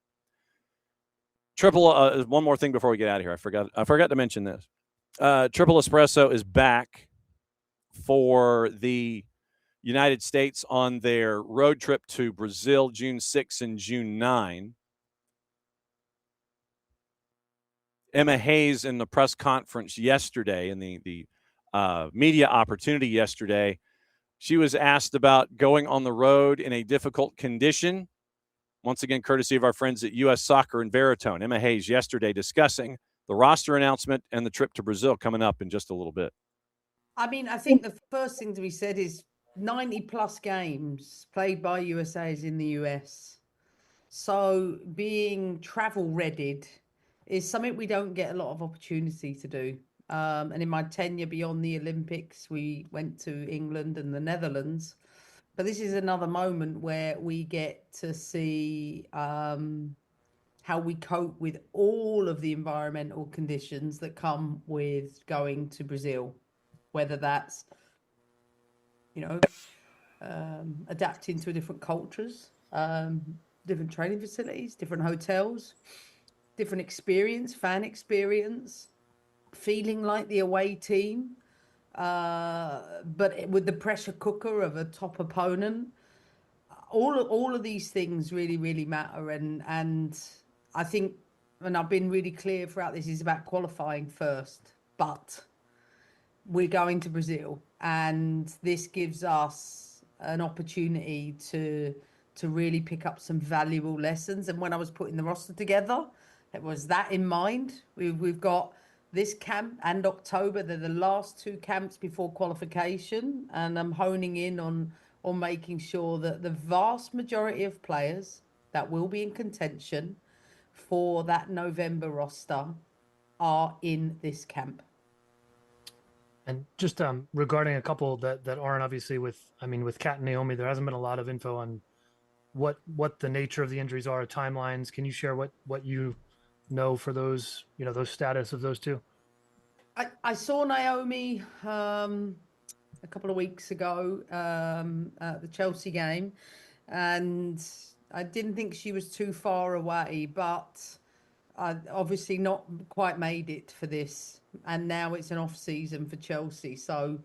One more thing before we get out of here. I forgot to mention this. Triple Espresso is back for the United States on their road trip to Brazil, June 6 and June 9. Emma Hayes in the press conference yesterday, in the media opportunity yesterday, she was asked about going on the road in a difficult condition. Once again, courtesy of our friends at U.S. Soccer and Veritone. Emma Hayes yesterday discussing the roster announcement and the trip to Brazil coming up in just a little bit. I mean, I think the first thing to be said is 90-plus games played by USAs in the US. So being travel-readied is something we don't get a lot of opportunity to do. And in my tenure beyond the Olympics, we went to England and the Netherlands. But this is another moment where we get to see how we cope with all of the environmental conditions that come with going to Brazil, whether that's, adapting to different cultures, different training facilities, different hotels, different experience, fan experience, feeling like the away team, but with the pressure cooker of a top opponent. All of these things really, really matter. And I think, and I've been really clear throughout this, is about qualifying first. But we're going to Brazil, and this gives us an opportunity to really pick up some valuable lessons. And when I was putting the roster together, it was that in mind. We've got this camp and October. They're the last two camps before qualification, and I'm honing in on making sure that the vast majority of players that will be in contention for that November roster are in this camp. And just regarding a couple that aren't obviously with Kat and Naomi, there hasn't been a lot of info on what the nature of the injuries are, timelines. Can you share what you know for those, those status of those two? I saw Naomi a couple of weeks ago at the Chelsea game, and I didn't think she was too far away, but I obviously not quite made it for this. And now it's an off season for Chelsea. So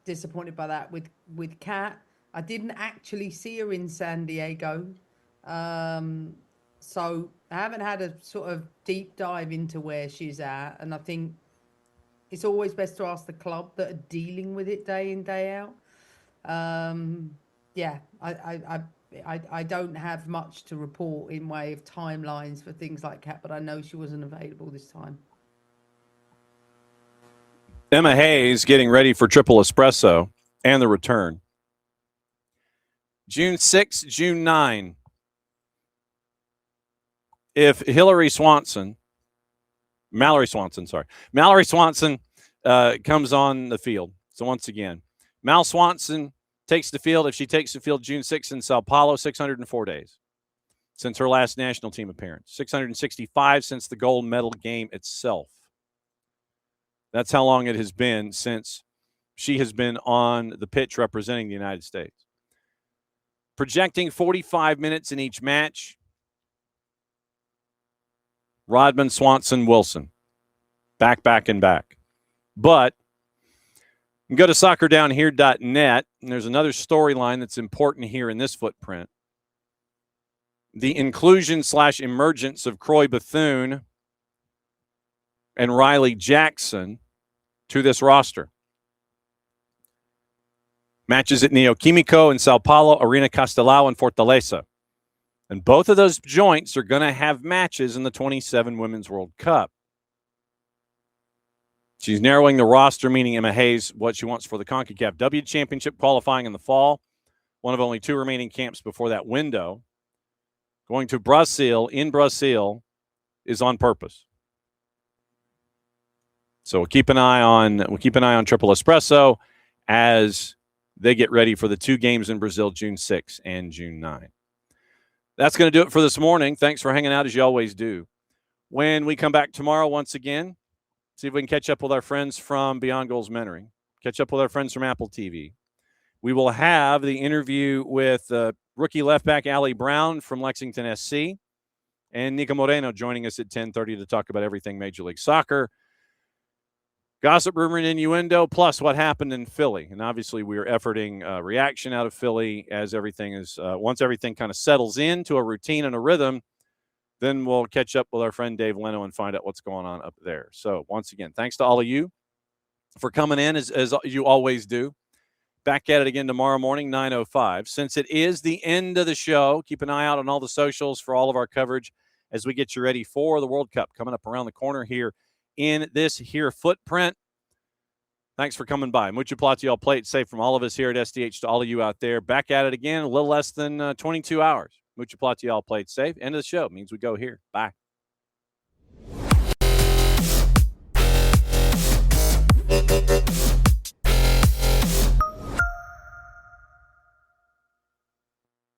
disappointed by that. With Kat, I didn't actually see her in San Diego. So I haven't had a sort of deep dive into where she's at. And I think it's always best to ask the club that are dealing with it day in, day out. I don't have much to report in way of timelines for things like Kat, but I know she wasn't available this time. Emma Hayes getting ready for Triple Espresso and the return. June 6, June 9. If Mallory Swanson comes on the field. So once again, Mal Swanson takes the field. If she takes the field June 6 in Sao Paulo, 604 days since her last national team appearance. 665 since the gold medal game itself. That's how long it has been since she has been on the pitch representing the United States. Projecting 45 minutes in each match. Rodman, Swanson, Wilson. Back. But you can go to soccerdownhere.net, and there's another storyline that's important here in this footprint. The inclusion/emergence of Croy Bethune and Riley Jackson to this roster. Matches at Neoquímico in Sao Paulo, Arena Castelao in Fortaleza. And both of those joints are going to have matches in the 27 Women's World Cup. She's narrowing the roster, meaning Emma Hayes, what she wants for the CONCACAF W Championship qualifying in the fall. One of only 2 remaining camps before that window. Going to Brazil, in Brazil, is on purpose. So we'll keep an eye on Triple Espresso as they get ready for the 2 games in Brazil, June 6 and June 9. That's going to do it for this morning. Thanks for hanging out as you always do. When we come back tomorrow, once again, see if we can catch up with our friends from Beyond Goals Mentoring, catch up with our friends from Apple TV. We will have the interview with rookie left back Ali Brown from Lexington SC and Nico Moreno joining us at 10:30 to talk about everything Major League Soccer. Gossip, rumor, and innuendo, plus what happened in Philly. And obviously we are efforting reaction out of Philly as everything is, once everything kind of settles into a routine and a rhythm, then we'll catch up with our friend Dave Leno and find out what's going on up there. So once again, thanks to all of you for coming in as you always do. Back at it again tomorrow morning, 9:05. Since it is the end of the show, keep an eye out on all the socials for all of our coverage as we get you ready for the World Cup coming up around the corner here in this here footprint. Thanks for coming by. Mucho platiel, play it safe from all of us here at SDH to all of you out there. Back at it again, a little less than 22 hours. Mucho platiel, play it safe. End of the show. Means we go here. Bye.